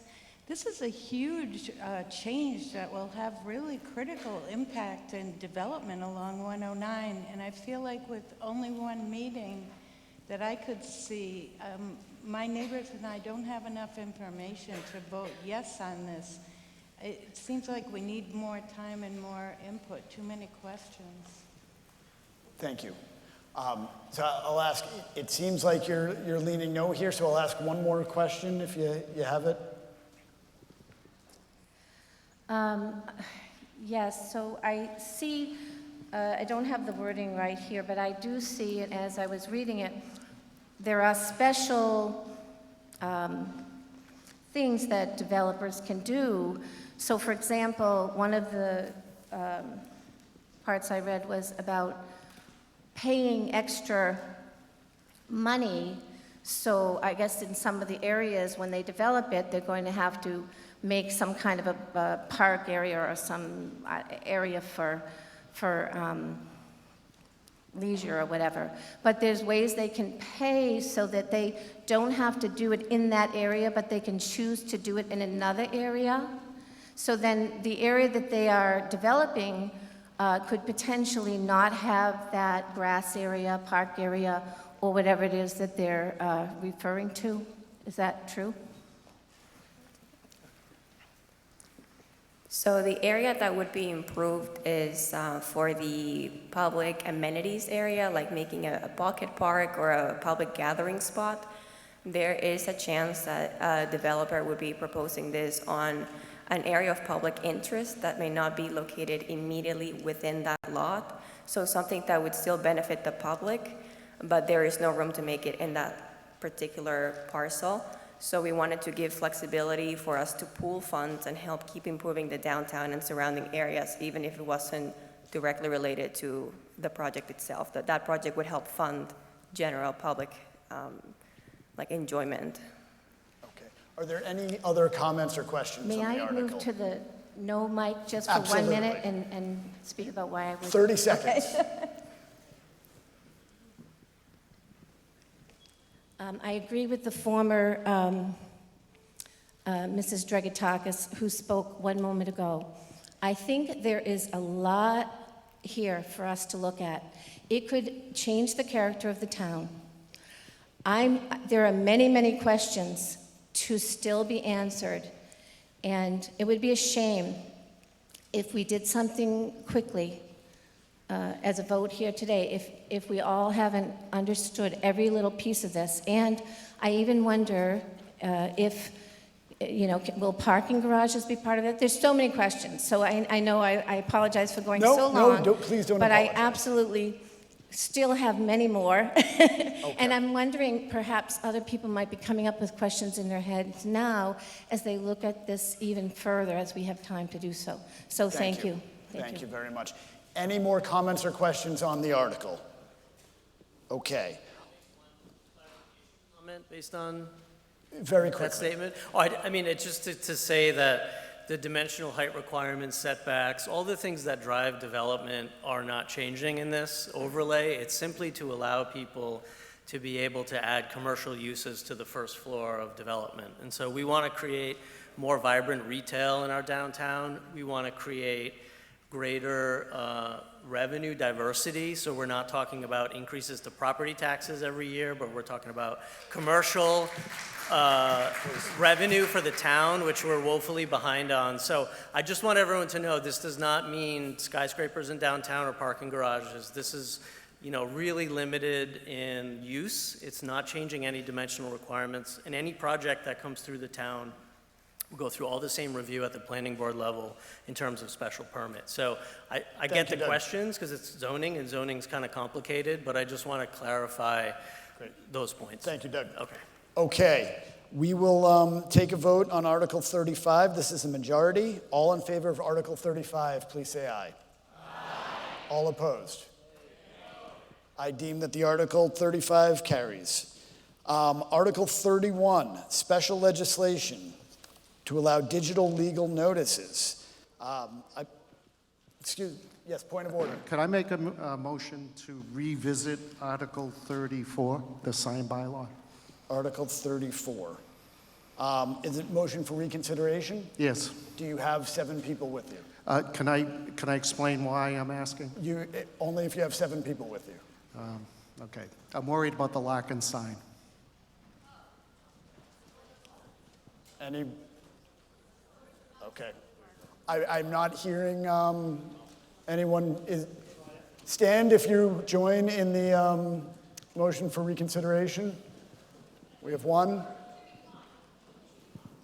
This is a huge change that will have really critical impact and development along 109, and I feel like with only one meeting that I could see, my neighbors and I don't have enough information to vote yes on this. It seems like we need more time and more input, too many questions. Thank you. So I'll ask, it seems like you're leaning no here, so I'll ask one more question if you have it. Yes, so I see, I don't have the wording right here, but I do see it as I was reading it. There are special things that developers can do. So for example, one of the parts I read was about paying extra money So I guess in some of the areas, when they develop it, they're going to have to make some kind of a park area or some area for leisure or whatever. But there's ways they can pay so that they don't have to do it in that area, but they can choose to do it in another area. So then the area that they are developing could potentially not have that grass area, park area, or whatever it is that they're referring to. Is that true? So the area that would be improved is for the public amenities area, like making a pocket park or a public gathering spot. There is a chance that a developer would be proposing this on an area of public interest that may not be located immediately within that lot. So something that would still benefit the public, but there is no room to make it in that particular parcel. So we wanted to give flexibility for us to pool funds and help keep improving the downtown and surrounding areas, even if it wasn't directly related to the project itself. That project would help fund general public like enjoyment. Okay. Are there any other comments or questions May on the I article? move to the no mic just for Absolutely. 1 minute and speak about why I would? 30 seconds. Okay. I agree with the former Mrs. Dragotakis, who spoke one moment ago. I think there is a lot here for us to look at. It could change the character of the town. There are many, many questions to still be answered, and it would be a shame if we did something quickly as a vote here today, if we all haven't understood every little piece of this. And I even wonder if, will parking garages be part of it? There's so many questions. So I know I apologize for going so long. No, please don't But apologize. I absolutely still have many more. Okay. And I'm wondering, perhaps other people might be coming up with questions in their heads now as they look at this even further as we have time to do so. So thank you. Thank you very much. Any more comments or questions on the article? Okay. Comment based on Very quickly. that statement? Oh, I mean, it's just to say that the dimensional height requirements, setbacks, all the things that drive development are not changing in this overlay. It's simply to allow people to be able to add commercial uses to the first floor of development. And so we want to create more vibrant retail in our downtown. We want to create greater revenue diversity, so we're not talking about increases to property taxes every year, but we're talking about commercial revenue for the town, which we're woefully behind on. So I just want everyone to know this does not mean skyscrapers in downtown or parking garages. This is, really limited in use. It's not changing any dimensional requirements, and any project that comes through the town will go through all the same review at the planning board level in terms of special permit. So I get the questions because it's zoning, and zoning's kind of complicated, but I just want to clarify those points. Thank you, Doug. Okay. Okay, we will take a vote on Article 35. This is a majority. All in favor of Article 35, please say aye. Aye. All opposed? I deem that the Article 35 carries. Article 31, special legislation to allow digital legal notices. Yes, point of order. Could I make a motion to revisit Article 34, the sign bylaw? Article 34. Is it motion for reconsideration? Yes. Do you have 7 people with you? Can I explain why I'm asking? Only if you have 7 people with you. Okay. I'm worried about the Larkin sign. Okay. I'm not hearing anyone. Stand if you join in the motion for reconsideration. We have 1,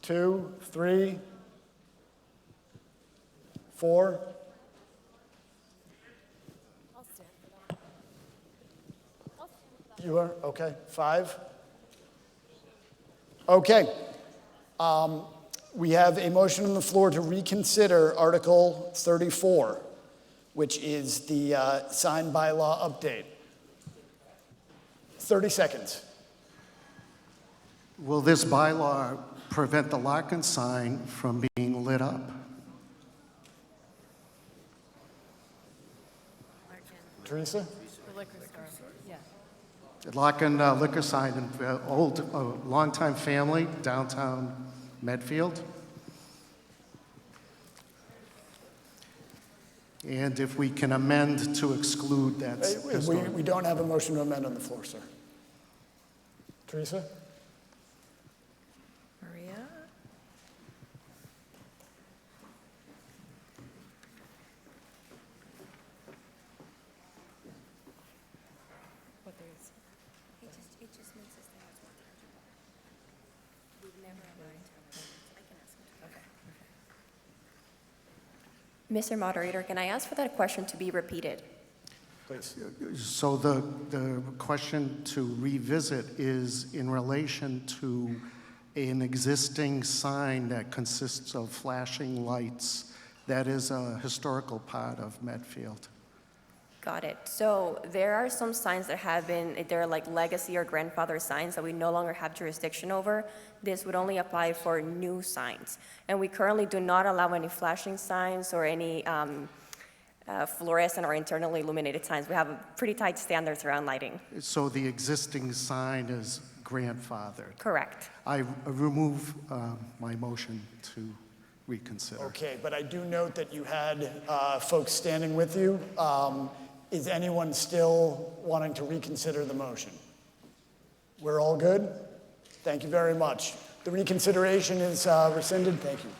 2, 3, 4. You are? Okay. 5. Okay. We have a motion on the floor to reconsider Article 34, which is the sign bylaw update. 30 seconds. Will this bylaw prevent the Larkin sign from being lit up? Teresa? The liquor store, yeah. Larkin liquor sign, longtime family, downtown Medfield. And if we can amend to exclude that. We don't have a motion to amend on the floor, sir. Teresa? Maria? It just makes us think it's more tangible. We've never aligned to I can ask him. Okay. Mr. Moderator, can I ask for that question to be repeated? Please. So the question to revisit is in relation to an existing sign that consists of flashing lights that is a historical part of Medfield. Got it. So there are some signs that have been, they're like legacy or grandfather signs that we no longer have jurisdiction over. This would only apply for new signs. And we currently do not allow any flashing signs or any fluorescent or internally illuminated signs. We have pretty tight standards around lighting. So the existing sign is grandfathered. Correct. I remove my motion to reconsider. Okay, but I do note that you had folks standing with you. Is anyone still wanting to reconsider the motion? We're all good? Thank you very much. The reconsideration is rescinded. Thank you.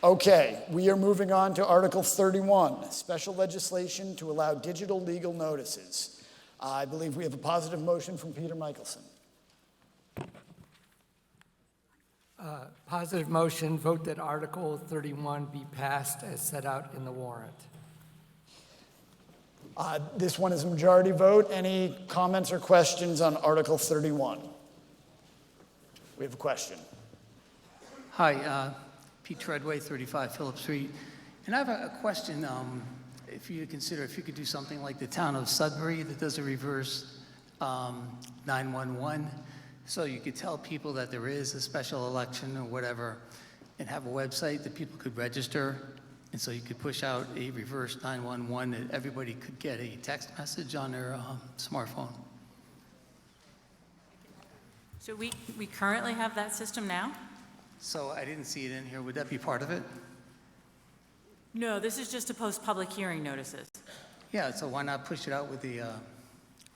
Okay, we are moving on to Article 31, special legislation to allow digital legal notices. I believe we have a positive motion from Peter Michelson. Positive motion, vote that Article 31 be passed as set out in the warrant. This one is a majority vote. Any comments or questions on Article 31? We have a question. Hi, Pete Treadway, 35 Phillip Street. And I have a question. If you consider, if you could do something like the town of Sudbury that does a reverse 911, so you could tell people that there is a special election or whatever, and have a website that people could register, and so you could push out a reverse 911 that everybody could get a text message on their smartphone. So we currently have that system now? So I didn't see it in here. Would that be part of it? No, this is just to post public hearing notices. Yeah, so why not push it out with the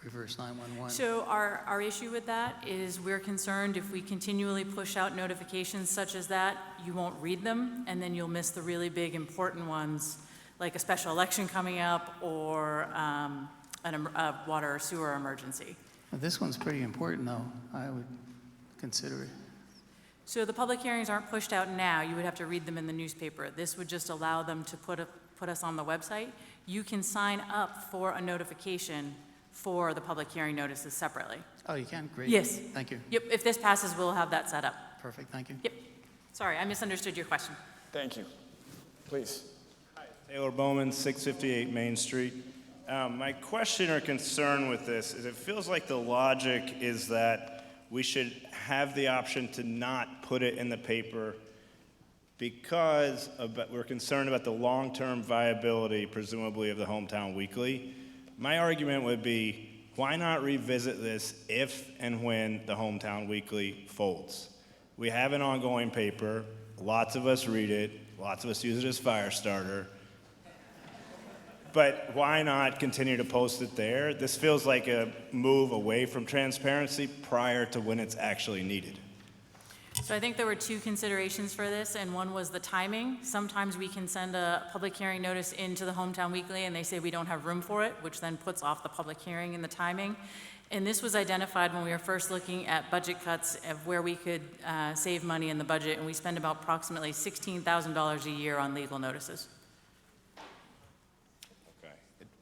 reverse 911? So our issue with that is we're concerned if we continually push out notifications such as that, you won't read them, and then you'll miss the really big important ones, like a special election coming up or a water or sewer emergency. Well, this one's pretty important, though. I would consider it. So the public hearings aren't pushed out now. You would have to read them in the newspaper. This would just allow them to put us on the website. You can sign up for a notification for the public hearing notices separately. Oh, you can? Great. Yes. Thank you. Yep, if this passes, we'll have that set up. Perfect, thank you. Yep. Sorry, I misunderstood your question. Thank you. Please. Taylor Bowman, 658 Main Street. My question or concern with this is it feels like the logic is that we should have the option to not put it in the paper because we're concerned about the long-term viability, presumably, of the Hometown Weekly. My argument would be, why not revisit this if and when the Hometown Weekly folds? We have an ongoing paper. Lots of us read it. Lots of us use it as fire starter. But why not continue to post it there? This feels like a move away from transparency prior to when it's actually needed. So I think there were two considerations for this, and one was the timing. Sometimes we can send a public hearing notice into the Hometown Weekly and they say we don't have room for it, which then puts off the public hearing and the timing. And this was identified when we were first looking at budget cuts of where we could save money in the budget, and we spend about approximately $16,000 a year on legal notices.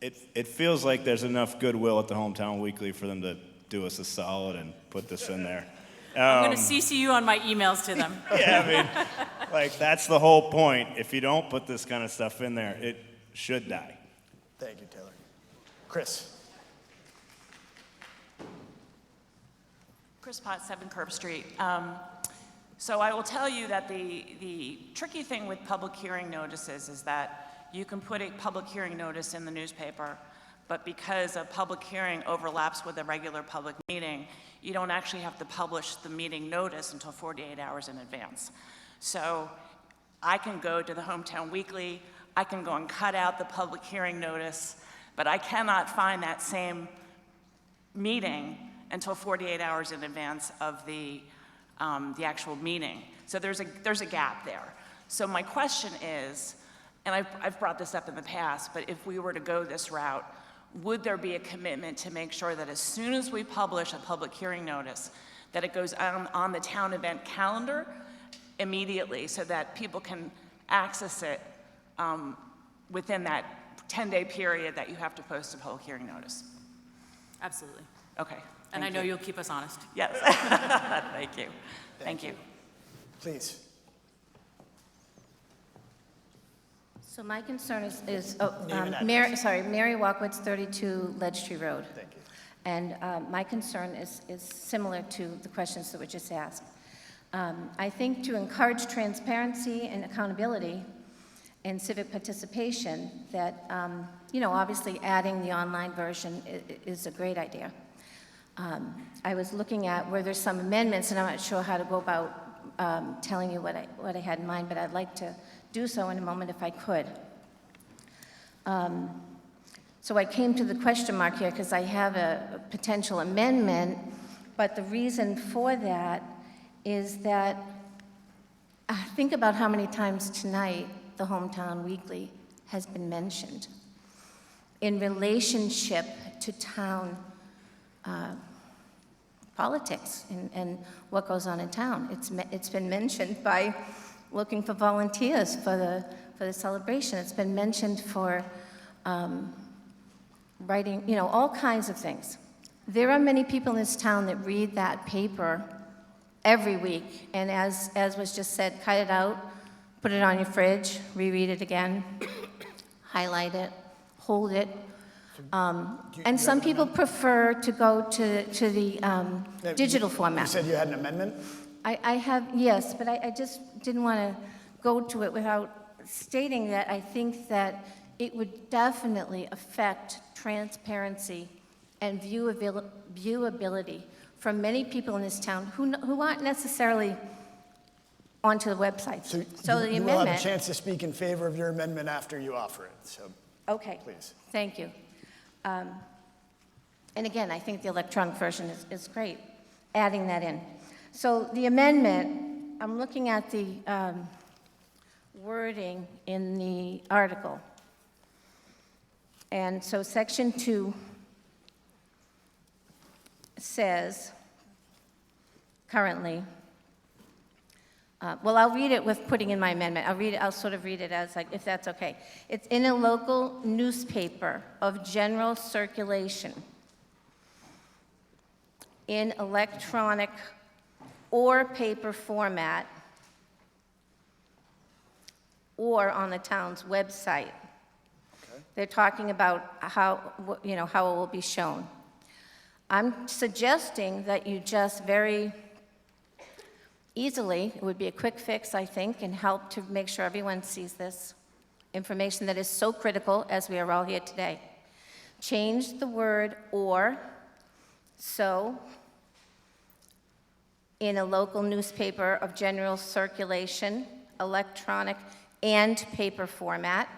It feels like there's enough goodwill at the Hometown Weekly for them to do us a solid and put this in there. I'm going to CC you on my emails to them. Yeah, I mean, like, that's the whole point. If you don't put this kind of stuff in there, it should die. Thank you, Taylor. Chris. Chris Potts, 7 Curve Street. So I will tell you that the tricky thing with public hearing notices is that you can put a public hearing notice in the newspaper, but because a public hearing overlaps with a regular public meeting, you don't actually have to publish the meeting notice until 48 hours in advance. So I can go to the Hometown Weekly, I can go and cut out the public hearing notice, but I cannot find that same meeting until 48 hours in advance of the actual meeting. So there's a gap there. So my question is, and I've brought this up in the past, but if we were to go this route, would there be a commitment to make sure that as soon as we publish a public hearing notice, that it goes on the town event calendar immediately so that people can access it within that 10-day period that you have to post a public hearing notice? Absolutely. Okay. And I know you'll keep us honest. Yes. Thank you. Thank you. Please. So my concern is Name and Mary Walkowitz, 32 Ledge Tree Road. Thank you. And my concern is similar to the questions that were just asked. I think to encourage transparency and accountability and civic participation, that, obviously adding the online version is a great idea. I was looking at where there's some amendments, and I'm not sure how to go about telling you what I had in mind, but I'd like to do so in a moment if I could. So I came to the question mark here because I have a potential amendment, but the reason for that is that think about how many times tonight the Hometown Weekly has been mentioned in relationship to town politics and what goes on in town. It's been mentioned by looking for volunteers for the celebration. It's been mentioned for writing, all kinds of things. There are many people in this town that read that paper every week, and as was just said, cut it out, put it on your fridge, reread it again, highlight it, hold it. And some people prefer to go to the digital format. You said you had an amendment? I have, yes, but I just didn't want to go to it without stating that I think that it would definitely affect transparency and viewability for many people in this town who aren't necessarily onto the website. So the you will have a amendment. chance to speak in favor of your amendment after you offer it, so Okay. please. Thank you. And again, I think the electronic version is great, adding that in. So the amendment, I'm looking at the wording in the article. And so section 2 says, currently, well, I'll read it with putting in my amendment. I'll sort of read it as, like, if that's okay. It's in a local newspaper of general circulation in electronic or paper format or on the town's website. Okay. They're talking about how it will be shown. I'm suggesting that you just very easily, it would be a quick fix, I think, and help to make sure everyone sees this information that is so critical as we are all here today. Change the word "or," so, in a local newspaper of general circulation, electronic and paper format,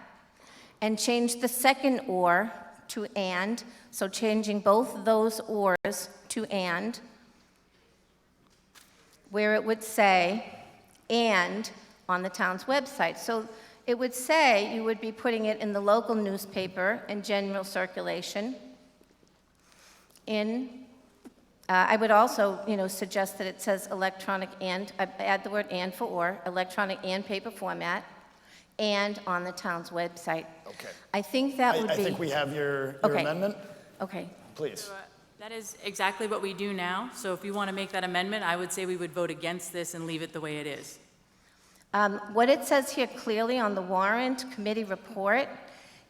and change the second "or" to "and," so changing both those "ors" to "and," where it would say "and" on the town's website. So it would say you would be putting it in the local newspaper in general circulation. I would also, suggest that it says electronic and, add the word "and" for "or," electronic and paper format, and on the town's website. Okay. I think that would be... I think we have your Okay. amendment. Okay. Please. That is exactly what we do now. So if you want to make that amendment, I would say we would vote against this and leave it the way it is. What it says here clearly on the warrant committee report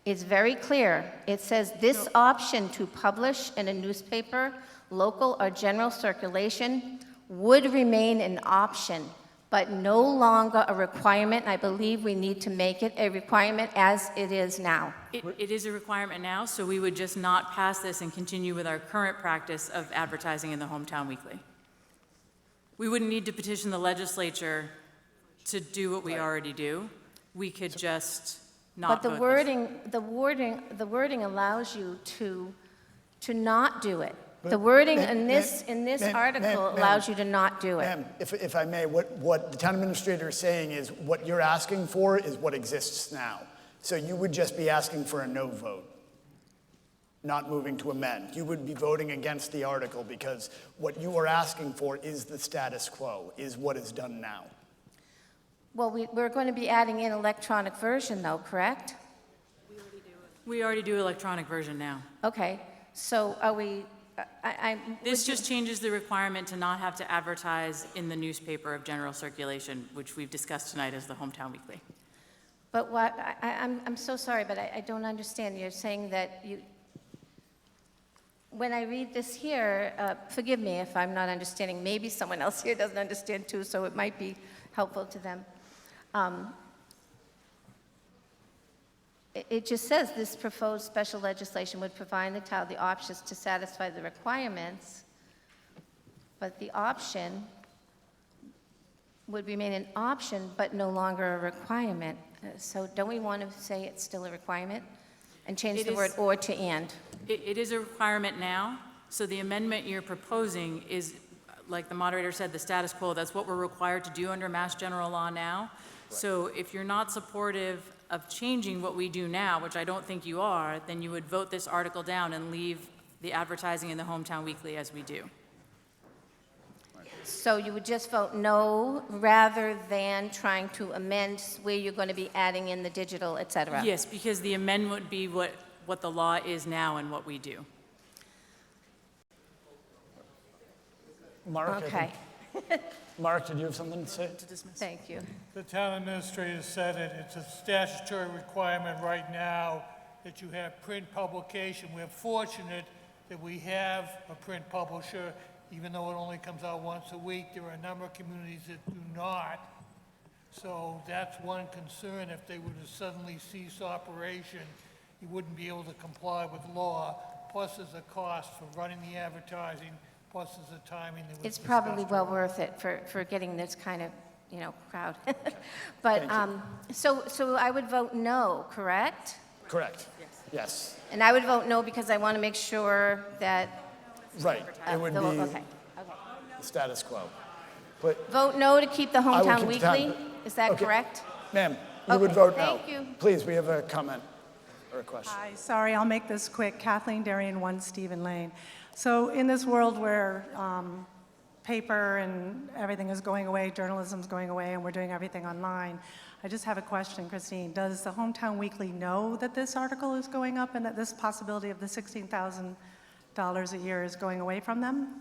It's very clear. It says this option to publish in a newspaper, local or general circulation would remain an option, but no longer a requirement. And I believe we need to make it a requirement as it is now. It is a requirement now, so we would just not pass this and continue with our current practice of advertising in the Hometown Weekly. We wouldn't need to petition the legislature to do what we already do. We could just not But the wording allows you to not do it. The wording in this article allows you to not do it. Ma'am, if I may, what the town administrator is saying is what you're asking for is what exists now. So you would just be asking for a no vote, not moving to amend. You would be voting against the article because what you are asking for is the status quo, is what is done now. Well, we're going to be adding in electronic version though, correct? We already do electronic version now. Okay, so are we, This just changes the requirement to not have to advertise in the newspaper of general circulation, which we've discussed tonight as the Hometown Weekly. but what, I'm so sorry, but I don't understand. You're saying that you, when I read this here, forgive me if I'm not understanding. Maybe someone else here doesn't understand too, so it might be helpful to them. It just says this proposed special legislation would provide the town the options to satisfy the requirements, but the option would remain an option, but no longer a requirement. So don't we want to say it's still a requirement and change the word or to and? It is a requirement now, so the amendment you're proposing is, like the moderator said, the status quo. That's what we're required to do under Mass General Law now. So if you're not supportive of changing what we do now, which I don't think you are, then you would vote this article down and leave the advertising in the Hometown Weekly as we do. So you would just vote no rather than trying to amend where you're going to be adding in the digital, et cetera? Yes, because the amendment would be what the law is now and what we do. Mark, Okay. Mark, did you have something to say? Thank you. The town administrator said it, it's a statutory requirement right now that you have print publication. We're fortunate that we have a print publisher, even though it only comes out once a week. There are a number of communities that do not. So that's one concern. If they were to suddenly cease operation, you wouldn't be able to comply with law. Plus, there's a cost for running the advertising. Plus, there's a timing that was It's probably well worth it for getting this kind of, crowd. But, so I would vote no, correct? Correct. Yes. And I would vote no because I want to make sure that... Right. It would be Okay. the status quo. But Vote no to keep the I will Hometown keep the Weekly? time. Is that Okay. correct? Ma'am, you would vote no. Thank you. Please, we have a comment or a question. Hi, sorry, I'll make this quick. Kathleen Darien, 1 Stephen Lane. So in this world where paper and everything is going away, journalism's going away, and we're doing everything online, I just have a question, Christine. Does the Hometown Weekly know that this article is going up and that this possibility of the $16,000 a year is going away from them?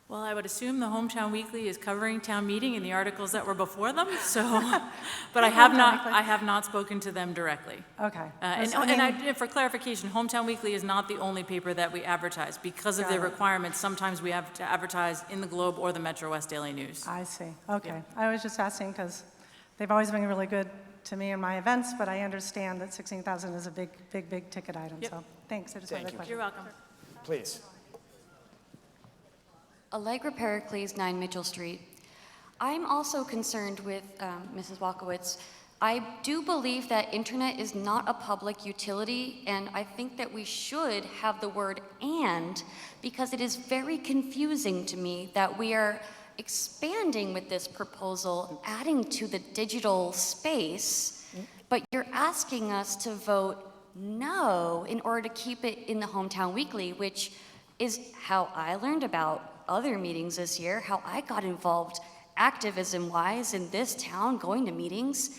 Well, I would assume the Hometown Weekly is covering town meeting and the articles that were before them, so, but I have not spoken to them directly. Okay. And for clarification, Hometown Weekly is not the only paper that we advertise. Because of the requirements, sometimes we have to advertise in the Globe or the Metro West Daily News. I see. Okay. Yeah. I was just asking because they've always been really good to me in my events, but I understand that $16,000 is a big ticket item. Yep. So thanks. I just wanted a question. You're welcome. Please. Allegra Pericles, 9 Mitchell Street. I'm also concerned with Mrs. Walkowitz. I do believe that internet is not a public utility, and I think that we should have the word "and" because it is very confusing to me that we are expanding with this proposal, adding to the digital space, but you're asking us to vote no in order to keep it in the Hometown Weekly, which is how I learned about other meetings this year, how I got involved activism-wise in this town, going to meetings.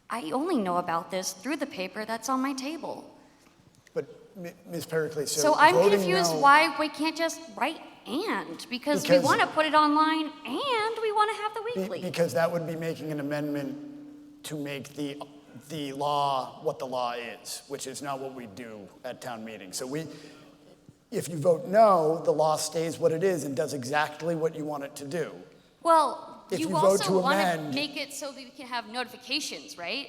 I only know about this through the paper that's on my table. But Ms. Pericles, So I'm voting confused no- why we can't just write "and," because we want to put it online and we want to have the weekly. Because that would be making an amendment to make the the law what the law is, which is not what we do at town meeting. So if you vote no, the law stays what it is and does exactly what you want it to do. Well, If you you vote also to want to amend- make it so that we can have notifications, right?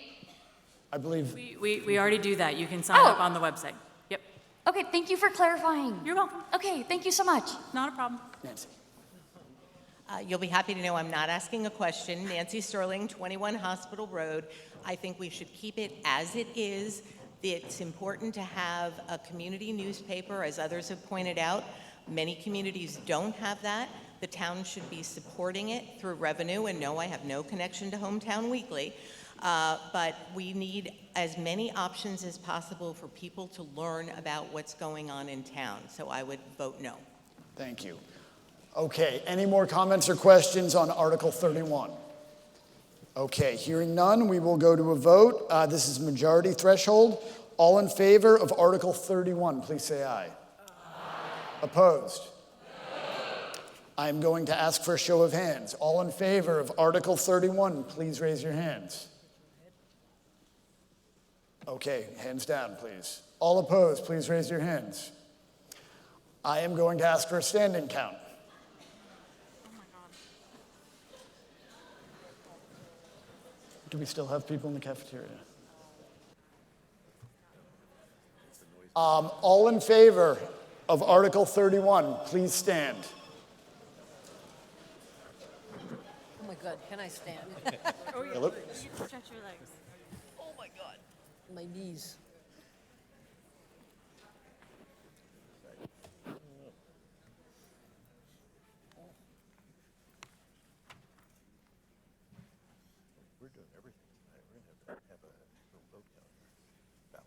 I believe. We already do that. You can sign up on the website. Yep. Okay, thank you for clarifying. You're welcome. Okay, thank you so much. Not a problem. Nancy. You'll be happy to know I'm not asking a question. Nancy Sterling, 21 Hospital Road. I think we should keep it as it is. It's important to have a community newspaper, as others have pointed out. Many communities don't have that. The town should be supporting it through revenue, and no, I have no connection to Hometown Weekly. But we need as many options as possible for people to learn about what's going on in town. So I would vote no. Thank you. Okay, any more comments or questions on Article 31? Okay, hearing none, we will go to a vote. This is majority threshold. All in favor of Article 31, please say aye. Aye. Opposed? No. I'm going to ask for a show of hands. All in favor of Article 31, please raise your hands. Okay, hands down, please. All opposed, please raise your hands. I am going to ask for a standing count. Do we still have people in the cafeteria? All in favor of Article 31, please stand. Oh my God, can I stand? Hello? Stretch your legs. Oh my God. My knees. We're doing everything tonight. We're going to have a little vote down here. Ballot.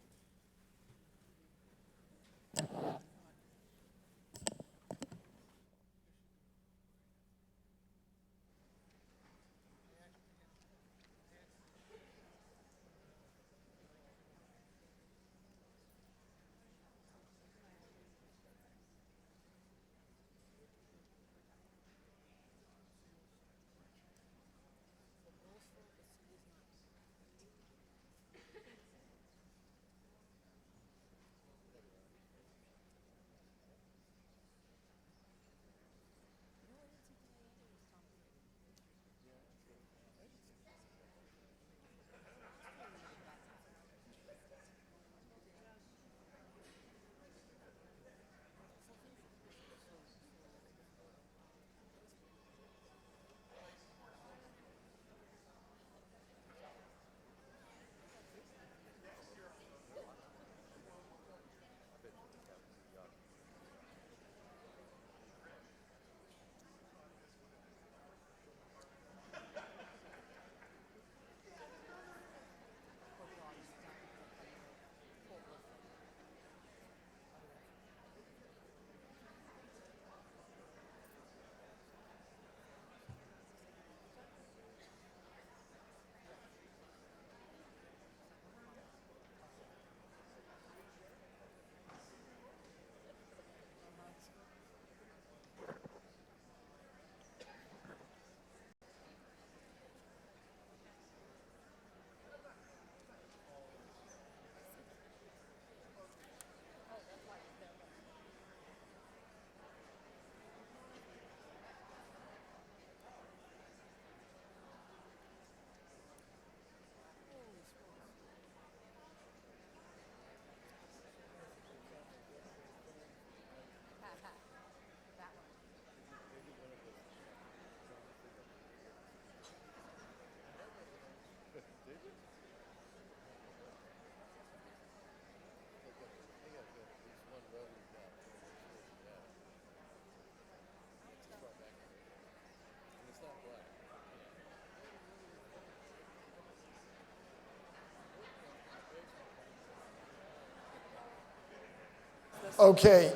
Okay,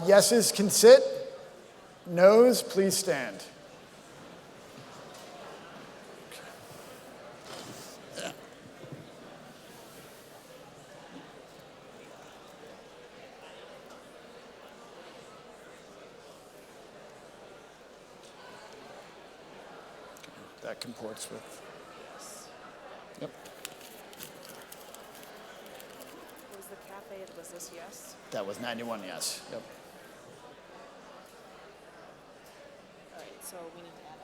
yeses can sit. Noes, please stand. That comports with. Yep. Fayed, was this yes? That was 91 yes. Yep. All right, so we need to add up.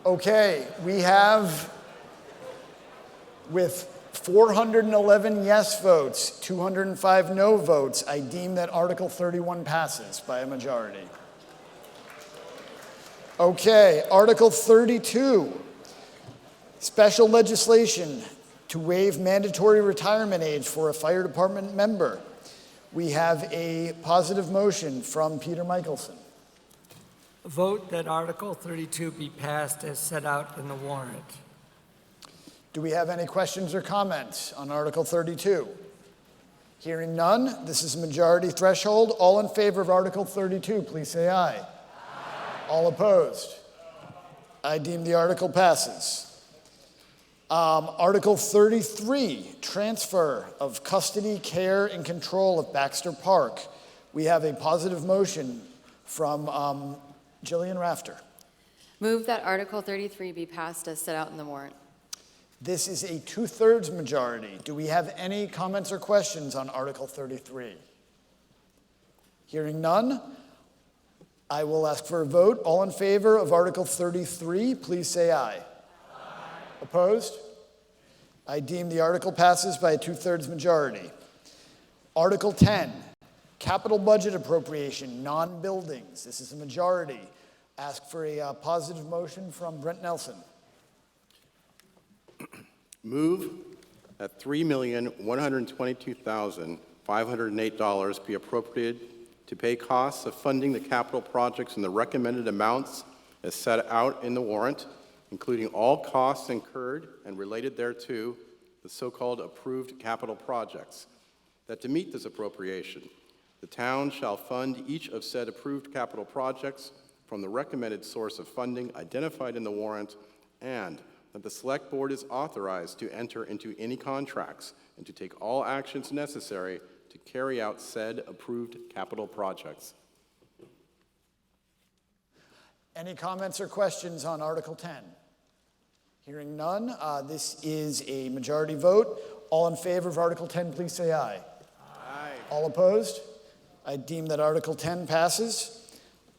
Okay, we have, with 411 yes votes, 205 no votes, I deem that Article 31 passes by a majority. Okay, Article 32, special legislation to waive mandatory retirement age for a fire department member. We have a positive motion from Peter Michelson. Vote that Article 32 be passed as set out in the warrant. Do we have any questions or comments on Article 32? Hearing none, this is a majority threshold. All in favor of Article 32, please say aye. Aye. All opposed? I deem the article passes. Article 33, transfer of custody, care, and control of Baxter Park. We have a positive motion from Jillian Rafter. Move that Article 33 be passed as set out in the warrant. This is a 2/3 majority. Do we have any comments or questions on Article 33? Hearing none, I will ask for a vote. All in favor of Article 33, please say aye. Aye. Opposed? I deem the article passes by a 2/3 majority. Article 10, capital budget appropriation, non-buildings. This is a majority. Ask for a positive motion from Brent Nelson. Move that $3,122,508 be appropriated to pay costs of funding the capital projects in the recommended amounts as set out in the warrant, including all costs incurred and related thereto, the so-called approved capital projects. That to meet this appropriation, the town shall fund each of said approved capital projects from the recommended source of funding identified in the warrant, and that the Select Board is authorized to enter into any contracts and to take all actions necessary to carry out said approved capital projects. Any comments or questions on Article 10? Hearing none, this is a majority vote. All in favor of Article 10, please say aye. Aye. All opposed? I deem that Article 10 passes.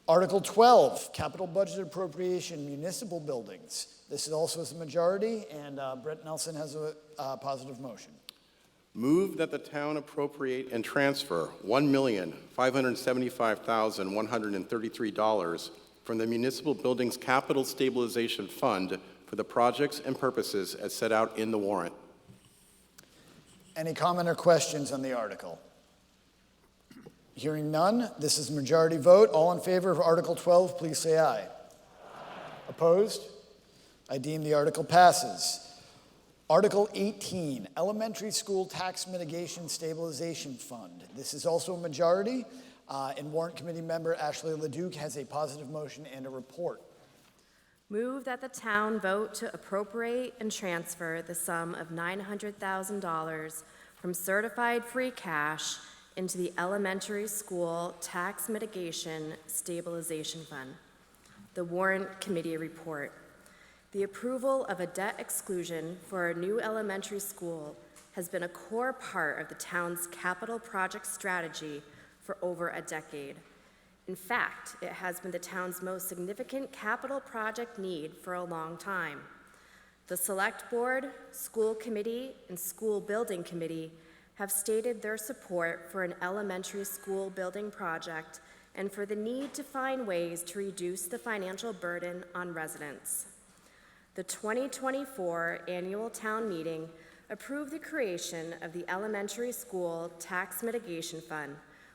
Article 12, capital budget appropriation, municipal buildings. This is also a majority, and Brent Nelson has a positive motion. Move that the town appropriate and transfer $1,575,133 from the Municipal Buildings Capital Stabilization Fund for the projects and purposes as set out in the warrant. Any comment or questions on the article? Hearing none, this is a majority vote. All in favor of Article 12, please say aye. Opposed? I deem the article passes. Article 18, Elementary School Tax Mitigation Stabilization Fund. This is also a majority, and Warrant Committee member Ashley LaDuke has a positive motion and a report. Move that the town vote to appropriate and transfer the sum of $900,000 from certified free cash into the Elementary School Tax Mitigation Stabilization Fund. The Warrant Committee report. The approval of a debt exclusion for a new elementary school has been a core part of the town's capital project strategy for over a decade. In fact, it has been the town's most significant capital project need for a long time. The Select Board, School Committee, and School Building Committee have stated their support for an elementary school building project and for the need to find ways to reduce the financial burden on residents. The 2024 annual town meeting approved the creation of the Elementary School Tax Mitigation Fund,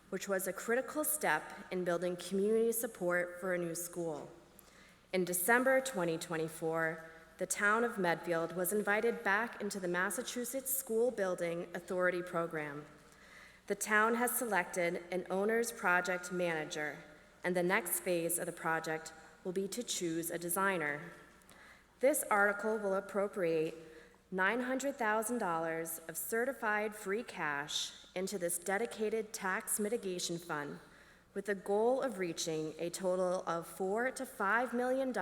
which was a critical step in building community support for a new school. In December 2024, the town of Medfield was invited back into the Massachusetts School Building Authority program. The town has selected an owner's project manager, and the next phase of the project will be to choose a designer. This article will appropriate $900,000 of certified free cash into this dedicated tax mitigation fund with the goal of reaching a total of $4 to $5 million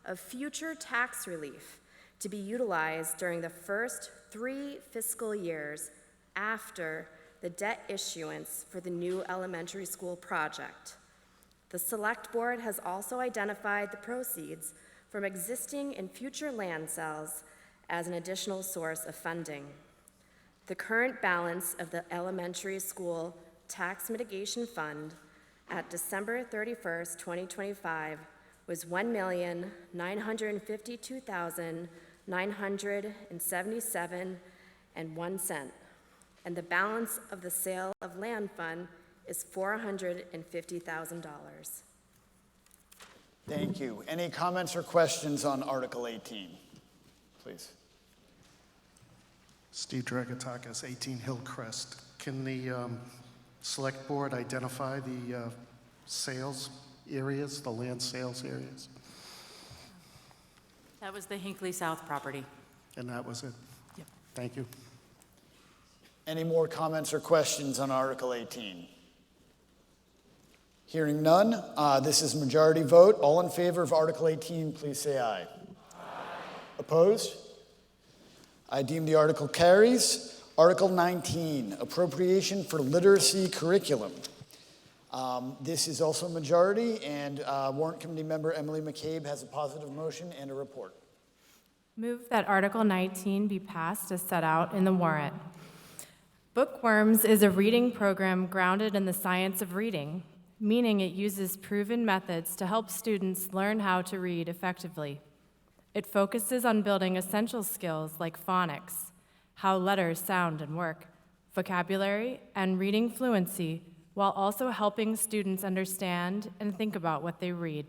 of future tax relief to be utilized during the first 3 fiscal years after the debt issuance for the new elementary school project. The Select Board has also identified the proceeds from existing and future land sales as an additional source of funding. The current balance of the Elementary School Tax Mitigation Fund at December 31st, 2025 was $1,952,977.01, and the balance of the sale of land fund is $450,000. Thank you. Any comments or questions on Article 18? Please. Steve Dragatakis, 18 Hillcrest. Can the Select Board identify the sales areas, the land sales areas? That was the Hinckley South property. And that was it? Yep. Thank you. Any more comments or questions on Article 18? Hearing none, this is majority vote. All in favor of Article 18, please say aye. Aye. Opposed? I deem the article carries. Article 19, appropriation for literacy curriculum. This is also a majority, and Warrant Committee member Emily McCabe has a positive motion and a report. Move that Article 19 be passed as set out in the warrant. Bookworms is a reading program grounded in the science of reading, meaning it uses proven methods to help students learn how to read effectively. It focuses on building essential skills like phonics, how letters sound and work, vocabulary, and reading fluency, while also helping students understand and think about what they read.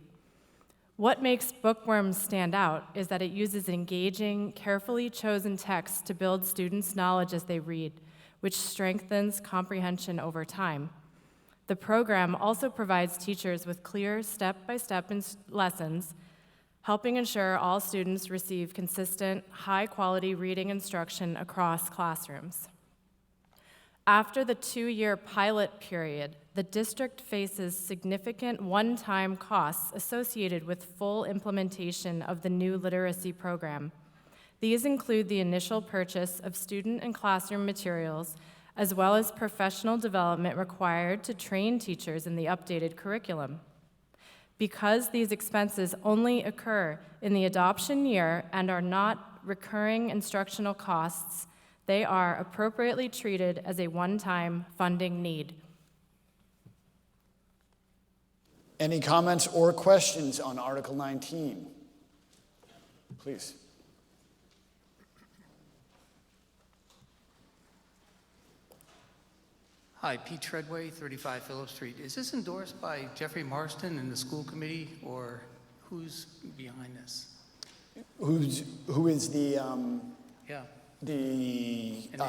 What makes Bookworms stand out is that it uses engaging, carefully chosen texts to build students' knowledge as they read, which strengthens comprehension over time. The program also provides teachers with clear step-by-step lessons, helping ensure all students receive consistent, high-quality reading instruction across classrooms. After the 2-year pilot period, the district faces significant one-time costs associated with full implementation of the new literacy program. These include the initial purchase of student and classroom materials, as well as professional development required to train teachers in the updated curriculum. Because these expenses only occur in the adoption year and are not recurring instructional costs, They are appropriately treated as a one-time funding need. Any comments or questions on Article 19? Please. Hi, Pete Treadway, 35 Phillip Street. Is this endorsed by Jeffrey Marston and the school committee, or who's behind this? Who is the Yeah.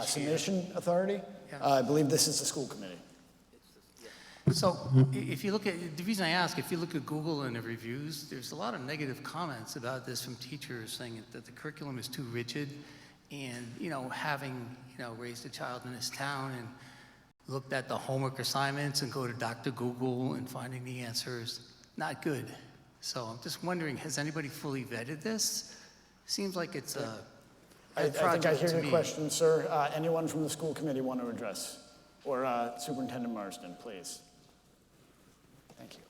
submission authority? Yeah. I believe this is the school committee. So if you look at, the reason I ask, if you look at Google and the reviews, there's a lot of negative comments about this from teachers saying that the curriculum is too rigid, and, having, raised a child in this town and looked at the homework assignments and go to Dr. Google and finding the answers, not good. So I'm just wondering, has anybody fully vetted this? Seems like it's a I think I project hear to your me. question, sir. Anyone from the school committee want to address? Or Superintendent Marsden, please. Thank you.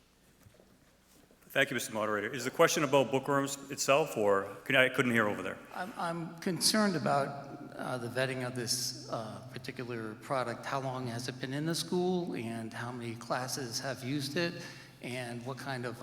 Thank you, Mr. Moderator. Is the question about bookworms itself, or I couldn't hear over there? I'm concerned about the vetting of this particular product. How long has it been in the school, and how many classes have used it, and what kind of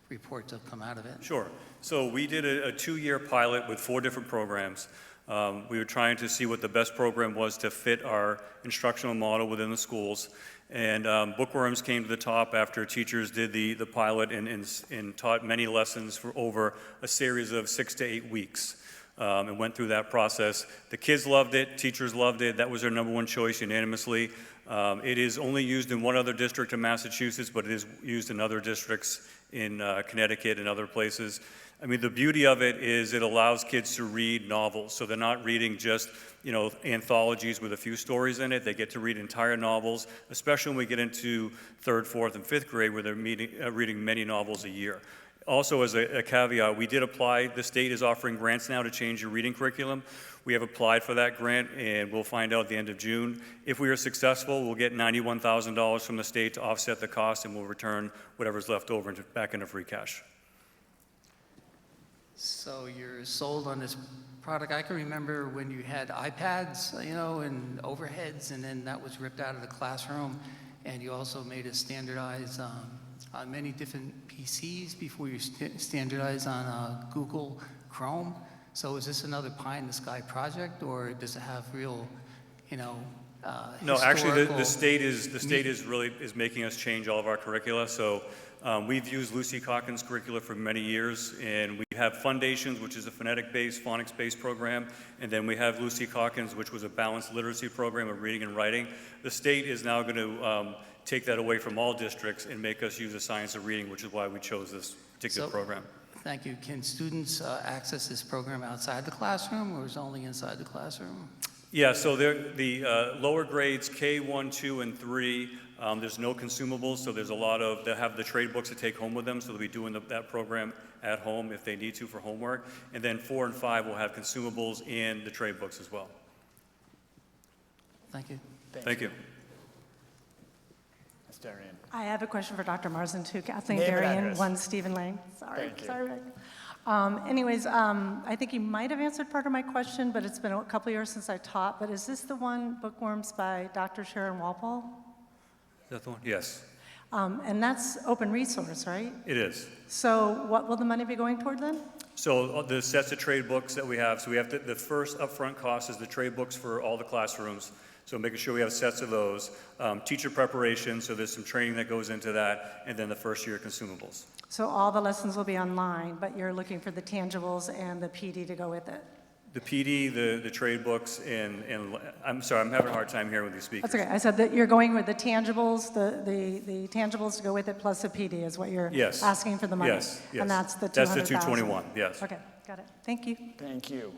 reports have come out of it? Sure. So we did a 2-year pilot with 4 different programs. We were trying to see what the best program was to fit our instructional model within the schools. And bookworms came to the top after teachers did the pilot and taught many lessons for over a series of 6 to 8 weeks. And went through that process. The kids loved it, teachers loved it. That was their #1 choice unanimously. It is only used in one other district in Massachusetts, but it is used in other districts in Connecticut and other places. I mean, the beauty of it is it allows kids to read novels. So they're not reading just, anthologies with a few stories in it. They get to read entire novels, especially when we get into 3rd, 4th, and 5th grade, where they're reading many novels a year. Also, as a caveat, we did apply. The state is offering grants now to change your reading curriculum. We have applied for that grant, and we'll find out at the end of June. If we are successful, we'll get $91,000 from the state to offset the cost, and we'll return whatever's left over back into free cash. So you're sold on this product. I can remember when you had iPads, and overheads, and then that was ripped out of the classroom, and you also made it standardized on many different PCs before you standardize on Google Chrome. So is this another pie-in-the-sky project, or does it have real, No, actually, the state is really making us change all of our curricula. So we've used Lucy Calkins' curricula for many years, and we have Foundations, which is a phonetic-based, phonics-based program, and then we have Lucy Calkins, which was a balanced literacy program of reading and writing. The state is now going to take that away from all districts and make us use the science of reading, which is why we chose this particular program. Thank you. Can students access this program outside the classroom, or is it only inside the classroom? Yeah, so the lower grades, K1, 2, and 3, there's no consumables, so there's a lot of, they'll have the trade books to take home with them, so they'll be doing that program at home if they need to for homework. And then 4 and 5 will have consumables and the trade books as well. Thank you. Thank you. Ms. Darian. I have a question for Dr. Marsden, too. Kathleen Name and Darian, address. 1 Stephen Lane. Sorry. Thank you. Sorry, Rick. I think you might have answered part of my question, but it's been a couple years since I taught. But is this the one, Bookworms by Dr. Sharon Walpole? Is that the one? Yes, And that's open resource, right? it is. So what will the money be going toward then? So the sets of trade books that we have, so we have the first upfront cost is the trade books for all the classrooms. So making sure we have sets of those. Teacher preparation, so there's some training that goes into that, and then the first year consumables. So all the lessons will be online, but you're looking for the tangibles and the PD to go with it? The PD, the trade books, and I'm sorry, I'm having a hard time hearing with these speakers. That's okay. I said that you're going with the tangibles, the tangibles to go with it plus the PD is what you're Yes. asking for the money? Yes, yes. And that's the $200,000? That's the 221, yes. Okay, got it. Thank you. Thank you.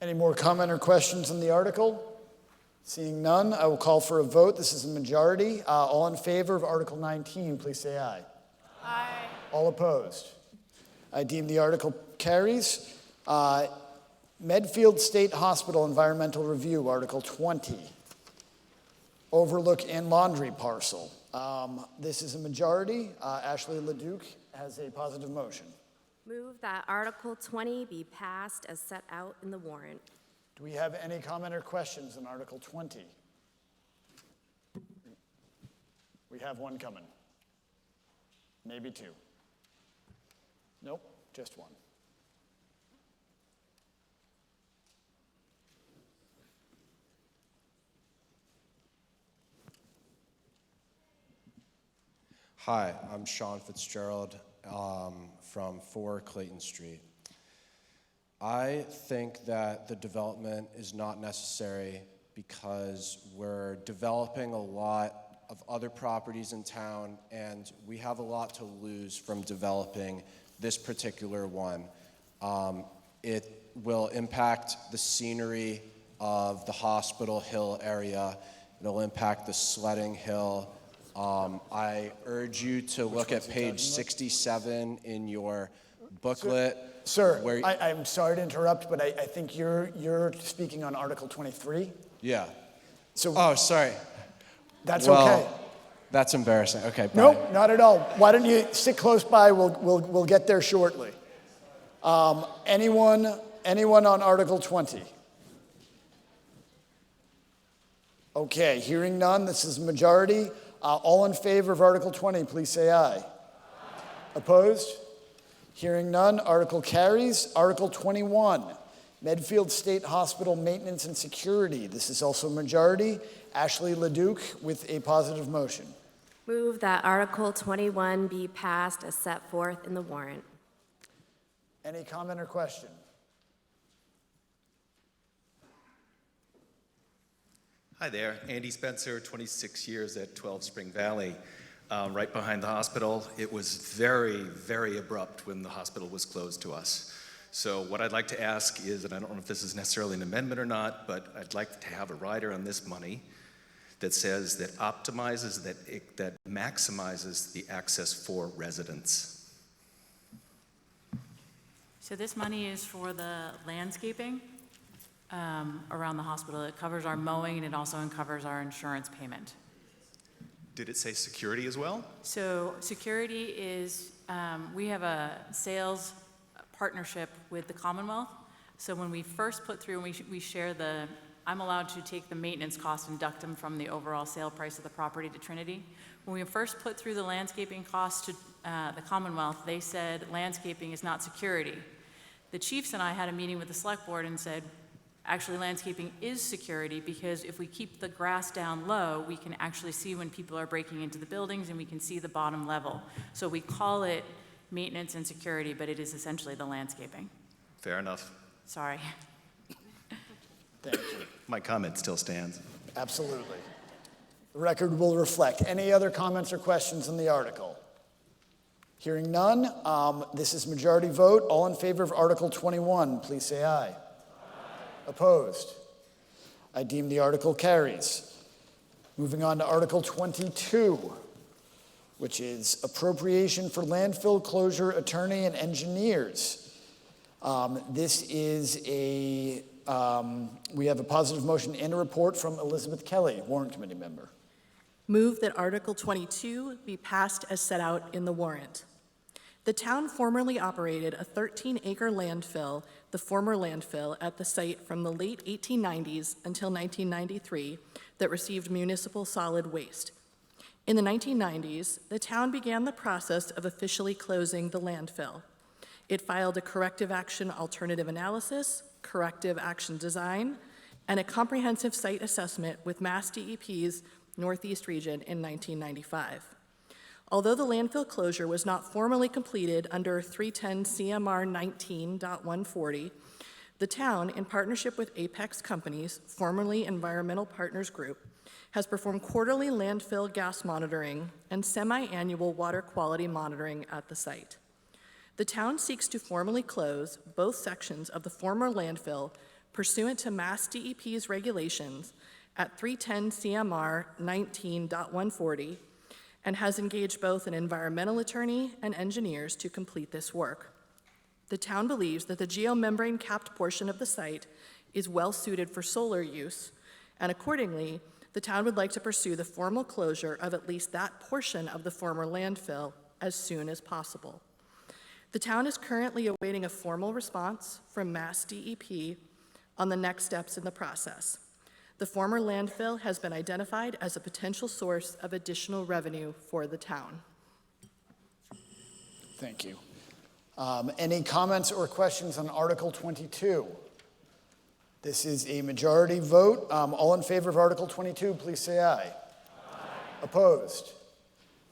Any more comment or questions on the article? Seeing none, I will call for a vote. This is a majority. All in favor of Article 19, please say aye. Aye. All opposed? I deem the article carries. Medfield State Hospital Environmental Review, Article 20. Overlook and laundry parcel. This is a majority. Ashley LeDuc has a positive motion. Move that Article 20 be passed as set out in the warrant. Do we have any comment or questions on Article 20? We have one coming. Maybe two. Nope, just one. Hi, I'm Sean Fitzgerald from 4 Clayton Street. I think that the development is not necessary because we're developing a lot of other properties in town, and we have a lot to lose from developing this particular one. It will impact the scenery of the Hospital Hill area. It'll impact the sledding hill. I urge you to look at page 67 in your booklet. Sir, I'm sorry to interrupt, but I think you're speaking on Article 23. Yeah. So, oh, sorry. That's well, okay. That's embarrassing. Okay, bye. Nope, not at all. Why don't you sit close by? We'll get there shortly. Anyone on Article 20? Okay, hearing none, this is majority. All in favor of Article 20, please say aye. Aye. Opposed? Hearing none, article carries. Article 21, Medfield State Hospital Maintenance and Security. This is also majority. Ashley Leduc with a positive motion. Move that Article 21 be passed as set forth in the warrant. Any comment or question? Hi there, Andy Spencer, 26 years at 12 Spring Valley, right behind the hospital. It was very, very abrupt when the hospital was closed to us. So what I'd like to ask is, and I don't know if this is necessarily an amendment or not, but I'd like to have a rider on this money that says that optimizes, that maximizes the access for residents. So this money is for the landscaping around the hospital. It covers our mowing and it also covers our insurance payment. Did it say security as well? So security is, we have a sales partnership with the Commonwealth. So when we first put through, we share I'm allowed to take the maintenance cost and deduct them from the overall sale price of the property to Trinity. When we first put through the landscaping cost to the Commonwealth, they said landscaping is not security. The chiefs and I had a meeting with the select board and said, actually landscaping is security because if we keep the grass down low, we can actually see when people are breaking into the buildings and we can see the bottom level. So we call it maintenance and security, but it is essentially the landscaping. Fair enough. Sorry. Thank you. My comment still stands. Absolutely. The record will reflect. Any other comments or questions on the article? Hearing none, this is majority vote. All in favor of Article 21, please say aye. Aye. Opposed? I deem the article carries. Moving on to Article 22, which is appropriation for landfill closure attorney and engineers. This is we have a positive motion and a report from Elizabeth Kelly, Warrant Committee member. Move that Article 22 be passed as set out in the warrant. The town formerly operated a 13-acre landfill, the former landfill, at the site from the late 1890s until 1993 that received municipal solid waste. In the 1990s, the town began the process of officially closing the landfill. It filed a corrective action alternative analysis, corrective action design, and a comprehensive site assessment with Mass DEP's Northeast Region in 1995. Although the landfill closure was not formally completed under 310 CMR 19.140, the town, in partnership with Apex Companies, formerly Environmental Partners Group, has performed quarterly landfill gas monitoring and semi-annual water quality monitoring at the site. The town seeks to formally close both sections of the former landfill pursuant to Mass DEP's regulations at 310 CMR 19.140 and has engaged both an environmental attorney and engineers to complete this work. The town believes that the geomembrane capped portion of the site is well suited for solar use, and accordingly, the town would like to pursue the formal closure of at least that portion of the former landfill as soon as possible. The town is currently awaiting a formal response from Mass DEP on the next steps in the process. The former landfill has been identified as a potential source of additional revenue for the town. Thank you. Any comments or questions on Article 22? This is a majority vote. All in favor of Article 22, please say aye. Aye. Opposed?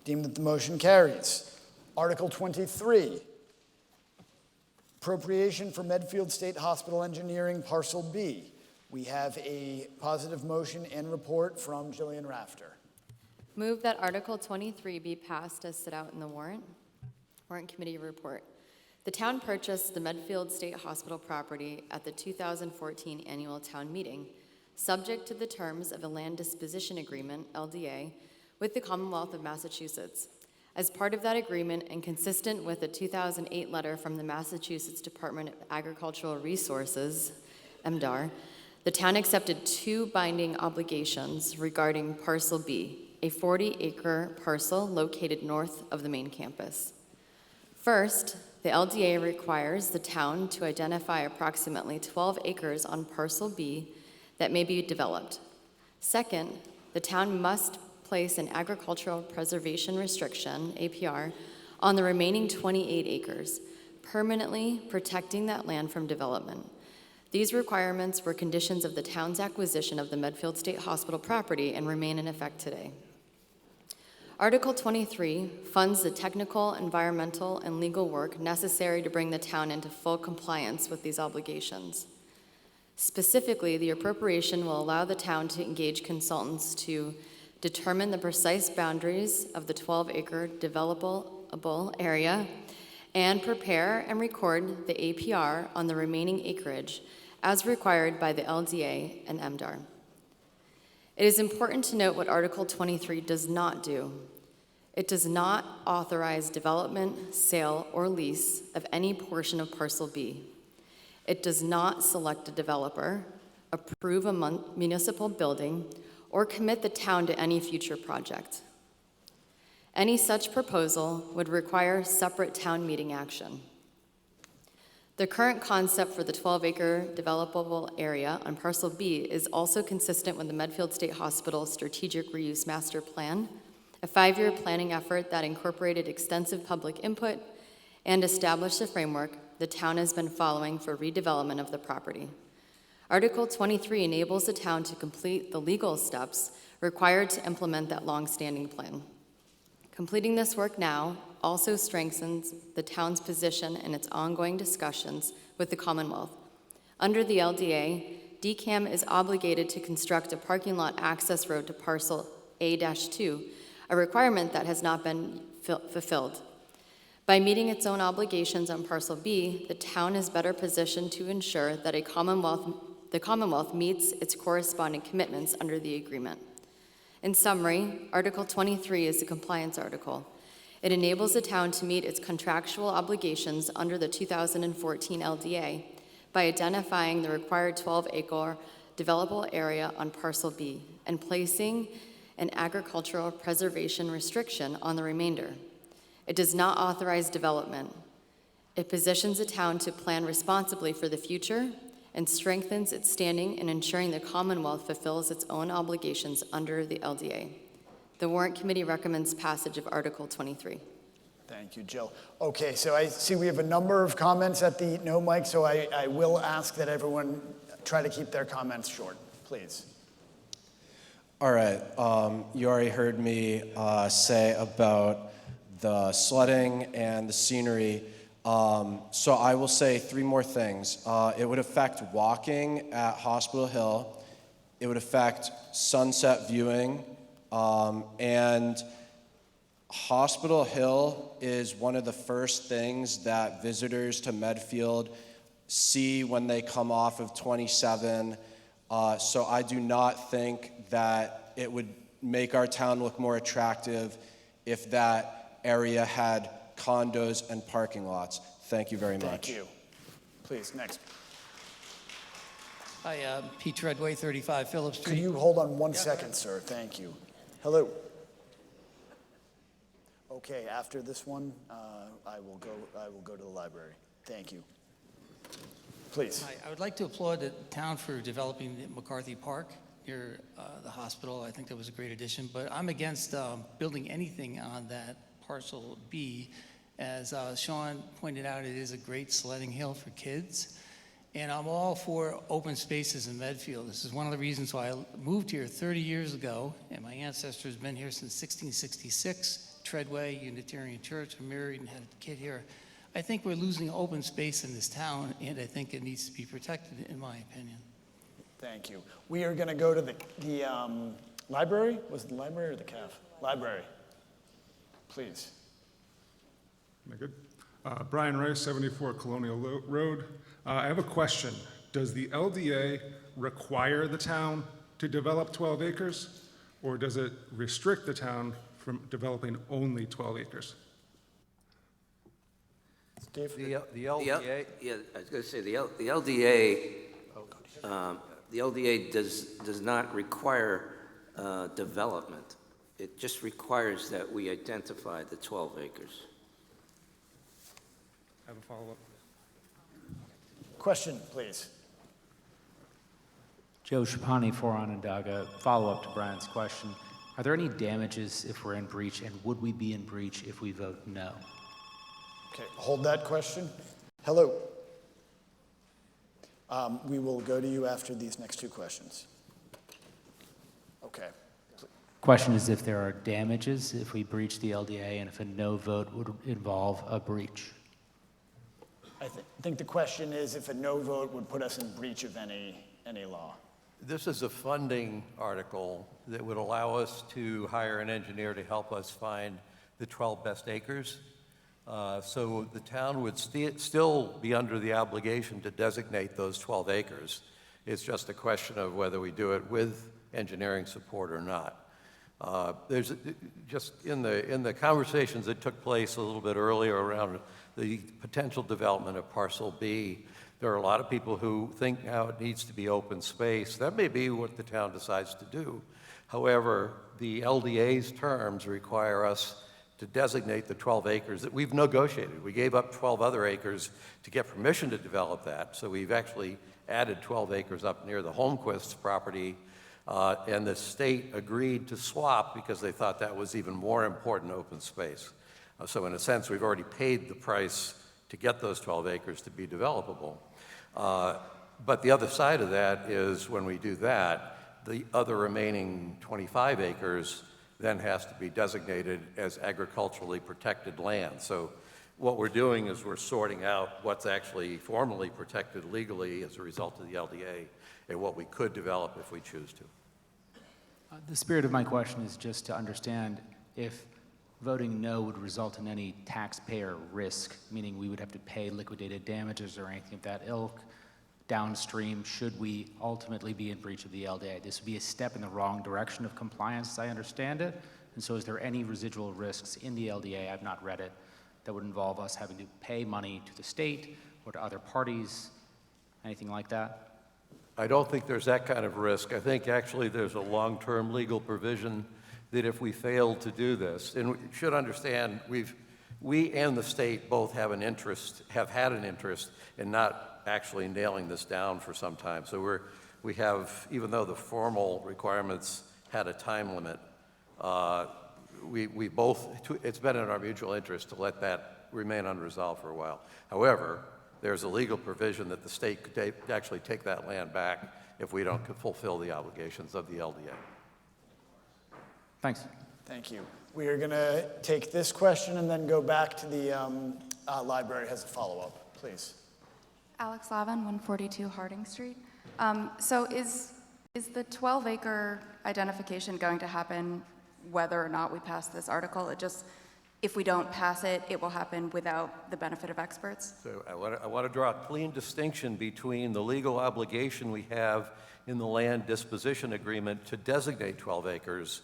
Deemed that the motion carries. Article 23, appropriation for Medfield State Hospital Engineering, Parcel B. We have a positive motion and report from Jillian Rafter. Move that Article 23 be passed as set out in the warrant committee report. The town purchased the Medfield State Hospital property at the 2014 annual town meeting, subject to the terms of a land disposition agreement, LDA, with the Commonwealth of Massachusetts. As part of that agreement and consistent with a 2008 letter from the Massachusetts Department of Agricultural Resources, MDAR, the town accepted 2 binding obligations regarding Parcel B, a 40-acre parcel located north of the main campus. First, the LDA requires the town to identify approximately 12 acres on Parcel B that may be developed. Second, the town must place an agricultural preservation restriction, APR, on the remaining 28 acres, permanently protecting that land from development. These requirements were conditions of the town's acquisition of the Medfield State Hospital property and remain in effect today. Article 23 funds the technical, environmental, and legal work necessary to bring the town into full compliance with these obligations. Specifically, the appropriation will allow the town to engage consultants to determine the precise boundaries of the 12-acre developable area and prepare and record the APR on the remaining acreage as required by the LDA and MDAR. It is important to note what Article 23 does not do. It does not authorize development, sale, or lease of any portion of Parcel B. It does not select a developer, approve a municipal building, or commit the town to any future project. Any such proposal would require separate town meeting action. The current concept for the 12-acre developable area on Parcel B is also consistent with the Medfield State Hospital Strategic Reuse Master Plan, a 5-year planning effort that incorporated extensive public input and established a framework the town has been following for redevelopment of the property. Article 23 enables the town to complete the legal steps required to implement that long-standing plan. Completing this work now also strengthens the town's position in its ongoing discussions with the Commonwealth. Under the LDA, DCAM is obligated to construct a parking lot access road to Parcel A-2, a requirement that has not been fulfilled. By meeting its own obligations on Parcel B, the town is better positioned to ensure that the Commonwealth meets its corresponding commitments under the agreement. In summary, Article 23 is a compliance article. It enables the town to meet its contractual obligations under the 2014 LDA by identifying the required 12-acre developable area on Parcel B and placing an agricultural preservation restriction on the remainder. It does not authorize development. It positions the town to plan responsibly for the future and strengthens its standing in ensuring the Commonwealth fulfills its own obligations under the LDA. The Warrant Committee recommends passage of Article 23. Thank you, Jill. Okay, so I see we have a number of comments at the no mic, so I will ask that everyone try to keep their comments short, please. All right, you already heard me say about the sledding and the scenery. So I will say 3 more things. It would affect walking at Hospital Hill. It would affect sunset viewing. And Hospital Hill is one of the first things that visitors to Medfield see when they come off of 27. So I do not think that it would make our town look more attractive if that area had condos and parking lots. Thank you very much. Thank you. Please, next. Hi, Pete Treadway, 35 Phillips Street. Could you hold on one second, sir? Thank you. Hello. Okay, after this one, I will go to the library. Thank you. Please. Hi, I would like to applaud the town for developing the McCarthy Park near the hospital. I think that was a great addition, but I'm against building anything on that parcel B. As Sean pointed out, it is a great sledding hill for kids, and I'm all for open spaces in Medfield. This is one of the reasons why I moved here 30 years ago, and my ancestors have been here since 1666, Treadway Unitarian Church. I'm married and had a kid here. I think we're losing open space in this town, and I think it needs to be protected, in my opinion. Thank you. We are going to go to the library. Was it the library or the CAF? Library. Please. Am I good? Brian Rice, 74 Colonial Road. I have a question. Does the LDA require the town to develop 12 acres, or does it restrict the town from developing only 12 acres? Steve? The LDA, Yeah, I was going to say, the LDA, the LDA does not require development. It just requires that we identify the 12 acres. I have a follow-up. Question, please. Joe Schapani, 4 Onondaga. Follow-up to Brian's question. Are there any damages if we're in breach, and would we be in breach if we vote no? Okay, hold that question. Hello. We will go to you after these next two questions. Okay. Question is if there are damages if we breach the LDA, and if a no vote would involve a breach. I think the question is if a no vote would put us in breach of any law. this is a funding article that would allow us to hire an engineer to help us find the 12 best acres. So the town would still be under the obligation to designate those 12 acres. It's just a question of whether we do it with engineering support or not. There's just in the conversations that took place a little bit earlier around the potential development of Parcel B, there are a lot of people who think now it needs to be open space. That may be what the town decides to do. However, the LDA's terms require us to designate the 12 acres that we've negotiated. We gave up 12 other acres to get permission to develop that, so we've actually added 12 acres up near the Holmquist's property, and the state agreed to swap because they thought that was even more important open space. So in a sense, we've already paid the price to get those 12 acres to be developable. But the other side of that is when we do that, the other remaining 25 acres then has to be designated as agriculturally protected land. So what we're doing is we're sorting out what's actually formally protected legally as a result of the LDA and what we could develop if we choose to. The spirit of my question is just to understand if voting no would result in any taxpayer risk, meaning we would have to pay liquidated damages or anything of that ilk downstream should we ultimately be in breach of the LDA. This would be a step in the wrong direction of compliance, as I understand it. And so is there any residual risks in the LDA, I've not read it, that would involve us having to pay money to the state or to other parties, anything like that? I don't think there's that kind of risk. I think actually there's a long-term legal provision that if we fail to do this, and we should understand we and the state both have had an interest in not actually nailing this down for some time. So we have, even though the formal requirements had a time limit, we both, it's been in our mutual interest to let that remain unresolved for a while. However, there's a legal provision that the state could actually take that land back if we don't fulfill the obligations of the LDA. Thanks. Thank you. We are going to take this question and then go back to the library has a follow-up, please. Alex Lavin, 142 Harding Street. So is the 12-acre identification going to happen whether or not we pass this article? It just, if we don't pass it, it will happen without the benefit of experts? So I want to draw a clean distinction between the legal obligation we have in the land disposition agreement to designate 12 acres.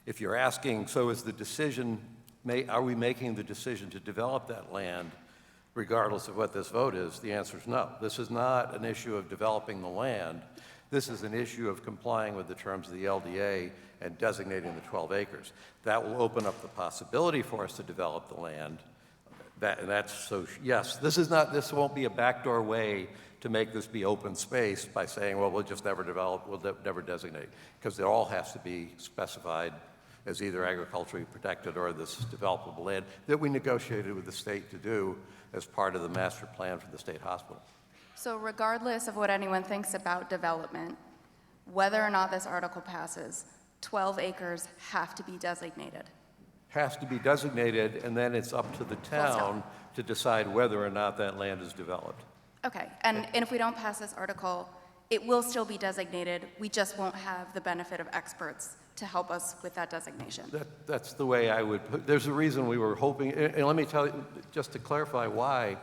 If you're asking, so is the decision, are we making the decision to develop that land regardless of what this vote is? The answer is no. This is not an issue of developing the land. This is an issue of complying with the terms of the LDA and designating the 12 acres. That will open up the possibility for us to develop the land. Yes, this won't be a backdoor way to make this be open space by saying, well, we'll just never develop, we'll never designate, because it all has to be specified as either agriculturally protected or this developable land that we negotiated with the state to do as part of the master plan for the state hospital. So regardless of what anyone thinks about development, whether or not this article passes, 12 acres have to be designated. Has to be designated, and then it's up to the town to decide whether or not that land is developed. Okay, and if we don't pass this article, it will still be designated, we just won't have the benefit of experts to help us with that designation. That's the way I would put. There's a reason we were hoping, and let me tell you, just to clarify why,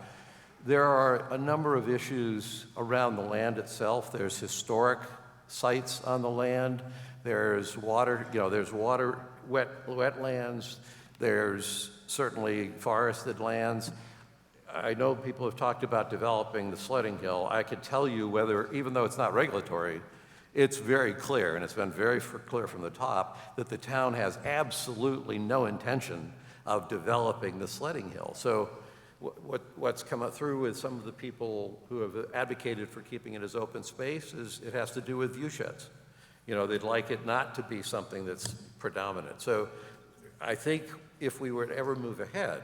there are a number of issues around the land itself. There's historic sites on the land. There's water, wetlands. There's certainly forested lands. I know people have talked about developing the sledding hill. I could tell you whether, even though it's not regulatory, it's very clear, and it's been very clear from the top, that the town has absolutely no intention of developing the sledding hill. So what's come up through with some of the people who have advocated for keeping it as open space is it has to do with view sheds. They'd like it not to be something that's predominant. So I think if we were to ever move ahead,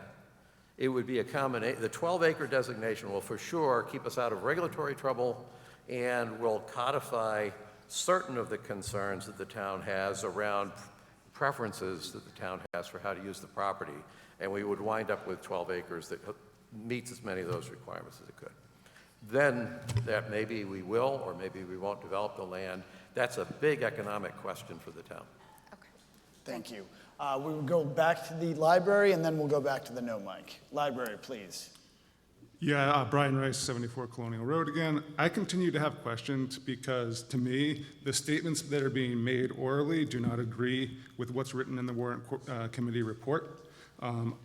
it would be a combination. The 12-acre designation will for sure keep us out of regulatory trouble and will codify certain of the concerns that the town has around preferences that the town has for how to use the property. And we would wind up with 12 acres that meets as many of those requirements as it could. Then that maybe we will, or maybe we won't develop the land. That's a big economic question for the town. Thank you. We will go back to the library, and then we'll go back to the no mic. Library, please. Yeah, Brian Rice, 74 Colonial Road again. I continue to have questions because, to me, the statements that are being made orally do not agree with what's written in the Warrant Committee report.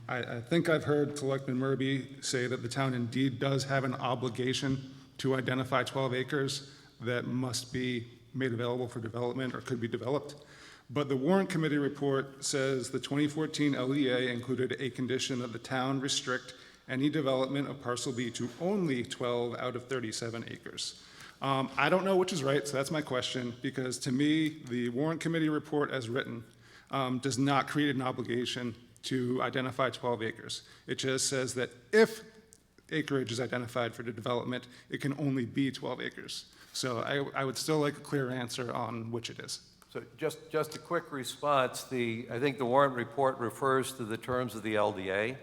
I think I've heard Selectman Murby say that the town indeed does have an obligation to identify 12 acres that must be made available for development or could be developed. But the Warrant Committee report says the 2014 LEA included a condition that the town restrict any development of parcel B to only 12 out of 37 acres. I don't know which is right, so that's my question, because to me, the Warrant Committee report as written does not create an obligation to identify 12 acres. It just says that if acreage is identified for the development, it can only be 12 acres. So I would still like a clear answer on which it is. So just a quick response. I think the Warrant report refers to the terms of the LDA.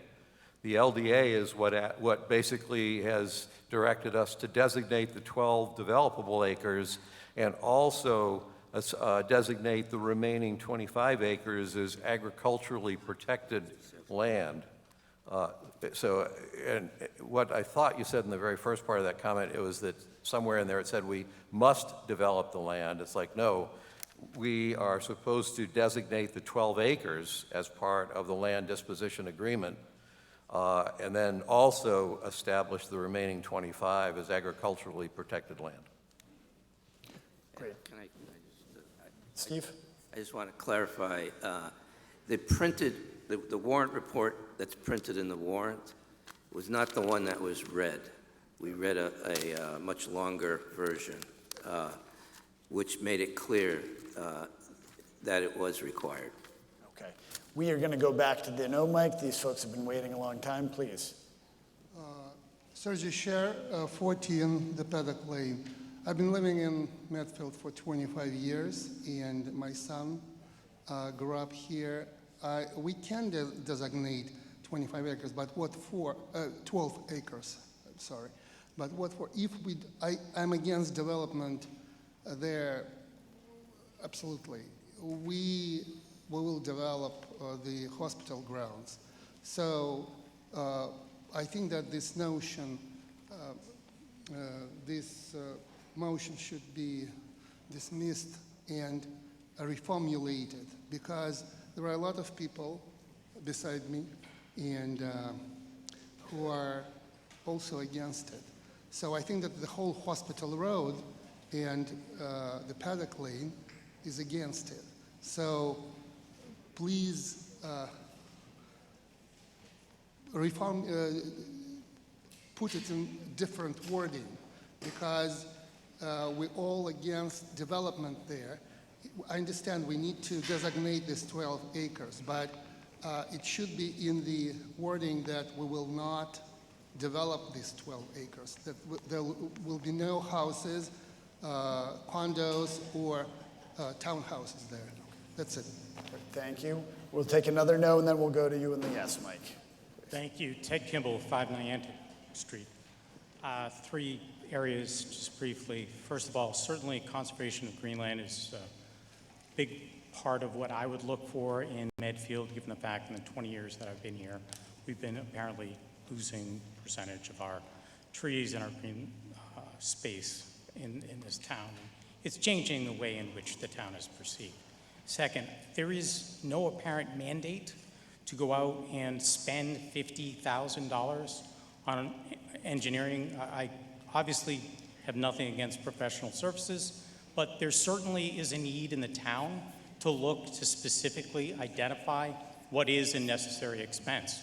The LDA is what basically has directed us to designate the 12 developable acres and also designate the remaining 25 acres as agriculturally protected land. And what I thought you said in the very first part of that comment, it was that somewhere in there it said we must develop the land. It's like, no, we are supposed to designate the 12 acres as part of the land disposition agreement, and then also establish the remaining 25 as agriculturally protected land. Great. Can I Steve? I just want to clarify, the warrant report that's printed in the warrant was not the one that was read. We read a much longer version, which made it clear that it was required. Okay. We are going to go back to the no mic. These folks have been waiting a long time. Please. Sergio Sher, 14 the Paddock Lane. I've been living in Medfield for 25 years, and my son grew up here. We can designate 25 acres, but what for? 12 acres, sorry. But what for? I'm against development there, absolutely. We will develop the hospital grounds. So I think that this notion, this motion should be dismissed and reformulated, because there are a lot of people beside me and who are also against it. So I think that the whole hospital road and the paddock lane is against it. So please put it in different wording, because we're all against development there. I understand we need to designate this 12 acres, but it should be in the wording that we will not develop these 12 acres, that there will be no houses, condos, or townhouses there. That's it. Thank you. We'll take another no, and then we'll go to you in the yes mic. Thank you. Ted Kimball, 5 Niantic Street. 3 areas, just briefly. First of all, certainly conservation of greenland is a big part of what I would look for in Medfield, given the fact in the 20 years that I've been here, we've been apparently losing percentage of our trees and our green space in this town. It's changing the way in which the town is perceived. Second, there is no apparent mandate to go out and spend $50,000 on engineering. I obviously have nothing against professional services, but there certainly is a need in the town to look to specifically identify what is a necessary expense.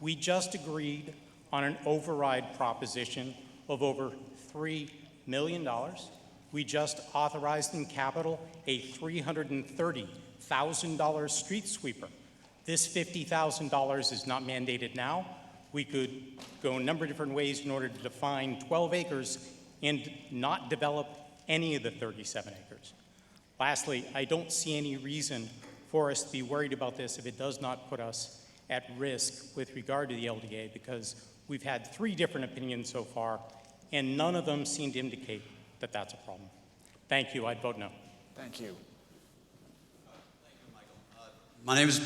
We just agreed on an override proposition of over $3 million. We just authorized in capital a $330,000 street sweeper. This $50,000 is not mandated now. We could go a number of different ways in order to define 12 acres and not develop any of the 37 acres. Lastly, I don't see any reason for us to be worried about this if it does not put us at risk with regard to the LDA, because we've had 3 different opinions so far, and none of them seem to indicate that that's a problem. Thank you. I'd vote no. Thank you. My name is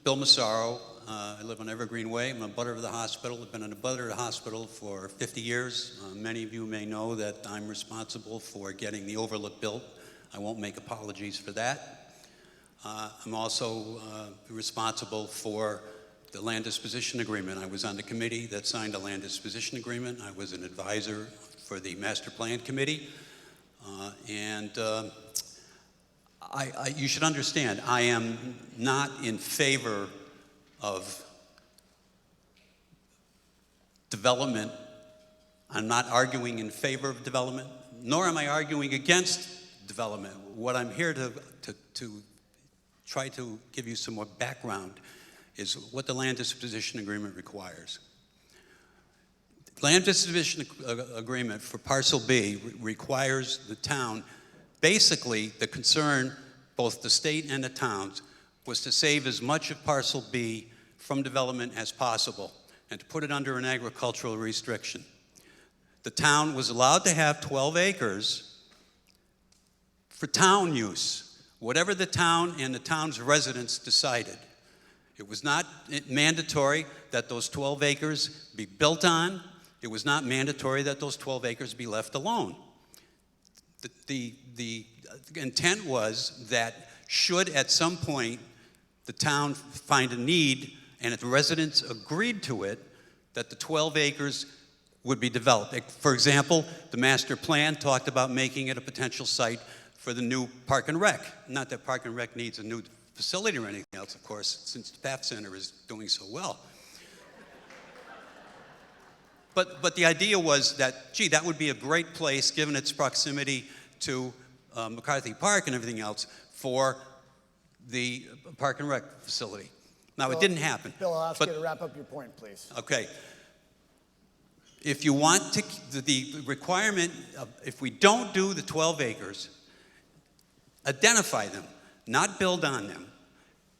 Bill Massaro. I live on Evergreen Way. I'm a butter of the hospital. I've been a butter of the hospital for 50 years. Many of you may know that I'm responsible for getting the overlook built. I won't make apologies for that. I'm also responsible for the land disposition agreement. I was on the committee that signed the land disposition agreement. I was an advisor for the master plan committee. You should understand, I am not in favor of development. I'm not arguing in favor of development, nor am I arguing against development. What I'm here to try to give you some more background is what the land disposition agreement requires. Land disposition agreement for parcel B requires the town, basically the concern, both the state and the towns, was to save as much of parcel B from development as possible and to put it under an agricultural restriction. The town was allowed to have 12 acres for town use, whatever the town and the town's residents decided. It was not mandatory that those 12 acres be built on. It was not mandatory that those 12 acres be left alone. The intent was that should at some point the town find a need and if the residents agreed to it, that the 12 acres would be developed. For example, the master plan talked about making it a potential site for the new Park and Rec. Not that Park and Rec needs a new facility or anything else, of course, since the PATH Center is doing so well. But the idea was that, gee, that would be a great place, given its proximity to McCarthy Park and everything else, for the Park and Rec facility. Now, it didn't happen. Bill, I'll ask you to wrap up your point, please. Okay. If you want to, the requirement of, if we don't do the 12 acres, identify them, not build on them.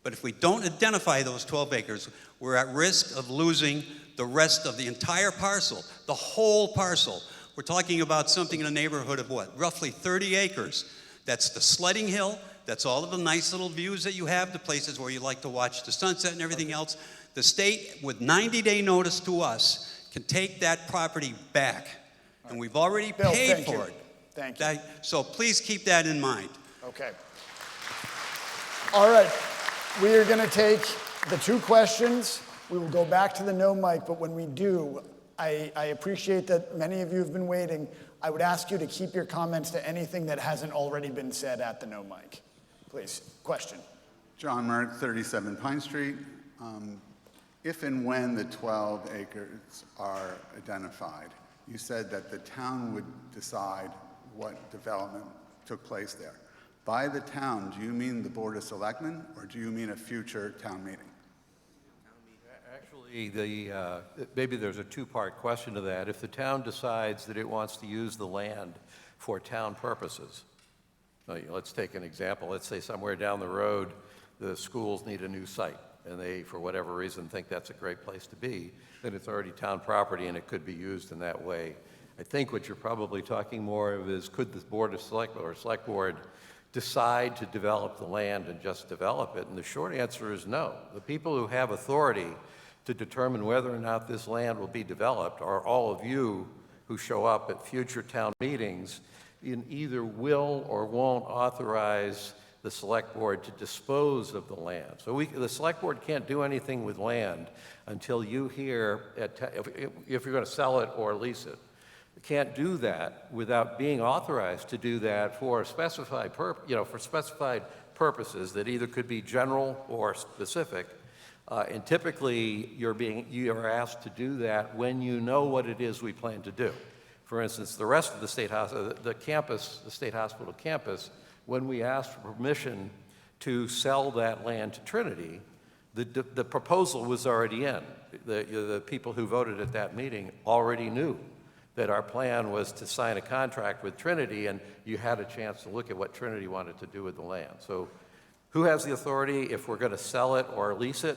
But if we don't identify those 12 acres, we're at risk of losing the rest of the entire parcel, the whole parcel. We're talking about something in the neighborhood of what? Roughly 30 acres. That's the sledding hill. That's all of the nice little views that you have, the places where you like to watch the sunset and everything else. The state, with 90-day notice to us, can take that property back. And we've already paid for it. Thank you. So please keep that in mind. Okay. All right. We are going to take the 2 questions. We will go back to the no mic, but when we do, I appreciate that many of you have been waiting. I would ask you to keep your comments to anything that hasn't already been said at the no mic. Please, question. John Merck, 37 Pine Street. If and when the 12 acres are identified, you said that the town would decide what development took place there. By the town, do you mean the Board of Selectmen, or do you mean a future town meeting? Actually, maybe there's a two-part question to that. If the town decides that it wants to use the land for town purposes, let's take an example. Let's say somewhere down the road, the schools need a new site, and they, for whatever reason, think that's a great place to be, then it's already town property and it could be used in that way. I think what you're probably talking more of is, could the Board of Selectmen or Select Board decide to develop the land and just develop it? And the short answer is no. The people who have authority to determine whether or not this land will be developed are all of you who show up at future town meetings and either will or won't authorize the Select Board to dispose of the land. So the Select Board can't do anything with land until you hear, if you're going to sell it or lease it. You can't do that without being authorized to do that for specified purposes that either could be general or specific. And typically, you are asked to do that when you know what it is we plan to do. For instance, the rest of the state hospital, the state hospital campus, when we asked for permission to sell that land to Trinity, the proposal was already in. The people who voted at that meeting already knew that our plan was to sign a contract with Trinity, and you had a chance to look at what Trinity wanted to do with the land. So who has the authority if we're going to sell it or lease it?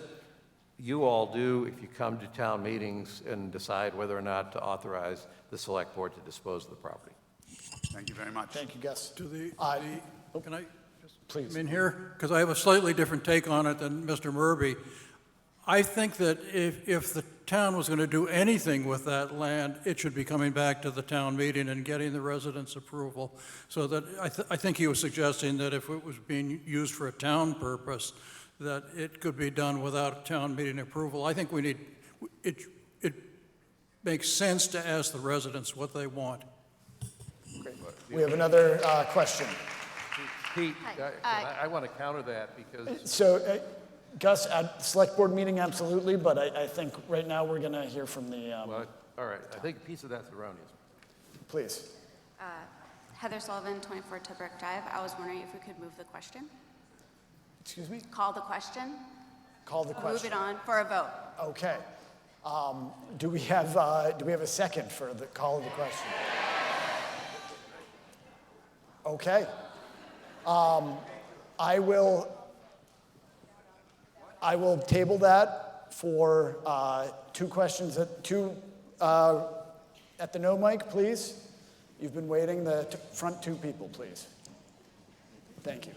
You all do if you come to town meetings and decide whether or not to authorize the Select Board to dispose of the property. Thank you very much. Thank you, Gus. Can I just please come in here? Because I have a slightly different take on it than Mr. Murby. I think that if the town was going to do anything with that land, it should be coming back to the town meeting and getting the residents' approval. So that I think he was suggesting that if it was being used for a town purpose, that it could be done without town meeting approval. I think we need, it makes sense to ask the residents what they want. Great. We have another question. Pete, I want to counter that because... So, Gus, at Select Board meeting, absolutely, but I think right now we're going to hear from the... Well, all right, I think a piece of that's erroneous. Please. Heather Sullivan, 24 Tibrick Drive. I was wondering if we could move the question. Excuse me? Call the question. Call the question. Move it on for a vote. Okay. Do we have a second for the call of the question? Okay. I will table that for two questions at the no mic, please. You've been waiting. The front two people, please. Thank you.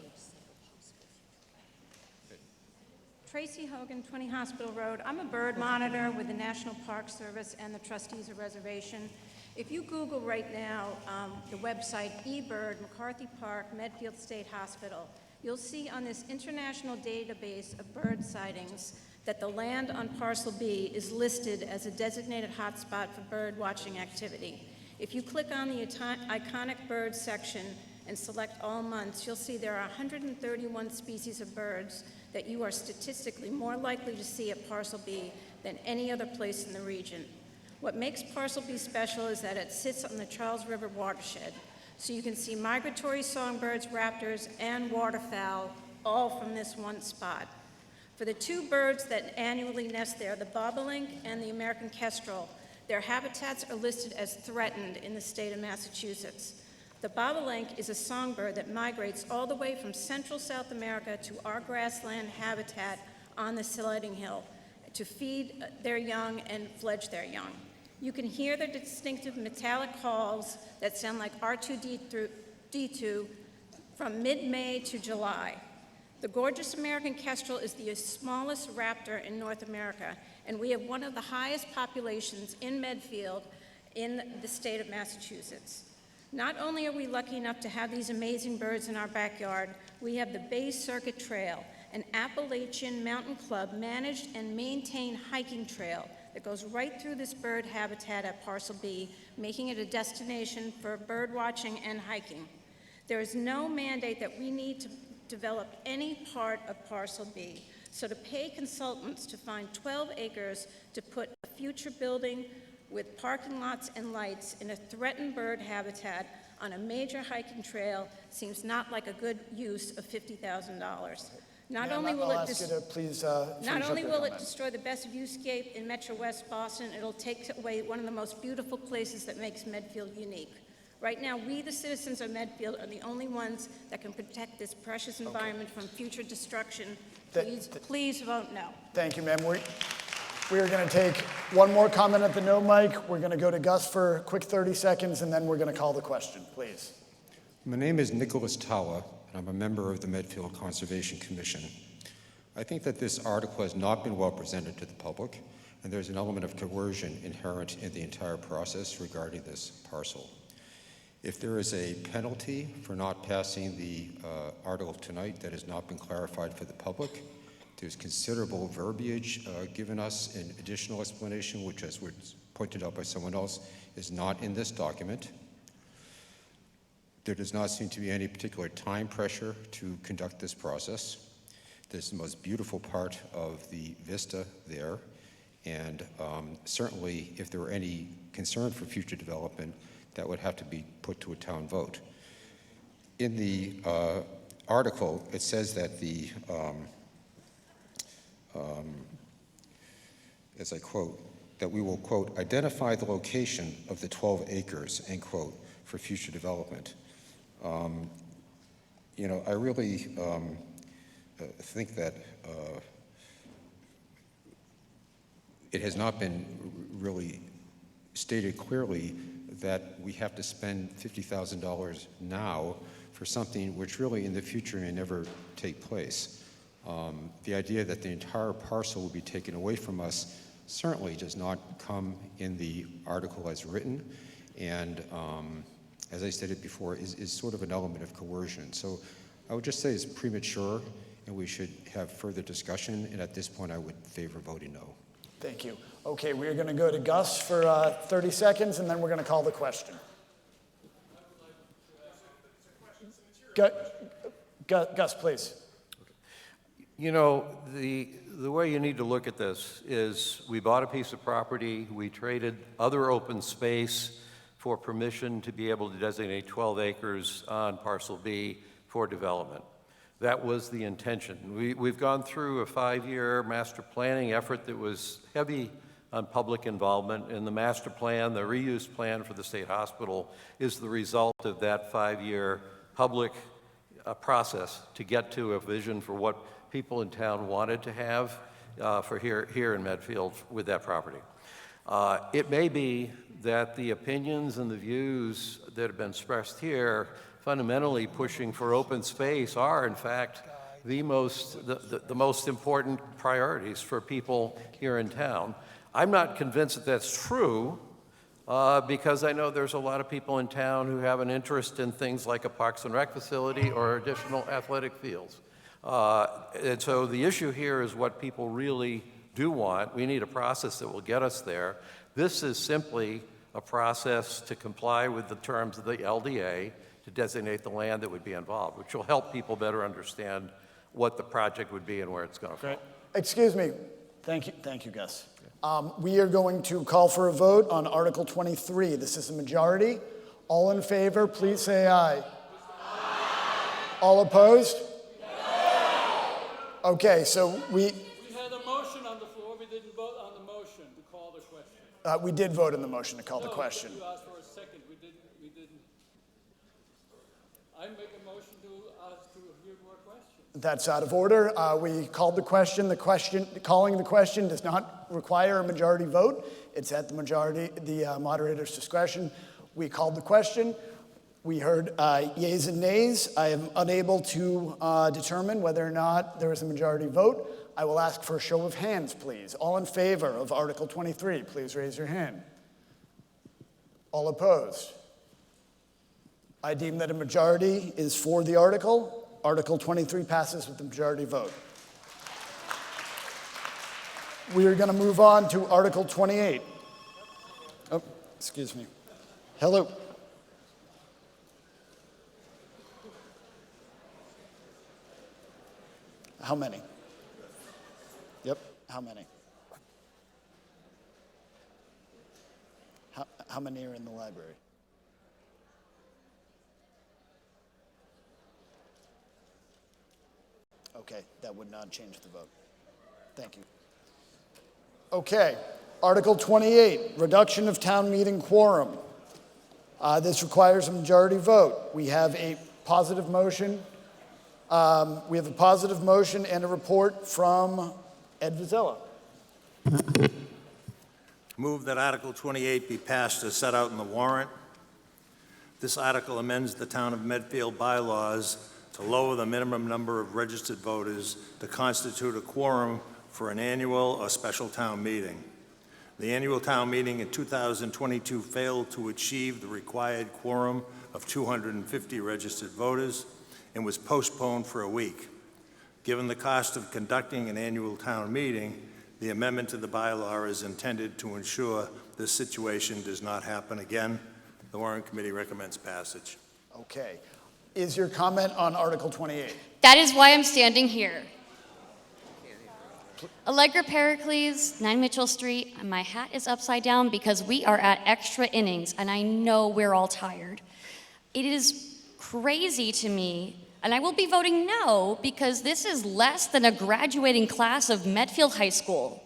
Tracy Hogan, 20 Hospital Road. I'm a bird monitor with the National Park Service and the Trustees of Reservation. If you Google right now the website eBird, McCarthy Park, Medfield State Hospital, you'll see on this international database of bird sightings that the land on Parcel B is listed as a designated hotspot for bird watching activity. If you click on the iconic birds section and select all months, you'll see there are 131 species of birds that you are statistically more likely to see at Parcel B than any other place in the region. What makes Parcel B special is that it sits on the Charles River watershed, so you can see migratory songbirds, raptors, and waterfowl all from this one spot. For the two birds that annually nest there, the bobolink and the American kestrel, their habitats are listed as threatened in the state of Massachusetts. The bobolink is a songbird that migrates all the way from central South America to our grassland habitat on the Sledding Hill to feed their young and fledge their young. You can hear their distinctive metallic calls that sound like R2-D2 from mid-May to July. The gorgeous American kestrel is the smallest raptor in North America, and we have one of the highest populations in Medfield in the state of Massachusetts. Not only are we lucky enough to have these amazing birds in our backyard, we have the Bay Circuit Trail, an Appalachian Mountain Club managed and maintained hiking trail that goes right through this bird habitat at Parcel B, making it a destination for bird watching and hiking. There is no mandate that we need to develop any part of Parcel B. So to pay consultants to find 12 acres to put a future building with parking lots and lights in a threatened bird habitat on a major hiking trail seems not like a good use of $50,000. Not Ma'am, only will I'll it ask you to please not finish up only your will it comment. destroy the best viewscape in Metro West Boston, it'll take away one of the most beautiful places that makes Medfield unique. Right now, we, the citizens of Medfield, are the only ones that can protect this precious environment from future destruction. Please vote no. Thank you, ma'am. We are going to take one more comment at the no mic. We're going to go to Gus for a quick 30 seconds, and then we're going to call the question, please. My name is Nicholas Tawa, and I'm a member of the Medfield Conservation Commission. I think that this article has not been well presented to the public, and there's an element of coercion inherent in the entire process regarding this parcel. If there is a penalty for not passing the article tonight that has not been clarified for the public, there's considerable verbiage given us in additional explanation, which, as was pointed out by someone else, is not in this document. There does not seem to be any particular time pressure to conduct this process. This is the most beautiful part of the vista there, and certainly if there were any concern for future development, that would have to be put to a town vote. In the article, it says that the, as I quote, that we will, quote, identify the location of the 12 acres, end quote, for future development. You know, I really think that it has not been really stated clearly that we have to spend $50,000 now for something which really in the future may never take place. The idea that the entire parcel will be taken away from us certainly does not come in the article as written, and as I stated before, is sort of an element of coercion. So I would just say it's premature, and we should have further discussion, and at this point I would favor voting no. Thank you. Okay, we're going to go to Gus for 30 seconds, and then we're going to call the question. Gus, please. You know, the way you need to look at this is we bought a piece of property, we traded other open space for permission to be able to designate 12 acres on Parcel B for development. That was the intention. We've gone through a 5-year master planning effort that was heavy on public involvement, and the master plan, the reuse plan for the state hospital, is the result of that 5-year public process to get to a vision for what people in town wanted to have for here in Medfield with that property. It may be that the opinions and the views that have been expressed here fundamentally pushing for open space are, in fact, the most important priorities for people here in town. I'm not convinced that that's true because I know there's a lot of people in town who have an interest in things like a Parks and Rec facility or additional athletic fields. And so the issue here is what people really do want. We need a process that will get us there. This is simply a process to comply with the terms of the LDA to designate the land that would be involved, which will help people better understand what the project would be and where it's going to fall. Excuse me. Thank you, Gus. We are going to call for a vote on Article 23. This is a majority. All in favor, please say aye. All opposed? Okay, so we had a motion on the floor. We didn't vote on the motion to call the question. we did vote on the motion to call the question. You asked for a second. We didn't. I make a motion to ask to hear more questions. That's out of order. We called the question. Calling the question does not require a majority vote. It's at the moderator's discretion. We called the question. We heard yeas and nays. I am unable to determine whether or not there is a majority vote. I will ask for a show of hands, please. All in favor of Article 23, please raise your hand. All opposed? I deem that a majority is for the article. Article 23 passes with the majority vote. We are going to move on to Article 28. Oh, excuse me. Hello. How many? Yep, how many? How many are in the library? Okay, that would not change the vote. Thank you. Okay, Article 28, reduction of town meeting quorum. This requires a majority vote. We have a positive motion. We have a positive motion and a report from Ed Vizella. Move that Article 28 be passed as set out in the warrant. This article amends the Town of Medfield bylaws to lower the minimum number of registered voters to constitute a quorum for an annual or special town meeting. The annual town meeting in 2022 failed to achieve the required quorum of 250 registered voters and was postponed for a week. Given the cost of conducting an annual town meeting, the amendment to the bylaw is intended to ensure this situation does not happen again. The Warrant Committee recommends passage. Okay. Is your comment on Article 28? That is why I'm standing here. Allegra Pericles, 9 Mitchell Street, and my hat is upside down because we are at extra innings, and I know we're all tired. It is crazy to me, and I will be voting no because this is less than a graduating class of Medfield High School.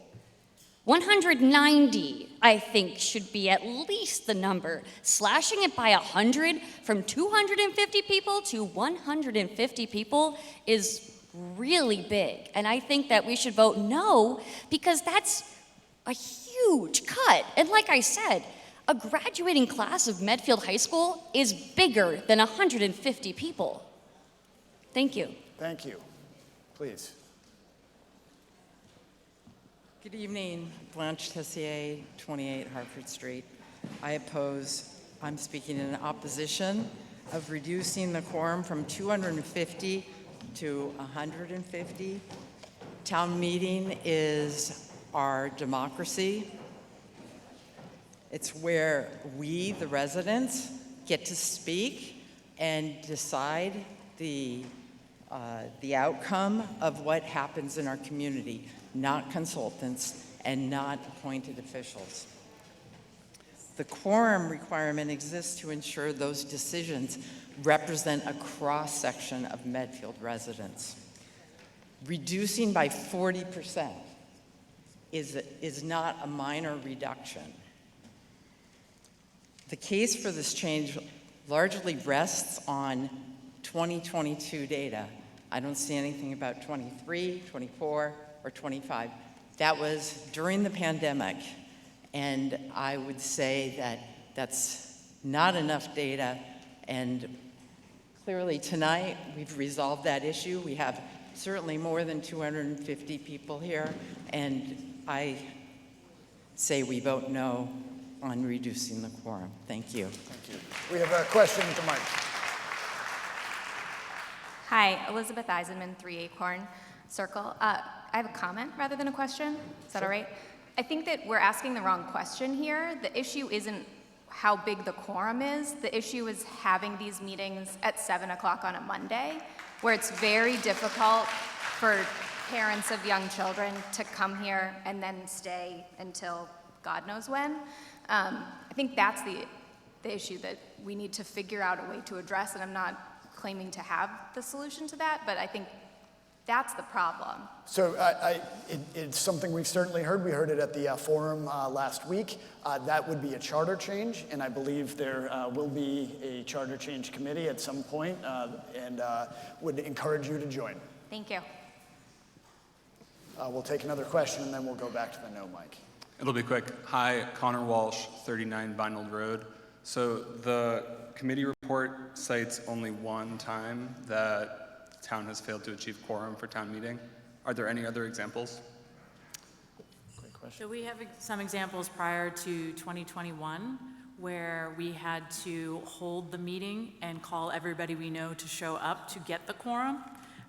190, I think, should be at least the number. Slashing it by 100 from 250 people to 150 people is really big. And I think that we should vote no because that's a huge cut. And like I said, a graduating class of Medfield High School is bigger than 150 people. Thank you. Thank you. Please. Good evening, Blanche Tessier, 28 Hartford Street. I'm speaking in opposition of reducing the quorum from 250 to 150. Town meeting is our democracy. It's where we, the residents, get to speak and decide the outcome of what happens in our community, not consultants and not appointed officials. The quorum requirement exists to ensure those decisions represent a cross-section of Medfield residents. Reducing by 40% is not a minor reduction. The case for this change largely rests on 2022 data. I don't see anything about 23, 24, or 25. That was during the pandemic, and I would say that that's not enough data, and clearly tonight we've resolved that issue. We have certainly more than 250 people here, and I say we vote no on reducing the quorum. Thank you. Thank you. We have a question at the mic. Hi, Elizabeth Eisenman, 3 Acorn Circle. I have a comment rather than a question. Is that all right? I think that we're asking the wrong question here. The issue isn't how big the quorum is. The issue is having these meetings at 7 o'clock on a Monday, where it's very difficult for parents of young children to come here and then stay until God knows when. I think that's the issue that we need to figure out a way to address, and I'm not claiming to have the solution to that, but I think that's the problem. So it's something we've certainly heard. We heard it at the forum last week. That would be a charter change, and I believe there will be a charter change committee at some point, and would encourage you to join. Thank you. We'll take another question, and then we'll go back to the no mic. It'll be quick. Hi, Connor Walsh, 39 Vinyl Road. So the committee report cites only one time that the town has failed to achieve quorum for town meeting. Are there any other examples? Great question. So we have some examples prior to 2021 where we had to hold the meeting and call everybody we know to show up to get the quorum.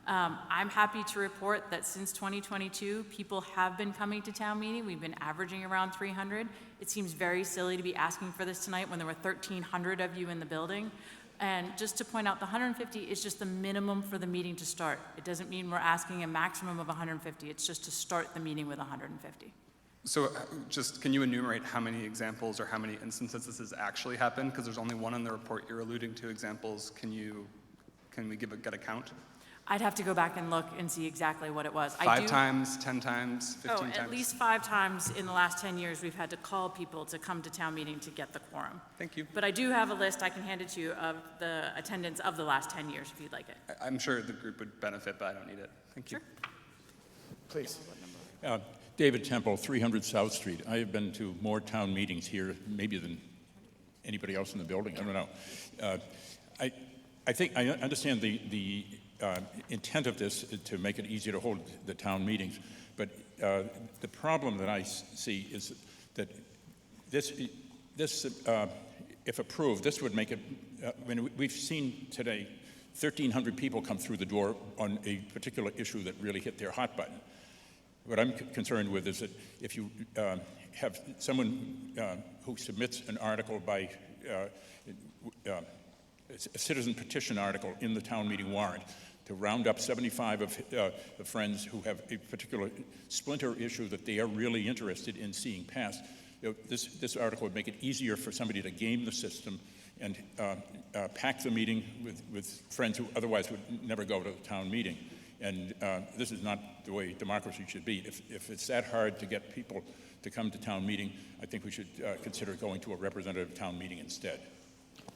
I'm happy to report that since 2022, people have been coming to town meeting. We've been averaging around 300. It seems very silly to be asking for this tonight when there were 1,300 of you in the building. And just to point out, the 150 is just the minimum for the meeting to start. It doesn't mean we're asking a maximum of 150. It's just to start the meeting with 150. So just, can you enumerate how many examples or how many instances this has actually happened? Because there's only one in the report you're alluding to examples. Can we get a count? I'd have to go back and look and see exactly what it was. 5 times, 10 times, 15 times? At least 5 times in the last 10 years, we've had to call people to come to town meeting to get the quorum. Thank you. But I do have a list, I can hand it to you, of the attendance of the last 10 years, if you'd like it. I'm sure the group would benefit, but I don't need it. Thank you. Sure. Please. David Temple, 300 South Street. I have been to more town meetings here, maybe than anybody else in the building. I don't know. I think I understand the intent of this to make it easier to hold the town meetings, but the problem that I see is that this if approved, this would make it. We've seen today 1,300 people come through the door on a particular issue that really hit their hot button. What I'm concerned with is that if you have someone who submits an article by a citizen petition article in the town meeting warrant to round up 75 of the friends who have a particular splinter issue that they are really interested in seeing passed, this article would make it easier for somebody to game the system and pack the meeting with friends who otherwise would never go to the town meeting. And this is not the way democracy should be. If it's that hard to get people to come to town meeting, I think we should consider going to a representative town meeting instead.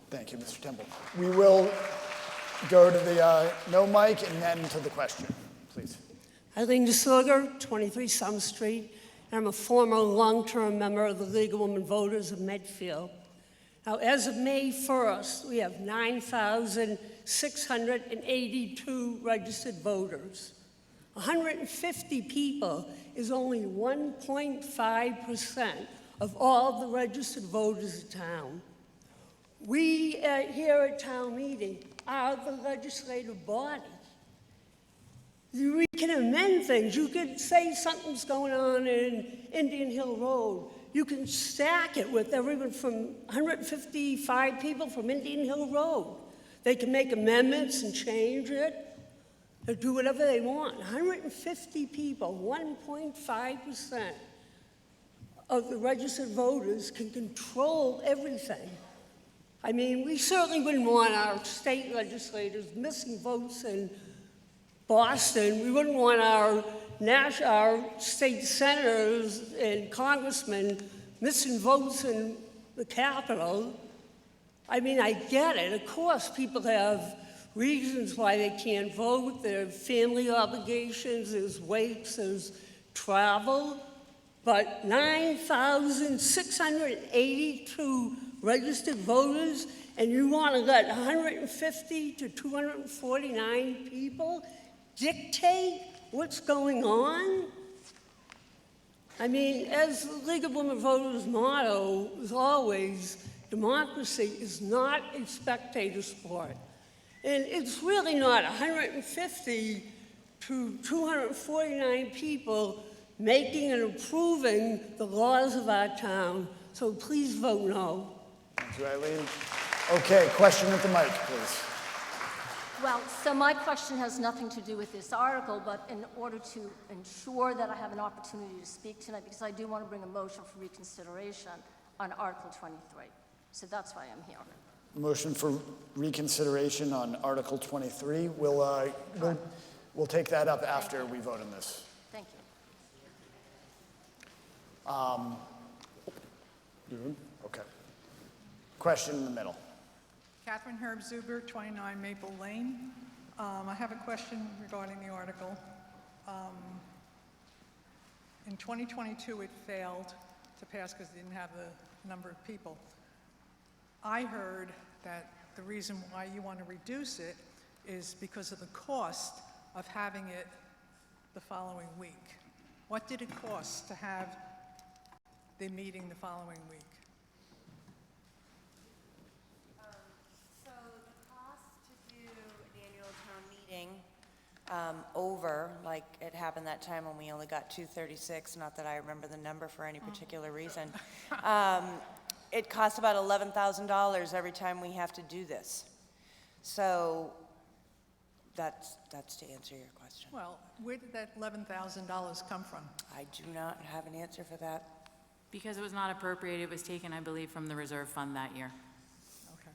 Thank you, Mr. Temple. We will go to the no mic and then to the question, please. Eileen DeSilger, 23 Summer Street, and I'm a former long-term member of the League of Women Voters of Medfield. Now, as of May 1st, we have 9,682 registered voters. 150 people is only 1.5% of all the registered voters in town. We here at town meeting are the legislative body. We can amend things. You could say something's going on in Indian Hill Road. You can stack it with everyone from 155 people from Indian Hill Road. They can make amendments and change it and do whatever they want. 150 people, 1.5% of the registered voters can control everything. I mean, we certainly wouldn't want our state legislators missing votes in Boston. We wouldn't want our state senators and congressmen missing votes in the Capitol. I mean, I get it. Of course, people have reasons why they can't vote. There are family obligations, there's wakes, there's travel. But 9,682 registered voters, and you want to let 150 to 249 people dictate what's going on? I mean, as the League of Women Voters motto is always, democracy is not a spectator sport. And it's really not 150 to 249 people making and approving the laws of our town. So please vote no. Thank you, Eileen. Okay, question at the mic, please. Well, so my question has nothing to do with this article, but in order to ensure that I have an opportunity to speak tonight, because I do want to bring a motion for reconsideration on Article 23. So that's why I'm here. Motion for reconsideration on Article 23. We'll take that up after we vote on this. Thank you. Okay. Question in the middle. Catherine Herb Zuber, 29 Maple Lane. I have a question regarding the article. In 2022, it failed to pass because it didn't have the number of people. I heard that the reason why you want to reduce it is because of the cost of having it the following week. What did it cost to have the meeting the following week? So the cost to do an annual town meeting over, like it happened that time when we only got 236, not that I remember the number for any particular reason. It costs about $11,000 every time we have to do this. So that's to answer your question. Well, where did that $11,000 come from? I do not have an answer for that. Because it was not appropriated, it was taken, I believe, from the reserve fund that year. Okay.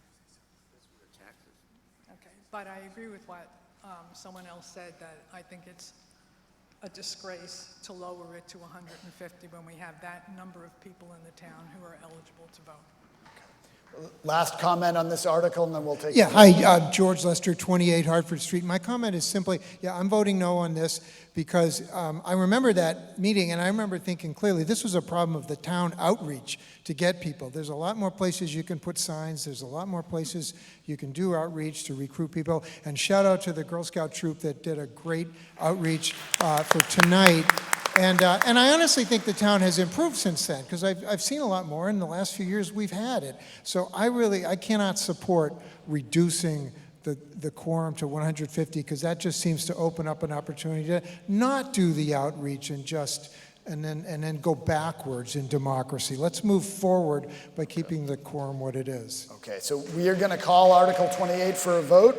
Okay, but I agree with what someone else said, that I think it's a disgrace to lower it to 150 when we have that number of people in the town who are eligible to vote. Last comment on this article, and then we'll take. Yeah, hi, George Lester, 28 Hartford Street. My comment is simply, yeah, I'm voting no on this because I remember that meeting, and I remember thinking clearly this was a problem of the town outreach to get people. There's a lot more places you can put signs. There's a lot more places you can do outreach to recruit people. And shout out to the Girl Scout troop that did a great outreach for tonight. And I honestly think the town has improved since then, because I've seen a lot more in the last few years we've had it. So I cannot support reducing the quorum to 150, because that just seems to open up an opportunity to not do the outreach and then go backwards in democracy. Let's move forward by keeping the quorum what it is. Okay, so we are going to call Article 28 for a vote.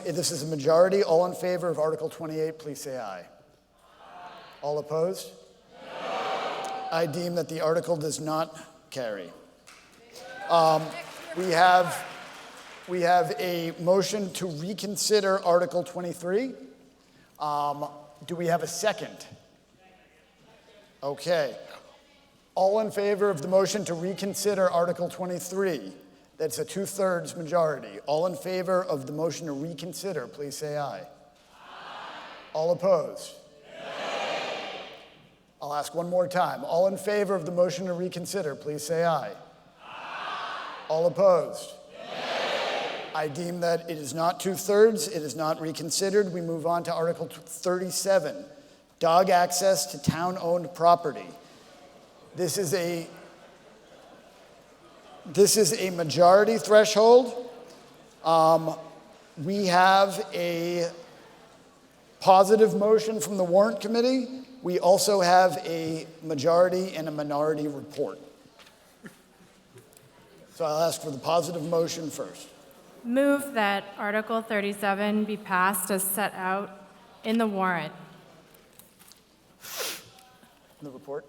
This is a majority. All in favor of Article 28, please say aye. All opposed? No. I deem that the article does not carry. We have a motion to reconsider Article 23. Do we have a second? Okay. All in favor of the motion to reconsider Article 23? That's a 2/3 majority. All in favor of the motion to reconsider, please say aye. Aye. All opposed? I'll ask one more time. All in favor of the motion to reconsider, please say aye. Aye. All opposed? Nay. I deem that it is not 2/3. It is not reconsidered. We move on to Article 37, dog access to town-owned property. This is a majority threshold. We have a positive motion from the Warrant Committee. We also have a majority and a minority report. So I'll ask for the positive motion first. Move that Article 37 be passed as set out in the warrant. The report?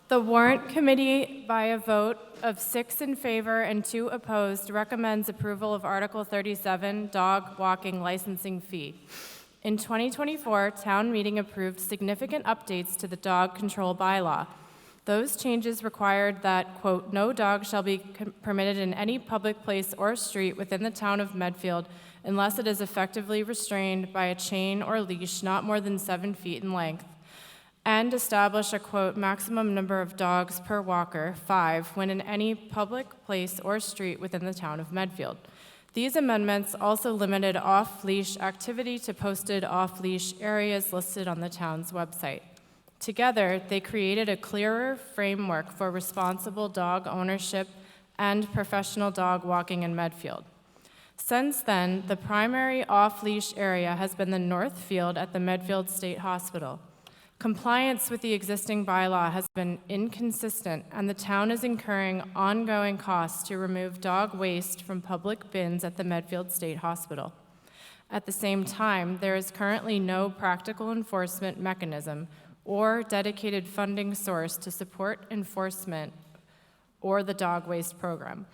The Warrant Committee, by a vote of 6 in favor and 2 opposed, recommends approval of Article 37, dog walking licensing fee. In 2024, town meeting approved significant updates to the dog control bylaw. Those changes required that, quote, no dog shall be permitted in any public place or street within the town of Medfield unless it is effectively restrained by a chain or leash not more than 7 feet in length, and establish a, quote, maximum number of dogs per walker, 5, when in any public place or street within the town of Medfield. These amendments also limited off-leash activity to posted off-leash areas listed on the town's website. Together, they created a clearer framework for responsible dog ownership and professional dog walking in Medfield. Since then, the primary off-leash area has been the North Field at the Medfield State Hospital. Compliance with the existing bylaw has been inconsistent, and the town is incurring ongoing costs to remove dog waste from public bins at the Medfield State Hospital. At the same time, there is currently no practical enforcement mechanism or dedicated funding source to support enforcement or the dog waste program.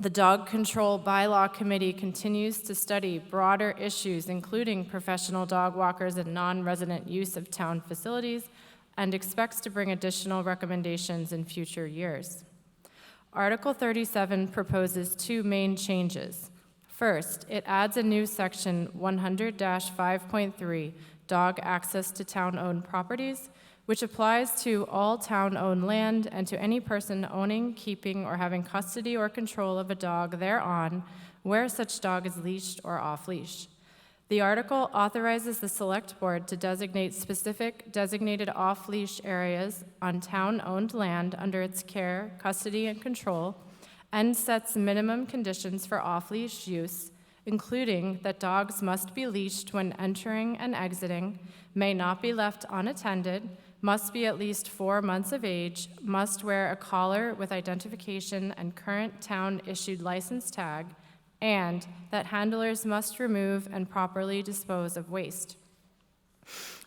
The Dog Control Bylaw Committee continues to study broader issues, including professional dog walkers and non-resident use of town facilities, and expects to bring additional recommendations in future years. Article 37 proposes 2 main changes. First, it adds a new section 100-5.3, dog access to town-owned properties, which applies to all town-owned land and to any person owning, keeping, or having custody or control of a dog thereon, where such dog is leashed or off-leash. The article authorizes the Select Board to designate specific designated off-leash areas on town-owned land under its care, custody, and control, and sets minimum conditions for off-leash use, including that dogs must be leashed when entering and exiting, may not be left unattended, must be at least 4 months of age, must wear a collar with identification and current town-issued license tag, and that handlers must remove and properly dispose of waste.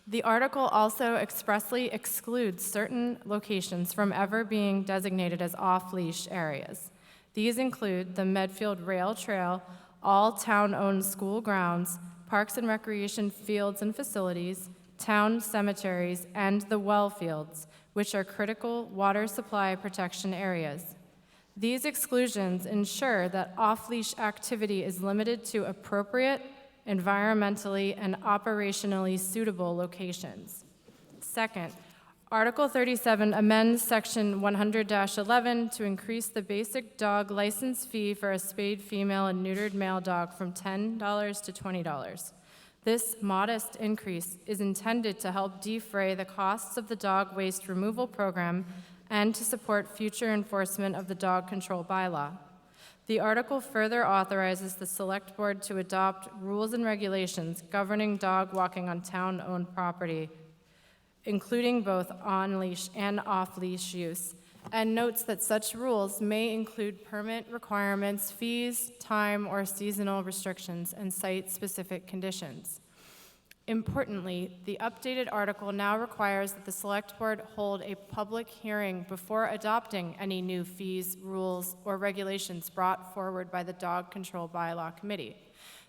The article also expressly excludes certain locations from ever being designated as off-leash areas. These include the Medfield Rail Trail, all town-owned school grounds, parks and recreation fields and facilities, town cemeteries, and the well fields, which are critical water supply protection areas. These exclusions ensure that off-leash activity is limited to appropriate, environmentally, and operationally suitable locations. Second, Article 37 amends Section 100-11 to increase the basic dog license fee for a spayed female and neutered male dog from $10 to $20. This modest increase is intended to help defray the costs of the dog waste removal program and to support future enforcement of the dog control bylaw. The article further authorizes the Select Board to adopt rules and regulations governing dog walking on town-owned property, including both on-leash and off-leash use, and notes that such rules may include permit requirements, fees, time, or seasonal restrictions, and site-specific conditions. Importantly, the updated article now requires that the Select Board hold a public hearing before adopting any new fees, rules, or regulations brought forward by the Dog Control Bylaw Committee.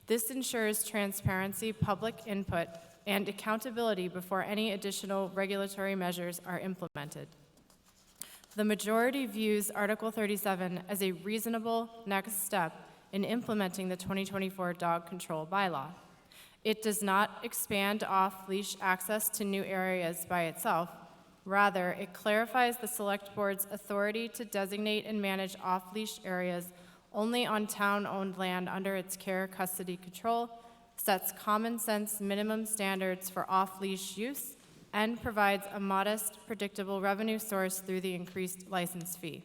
This ensures transparency, public input, and accountability before any additional regulatory measures are implemented. The majority views Article 37 as a reasonable next step in implementing the 2024 Dog Control Bylaw. It does not expand off-leash access to new areas by itself. Rather, it clarifies the Select Board's authority to designate and manage off-leash areas only on town-owned land under its care, custody, control, sets common-sense minimum standards for off-leash use, and provides a modest, predictable revenue source through the increased license fee.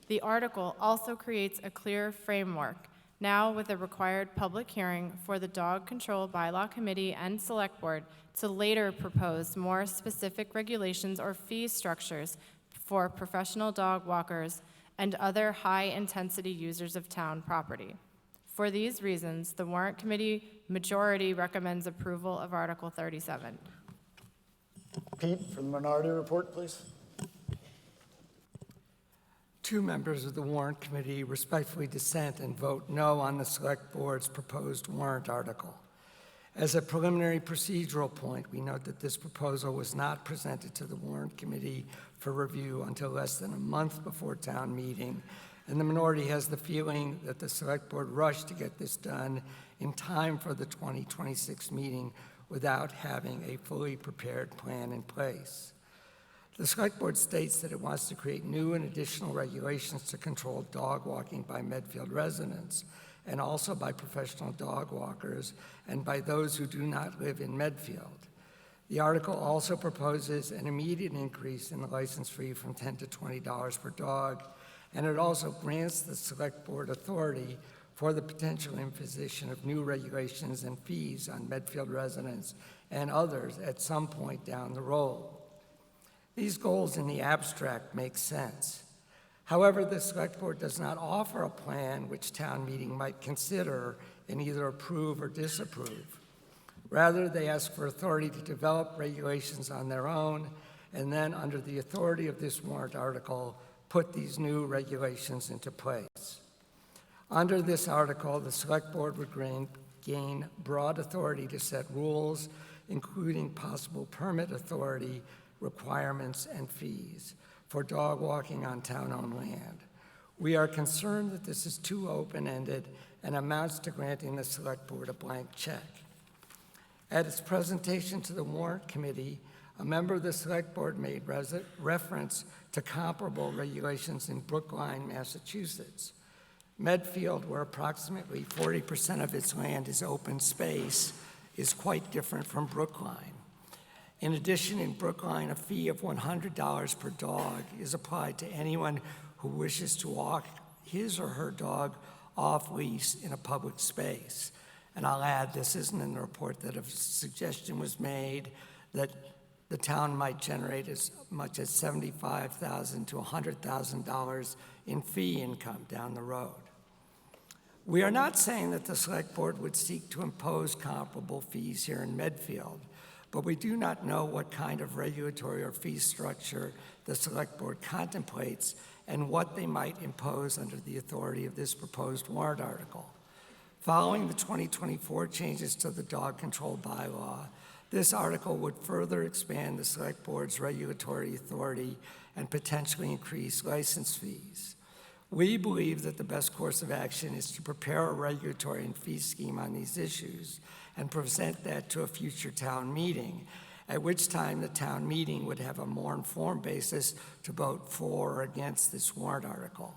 The article also creates a clear framework, now with a required public hearing for the Dog Control Bylaw Committee and Select Board to later propose more specific regulations or fee structures for professional dog walkers and other high-intensity users of town property. For these reasons, the Warrant Committee majority recommends approval of Article 37. Pete, for the minority report, please. Two members of the Warrant Committee respectfully dissent and vote no on the Select Board's proposed warrant article. As a preliminary procedural point, we note that this proposal was not presented to the Warrant Committee for review until less than a month before town meeting, and the minority has the feeling that the Select Board rushed to get this done in time for the 2026 meeting without having a fully prepared plan in place. The Select Board states that it wants to create new and additional regulations to control dog walking by Medfield residents and also by professional dog walkers and by those who do not live in Medfield. The article also proposes an immediate increase in the license fee from $10 to $20 per dog, and it also grants the Select Board authority for the potential imposition of new regulations and fees on Medfield residents and others at some point down the road. These goals in the abstract make sense. However, the Select Board does not offer a plan which town meeting might consider and either approve or disapprove. Rather, they ask for authority to develop regulations on their own, and then, under the authority of this warrant article, put these new regulations into place. Under this article, the Select Board would gain broad authority to set rules, including possible permit authority, requirements, and fees for dog walking on town-owned land. We are concerned that this is too open-ended and amounts to granting the Select Board a blank check. At its presentation to the Warrant Committee, a member of the Select Board made reference to comparable regulations in Brookline, Massachusetts. Medfield, where approximately 40% of its land is open space, is quite different from Brookline. In addition, in Brookline, a fee of $100 per dog is applied to anyone who wishes to walk his or her dog off-leash in a public space. And I'll add, this isn't in the report, that a suggestion was made that the town might generate as much as $75,000 to $100,000 in fee income down the road. We are not saying that the Select Board would seek to impose comparable fees here in Medfield, but we do not know what kind of regulatory or fee structure the Select Board contemplates and what they might impose under the authority of this proposed warrant article. Following the 2024 changes to the dog control bylaw, this article would further expand the Select Board's regulatory authority and potentially increase license fees. We believe that the best course of action is to prepare a regulatory and fee scheme on these issues and present that to a future town meeting, at which time the town meeting would have a more informed basis to vote for or against this warrant article.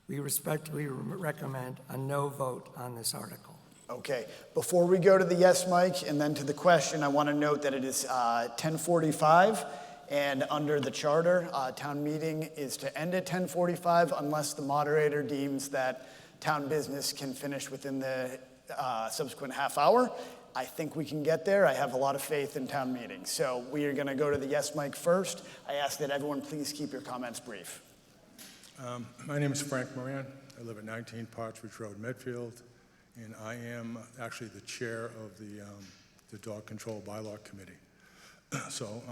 We respectfully recommend a no vote on this article. Okay, before we go to the yes mic and then to the question, I want to note that it is 10:45, and under the charter, town meeting is to end at 10:45 unless the moderator deems that town business can finish within the subsequent half hour. I think we can get there. I have a lot of faith in town meetings. So we are going to go to the yes mic first. I ask that everyone please keep your comments brief. My name is Frank Moran. I live at 19 Partridge Road, Medfield, and I am actually the chair of the Dog Control Bylaw Committee. So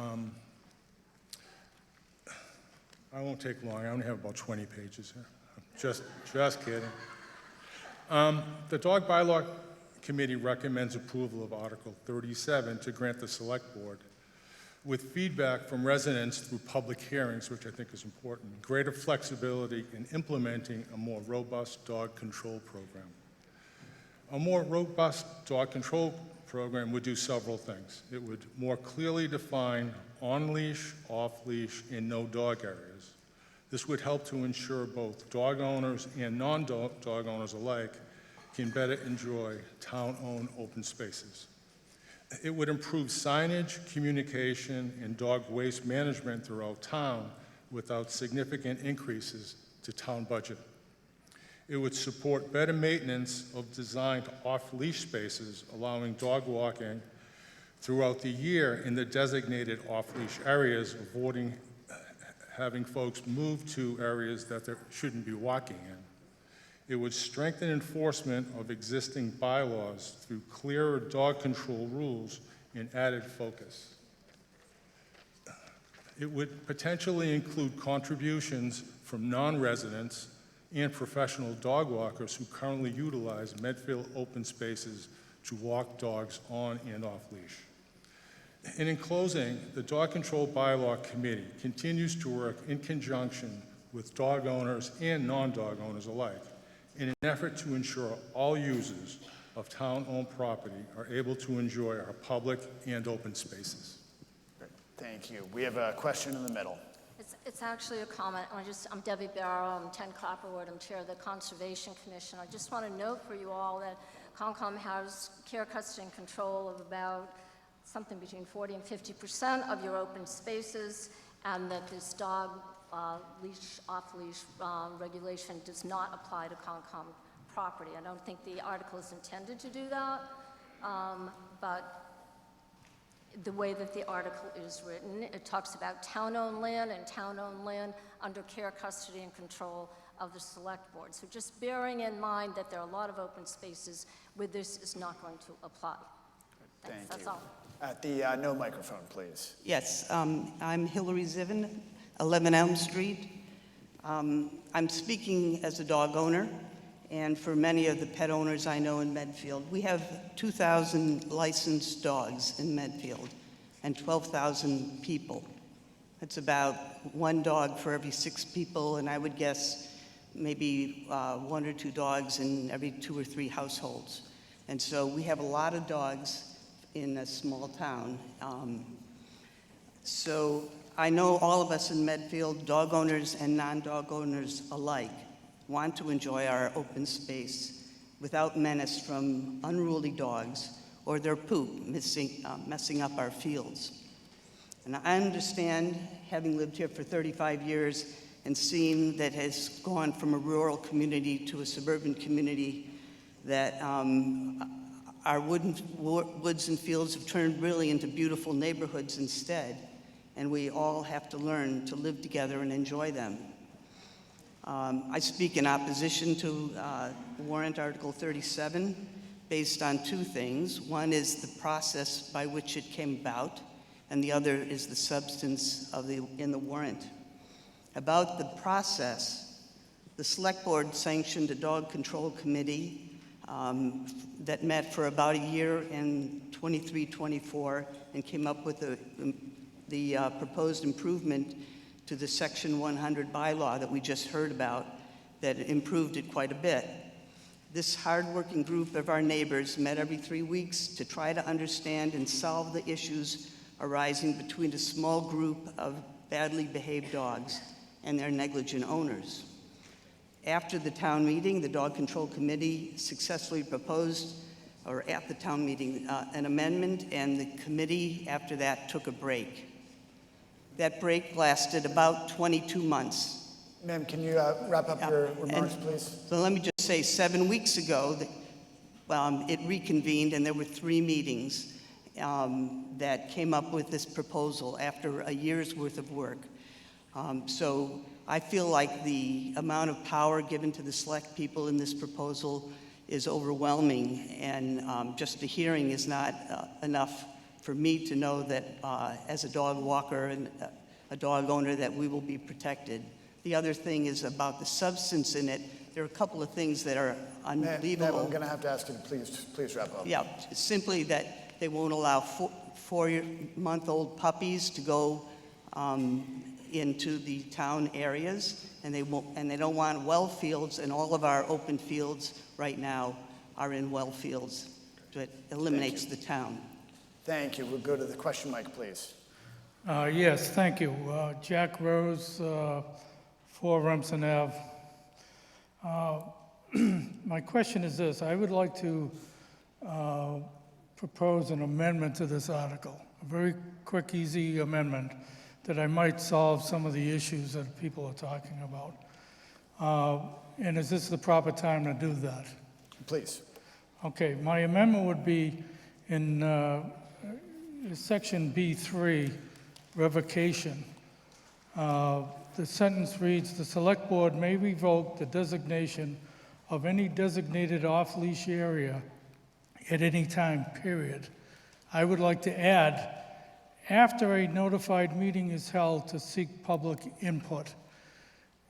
I won't take long. I only have about 20 pages here. Just kidding. The Dog Bylaw Committee recommends approval of Article 37 to grant the Select Board, with feedback from residents through public hearings, which I think is important, greater flexibility in implementing a more robust dog control program. A more robust dog control program would do several things. It would more clearly define on-leash, off-leash, and no-dog areas. This would help to ensure both dog owners and non-dog owners alike can better enjoy town-owned open spaces. It would improve signage, communication, and dog waste management throughout town without significant increases to town budget. It would support better maintenance of designed off-leash spaces, allowing dog walking throughout the year in the designated off-leash areas, avoiding having folks move to areas that they shouldn't be walking in. It would strengthen enforcement of existing bylaws through clearer dog control rules and added focus. It would potentially include contributions from non-residents and professional dog walkers who currently utilize Medfield open spaces to walk dogs on and off leash. And in closing, the Dog Control Bylaw Committee continues to work in conjunction with dog owners and non-dog owners alike in an effort to ensure all users of town-owned property are able to enjoy our public and open spaces. Thank you. We have a question in the middle. It's actually a comment. I'm Debbie Barrow. I'm 10 Copperwood. I'm chair of the Conservation Commission. I just want to note for you all that Concom has care, custody, and control of about something between 40 and 50% of your open spaces, and that this dog leash, off-leash regulation does not apply to Concom property. I don't think the article is intended to do that, but the way that the article is written, it talks about town-owned land and town-owned land under care, custody, and control of the Select Board. So just bearing in mind that there are a lot of open spaces where this is not going to apply. Thanks. Thank That's you. all. At the no microphone, please. Yes, I'm Hillary Zivin, 11 Elm Street. I'm speaking as a dog owner, and for many of the pet owners I know in Medfield. We have 2,000 licensed dogs in Medfield and 12,000 people. That's about one dog for every 6 people, and I would guess maybe 1 or 2 dogs in every 2 or 3 households. And so we have a lot of dogs in a small town. So I know all of us in Medfield, dog owners and non-dog owners alike, want to enjoy our open space without menace from unruly dogs or their poop messing up our fields. And I understand, having lived here for 35 years, and seeing that has gone from a rural community to a suburban community, that our woods and fields have turned really into beautiful neighborhoods instead, and we all have to learn to live together and enjoy them. I speak in opposition to warrant Article 37 based on two things. One is the process by which it came about, and the other is the substance in the warrant. About the process, the Select Board sanctioned a dog control committee that met for about a year in 23-24 and came up with the proposed improvement to the Section 100 bylaw that we just heard about that improved it quite a bit. This hardworking group of our neighbors met every 3 weeks to try to understand and solve the issues arising between a small group of badly behaved dogs and their negligent owners. After the town meeting, the Dog Control Committee successfully proposed, or at the town meeting, an amendment, and the committee after that took a break. That break lasted about 22 months. Ma'am, can you wrap up your remarks, please? So let me just say, 7 weeks ago, it reconvened, and there were 3 meetings that came up with this proposal after a year's worth of work. So I feel like the amount of power given to the select people in this proposal is overwhelming, and just a hearing is not enough for me to know that as a dog walker and a dog owner that we will be protected. The other thing is about the substance in it. There are a couple of things that are unbelievable. Ma'am, I'm going to have to ask you to please wrap up. Yeah, simply that they won't allow 4-month-old puppies to go into the town areas, and they don't want well fields, and all of our open fields right now are in well fields. So it eliminates the town. Thank you. We'll go to the question mic, please. Yes, thank you. Jack Rose, 4 Remsen Ave. My question is this. I would like to propose an amendment to this article, a very quick, easy amendment that I might solve some of the issues that people are talking about. And is this the proper time to do that? Please. Okay, my amendment would be in section B3, revocation. The sentence reads, the select board may revoke the designation of any designated off-leash area at any time, period. I would like to add, after a notified meeting is held to seek public input.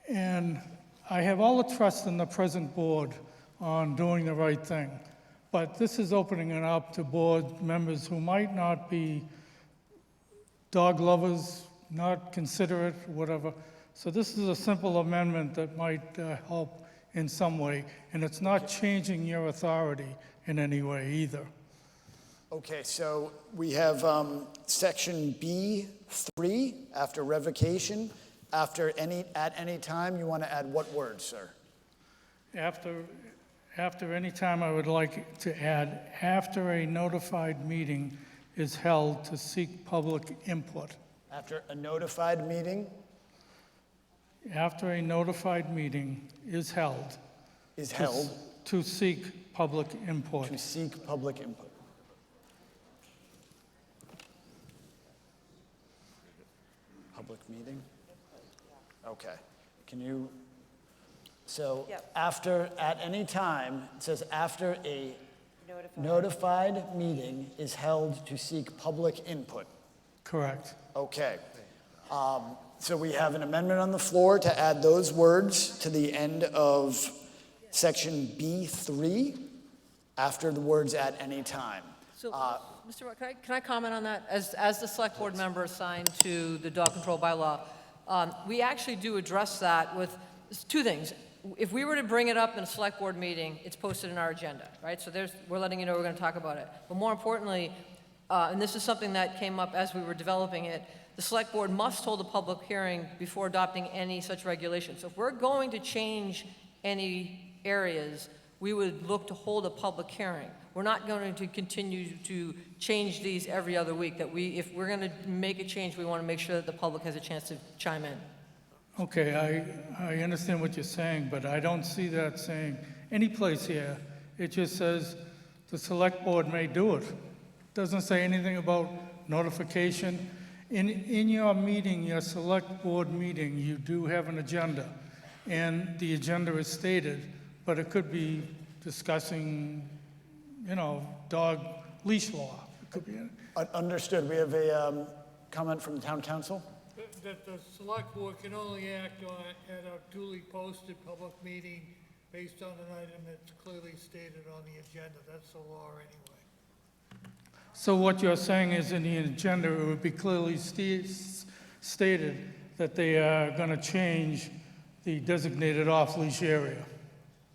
And I have all the trust in the present board on doing the right thing. But this is opening it up to board members who might not be dog lovers, not considerate, whatever. So this is a simple amendment that might help in some way, and it's not changing your authority in any way either. Okay, so we have section B3, after revocation, at any time. You want to add what word, sir? After any time, I would like to add, after a notified meeting is held to seek public input. After a notified meeting? After a notified meeting is held. Is held? To seek public input. To seek public input. Public meeting? Okay. Can you, so Yep. after, at any time, it says after a notified meeting is held to seek public input. Correct. Okay. So we have an amendment on the floor to add those words to the end of section B3 after the words at any time. So, Mr. Rock, can I comment on that? As the select board member assigned to the dog control bylaw, we actually do address that with 2 things. If we were to bring it up in a select board meeting, it's posted in our agenda, right? So we're letting you know we're going to talk about it. But more importantly, and this is something that came up as we were developing it, the select board must hold a public hearing before adopting any such regulation. So if we're going to change any areas, we would look to hold a public hearing. We're not going to continue to change these every other week. If we're going to make a change, we want to make sure that the public has a chance to chime in. Okay, I understand what you're saying, but I don't see that saying any place here. It just says the select board may do it. Doesn't say anything about notification. In your meeting, your select board meeting, you do have an agenda, and the agenda is stated, but it could be discussing, dog leash law. It could be. Understood. We have a comment from the town council. That the select board can only act at a duly posted public meeting based on an item that's clearly stated on the agenda. That's the law anyway. So what you're saying is in the agenda, it would be clearly stated that they are going to change the designated off-leash area.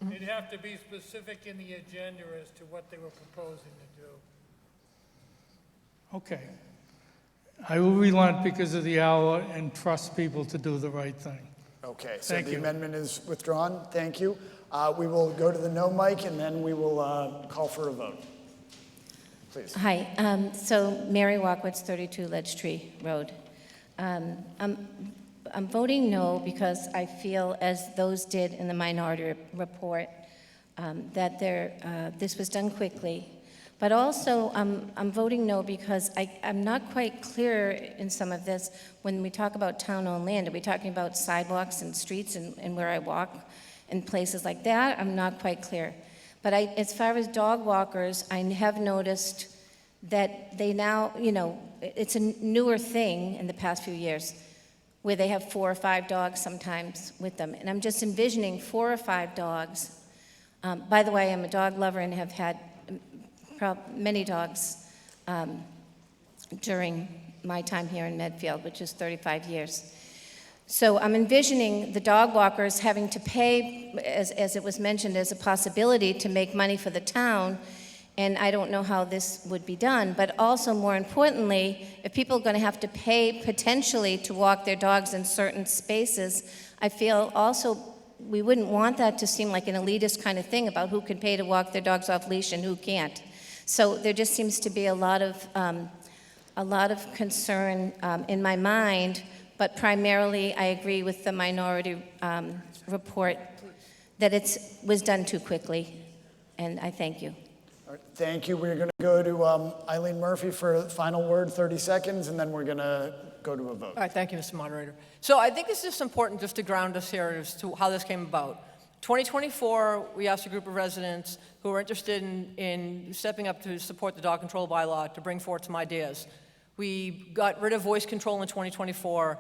It'd have to be specific in the agenda as to what they were proposing to do. Okay. I will relent because of the hour and trust people to do the right thing. Okay, so Thank the you. amendment is withdrawn. Thank you. We will go to the no mic, and then we will call for a vote. Please. Hi, so Mary Walkwitz, 32 Ledge Tree Road. I'm voting no because I feel, as those did in the minority report, that this was done quickly. But also, I'm voting no because I'm not quite clear in some of this. When we talk about town-owned land, are we talking about sidewalks and streets and where I walk and places like that? I'm not quite clear. But as far as dog walkers, I have noticed that they now, it's a newer thing in the past few years where they have 4 or 5 dogs sometimes with them. And I'm just envisioning 4 or 5 dogs. By the way, I'm a dog lover and have had many dogs during my time here in Medfield, which is 35 years. So I'm envisioning the dog walkers having to pay, as it was mentioned, as a possibility to make money for the town, and I don't know how this would be done. But also, more importantly, if people are going to have to pay potentially to walk their dogs in certain spaces, I feel also we wouldn't want that to seem like an elitist kind of thing about who can pay to walk their dogs off leash and who can't. So there just seems to be a lot of concern in my mind, but primarily I agree with the minority report that it was done too quickly, and I thank you. All right, thank you. We're going to go to Eileen Murphy for a final word, 30 seconds, and then we're going to go to a vote. All right, thank you, Mr. Moderator. So I think it's just important just to ground us here as to how this came about. 2024, we asked a group of residents who were interested in stepping up to support the dog control bylaw to bring forth some ideas. We got rid of voice control in 2024.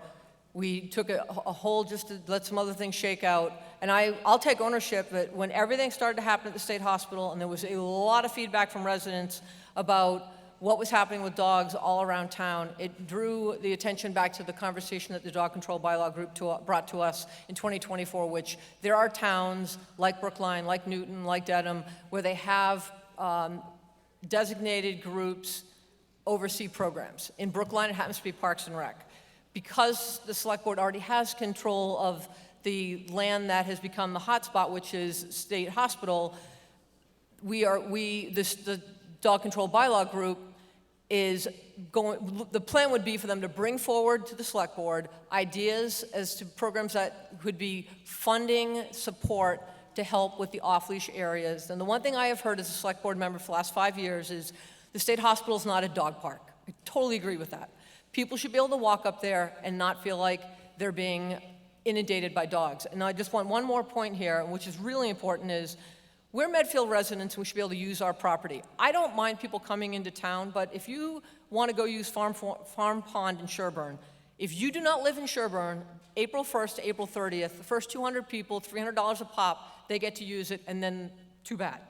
We took a hold just to let some other things shake out. And I'll take ownership that when everything started to happen at the state hospital, and there was a lot of feedback from residents about what was happening with dogs all around town, it drew the attention back to the conversation that the dog control bylaw group brought to us in 2024, which there are towns like Brookline, like Newton, like Dedham, where they have designated groups oversee programs. In Brookline, it happens to be Parks and Rec. Because the select board already has control of the land that has become the hotspot, which is State Hospital, the dog control bylaw group is going, the plan would be for them to bring forward to the select board ideas as to programs that could be funding support to help with the off-leash areas. And the one thing I have heard as a select board member for the last 5 years is the state hospital is not a dog park. I totally agree with that. People should be able to walk up there and not feel like they're being inundated by dogs. And I just want one more point here, which is really important, is we're Medfield residents, and we should be able to use our property. I don't mind people coming into town, but if you want to go use Farm Pond in Sherburne, if you do not live in Sherburne, April 1st to April 30th, the first 200 people, $300 a pop, they get to use it, and then too bad.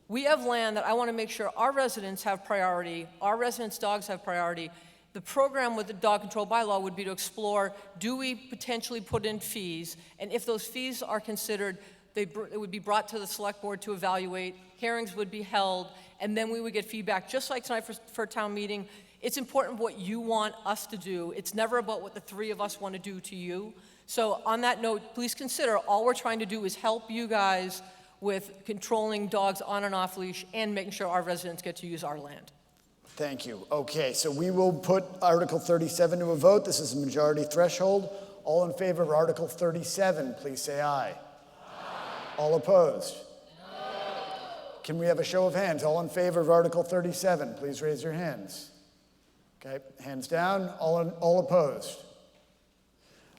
We have land that I want to make sure our residents have priority, our residents' dogs have priority. The program with the dog control bylaw would be to explore, do we potentially put in fees, and if those fees are considered, it would be brought to the select board to evaluate, hearings would be held, and then we would get feedback, just like tonight for a town meeting. It's important what you want us to do. It's never about what the 3 of us want to do to you. So on that note, please consider all we're trying to do is help you guys with controlling dogs on and off leash and making sure our residents get to use our land. Thank you. Okay, so we will put Article 37 to a vote. This is a majority threshold. All in favor of Article 37, please say aye. All opposed? Can we have a show of hands? All in favor of Article 37, please raise your hands. Okay, hands down. All opposed?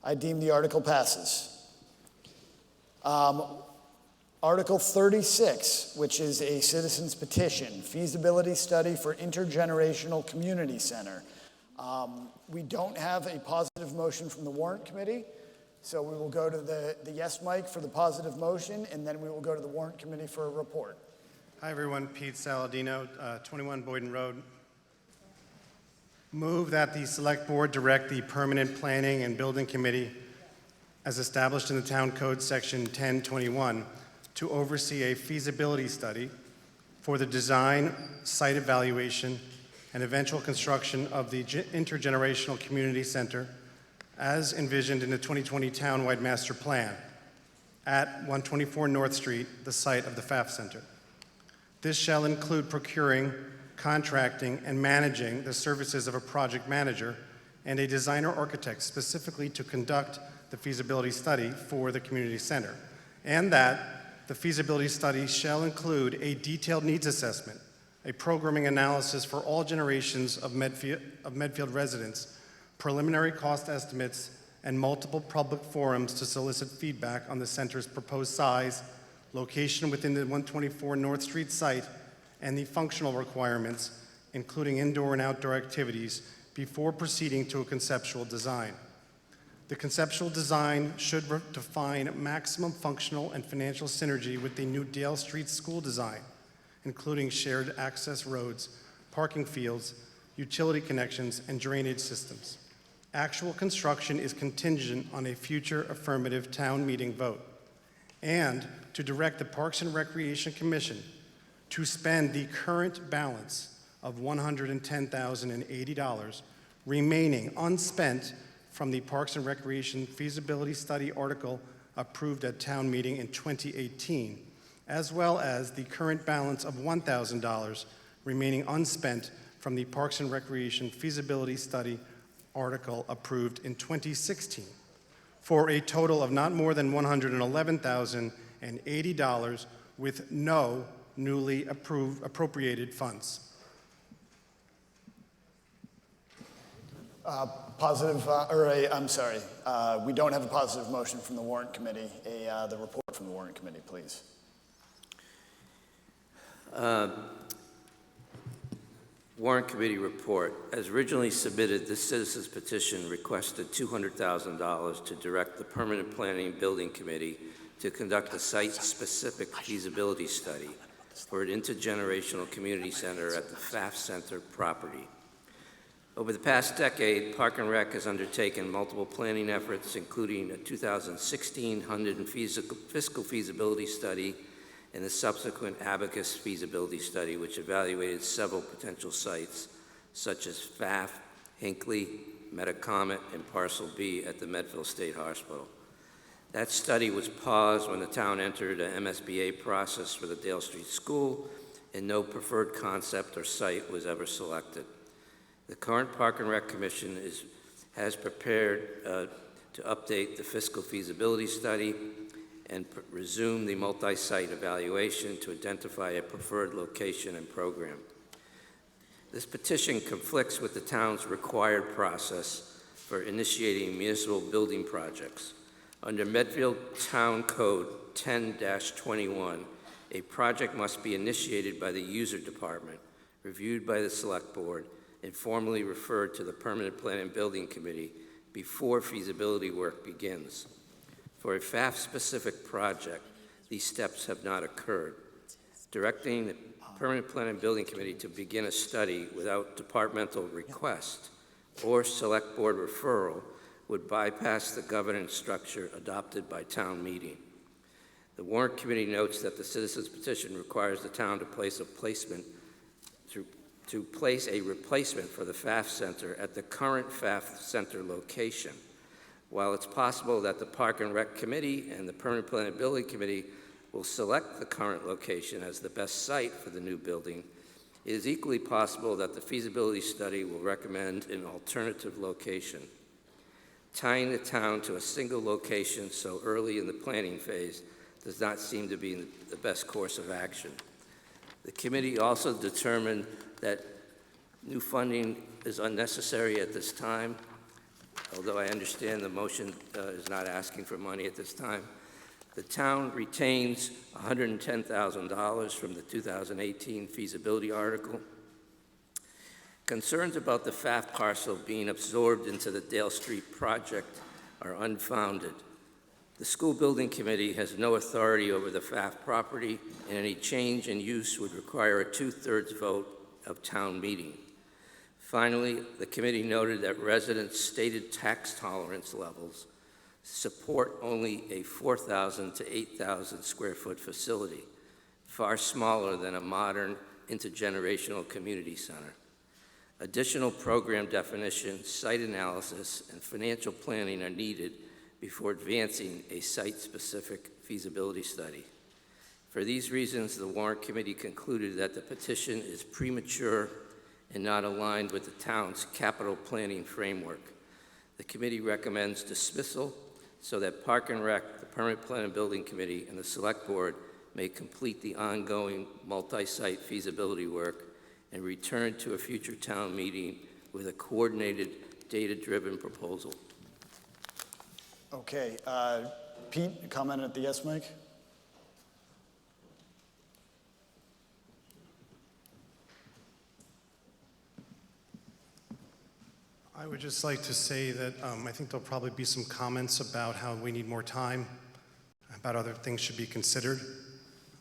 I deem the article passes. Article 36, which is a citizen's petition, feasibility study for intergenerational community center. We don't have a positive motion from the warrant committee, so we will go to the yes mic for the positive motion, and then we will go to the warrant committee for a report. Hi, everyone. Pete Saladino, 21 Boyden Road. Move that the Select Board direct the Permanent Planning and Building Committee, as established in the Town Code Section 1021, to oversee a feasibility study for the design, site evaluation, and eventual construction of the Intergenerational Community Center as envisioned in the 2020 Townwide Master Plan at 124 North Street, the site of the FAF Center. This shall include procuring, contracting, and managing the services of a project manager and a designer architect specifically to conduct the feasibility study for the community center, and that the feasibility study shall include a detailed needs assessment, a programming analysis for all generations of Medfield residents, preliminary cost estimates, and multiple public forums to solicit feedback on the center's proposed size, location within the 124 North Street site, and the functional requirements, including indoor and outdoor activities, before proceeding to a conceptual design. The conceptual design should define maximum functional and financial synergy with the new Dale Street school design, including shared access roads, parking fields, utility connections, and drainage systems. Actual construction is contingent on a future affirmative town meeting vote. And to direct the Parks and Recreation Commission to spend the current balance of $110,080 remaining unspent from the Parks and Recreation feasibility study article approved at town meeting in 2018, as well as the current balance of $1,000 remaining unspent from the Parks and Recreation feasibility study article approved in 2016, for a total of not more than $111,080 with no newly appropriated funds. We don't have a positive motion from the warrant committee. The report from the warrant committee, please. Warrant Committee report. As originally submitted, this citizen's petition requested $200,000 to direct the Permanent Planning and Building Committee to conduct a site-specific feasibility study for an intergenerational community center at the FAF Center property. Over the past decade, Park and Rec has undertaken multiple planning efforts, including a 2016 fiscal feasibility study and the subsequent Abacus feasibility study, which evaluated several potential sites, such as FAF, Hinckley, Metacomet, and Parcel B at the Medfield State Hospital. That study was paused when the town entered an MSBA process for the Dale Street School, and no preferred concept or site was ever selected. The current Park and Rec Commission has prepared to update the fiscal feasibility study and resume the multi-site evaluation to identify a preferred location and program. This petition conflicts with the town's required process for initiating municipal building projects. Under Medfield Town Code 10-21, a project must be initiated by the user department, reviewed by the Select Board, and formally referred to the Permanent Planning and Building Committee before feasibility work begins. For a FAF-specific project, these steps have not occurred. Directing the Permanent Planning and Building Committee to begin a study without departmental request or Select Board referral would bypass the governance structure adopted by town meeting. The Warrant Committee notes that the citizen's petition requires the town to place a replacement for the FAF Center at the current FAF Center location. While it's possible that the Park and Rec Committee and the Permanent Planning and Building Committee will select the current location as the best site for the new building, it is equally possible that the feasibility study will recommend an alternative location. Tying the town to a single location so early in the planning phase does not seem to be the best course of action. The committee also determined that new funding is unnecessary at this time, although I understand the motion is not asking for money at this time. The town retains $110,000 from the 2018 feasibility article. Concerns about the FAF parcel being absorbed into the Dale Street project are unfounded. The school building committee has no authority over the FAF property, and any change in use would require a 2/3 vote of town meeting. Finally, the committee noted that residents' stated tax tolerance levels support only a 4,000 to 8,000 square foot facility, far smaller than a modern intergenerational community center. Additional program definition, site analysis, and financial planning are needed before advancing a site-specific feasibility study. For these reasons, the warrant committee concluded that the petition is premature and not aligned with the town's capital planning framework. The committee recommends dismissal so that Park and Rec, the Permanent Plan and Building Committee, and the Select Board may complete the ongoing multi-site feasibility work and return to a future town meeting with a coordinated, data-driven proposal. Okay, Pete, comment at the yes mic? I would just like to say that I think there'll probably be some comments about how we need more time, about other things should be considered.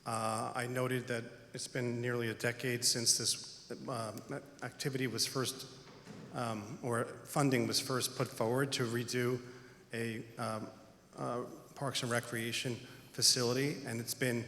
I noted that it's been nearly a decade since this activity was first, or funding was first put forward to redo a Parks and Recreation facility, and it's been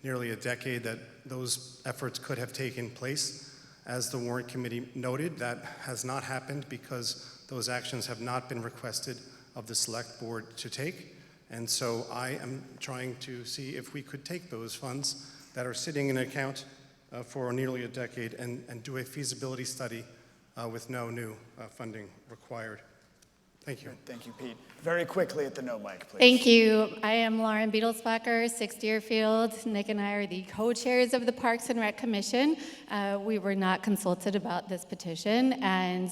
nearly a decade that those efforts could have taken place. As the warrant committee noted, that has not happened because those actions have not been requested of the select board to take. And so I am trying to see if we could take those funds that are sitting in an account for nearly a decade and do a feasibility study with no new funding required. Thank you. Thank you, Pete. Very quickly at the no mic, please. Thank you. I am Lauren Beetlesbacher, 6 Deerfield. Nick and I are the co-chairs of the Parks and Rec Commission. We were not consulted about this petition, and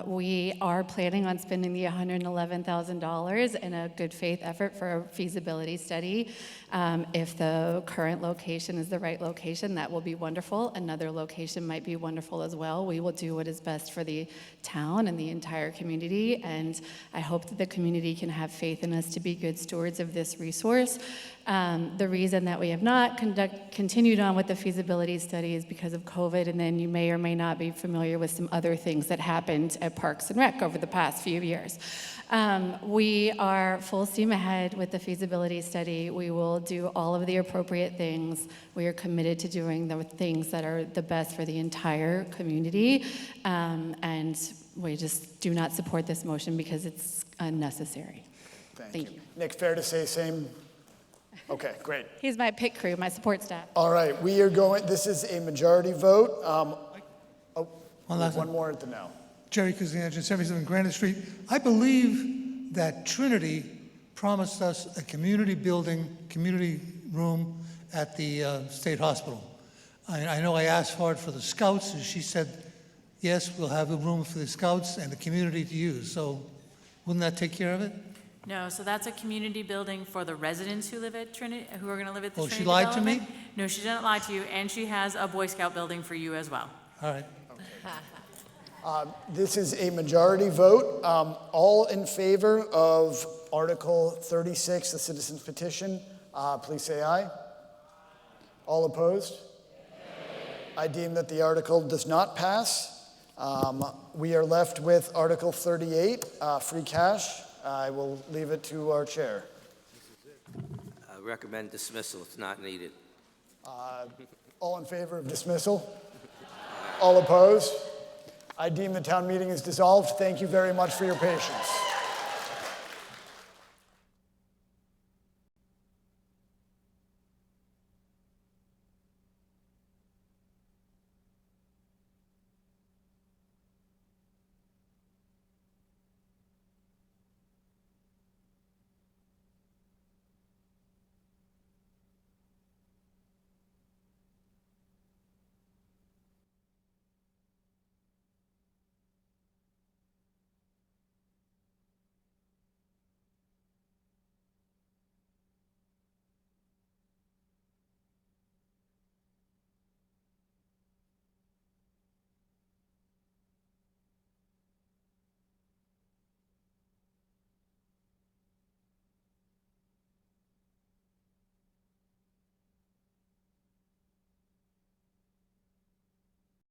we are planning on spending the $111,000 in a good faith effort for a feasibility study. If the current location is the right location, that will be wonderful. Another location might be wonderful as well. We will do what is best for the town and the entire community, and I hope that the community can have faith in us to be good stewards of this resource. The reason that we have not continued on with the feasibility study is because of COVID, and then you may or may not be familiar with some other things that happened at Parks and Rec over the past few years. We are full steam ahead with the feasibility study. We will do all of the appropriate things. We are committed to doing the things that are the best for the entire community, and we just do not support this motion because it's unnecessary. Thank you. Nick, fair to say same? Okay, great. He's my pit crew, my support staff. All right, we are going, this is a majority vote. One more at the no. Jerry Kazanjian, 77 Granite Street. I believe that Trinity promised us a community building, community room at the state hospital. I know I asked for it for the scouts, and she said, yes, we'll have a room for the scouts and the community to use. So wouldn't that take care of it? No, so that's a community building for the residents who live at Trinity, who are going to live at the Trinity she lied to development. me? No, she didn't lie to you, and she has a Boy Scout building for you as well. All right. This is a majority vote. All in favor of Article 36, the citizens petition, please say aye. All opposed? I deem that the article does not pass. We are left with Article 38, free cash. I will leave it to our chair. I recommend dismissal. It's not needed. All in favor of dismissal? All opposed? I deem the town meeting is dissolved. Thank you very much for your patience.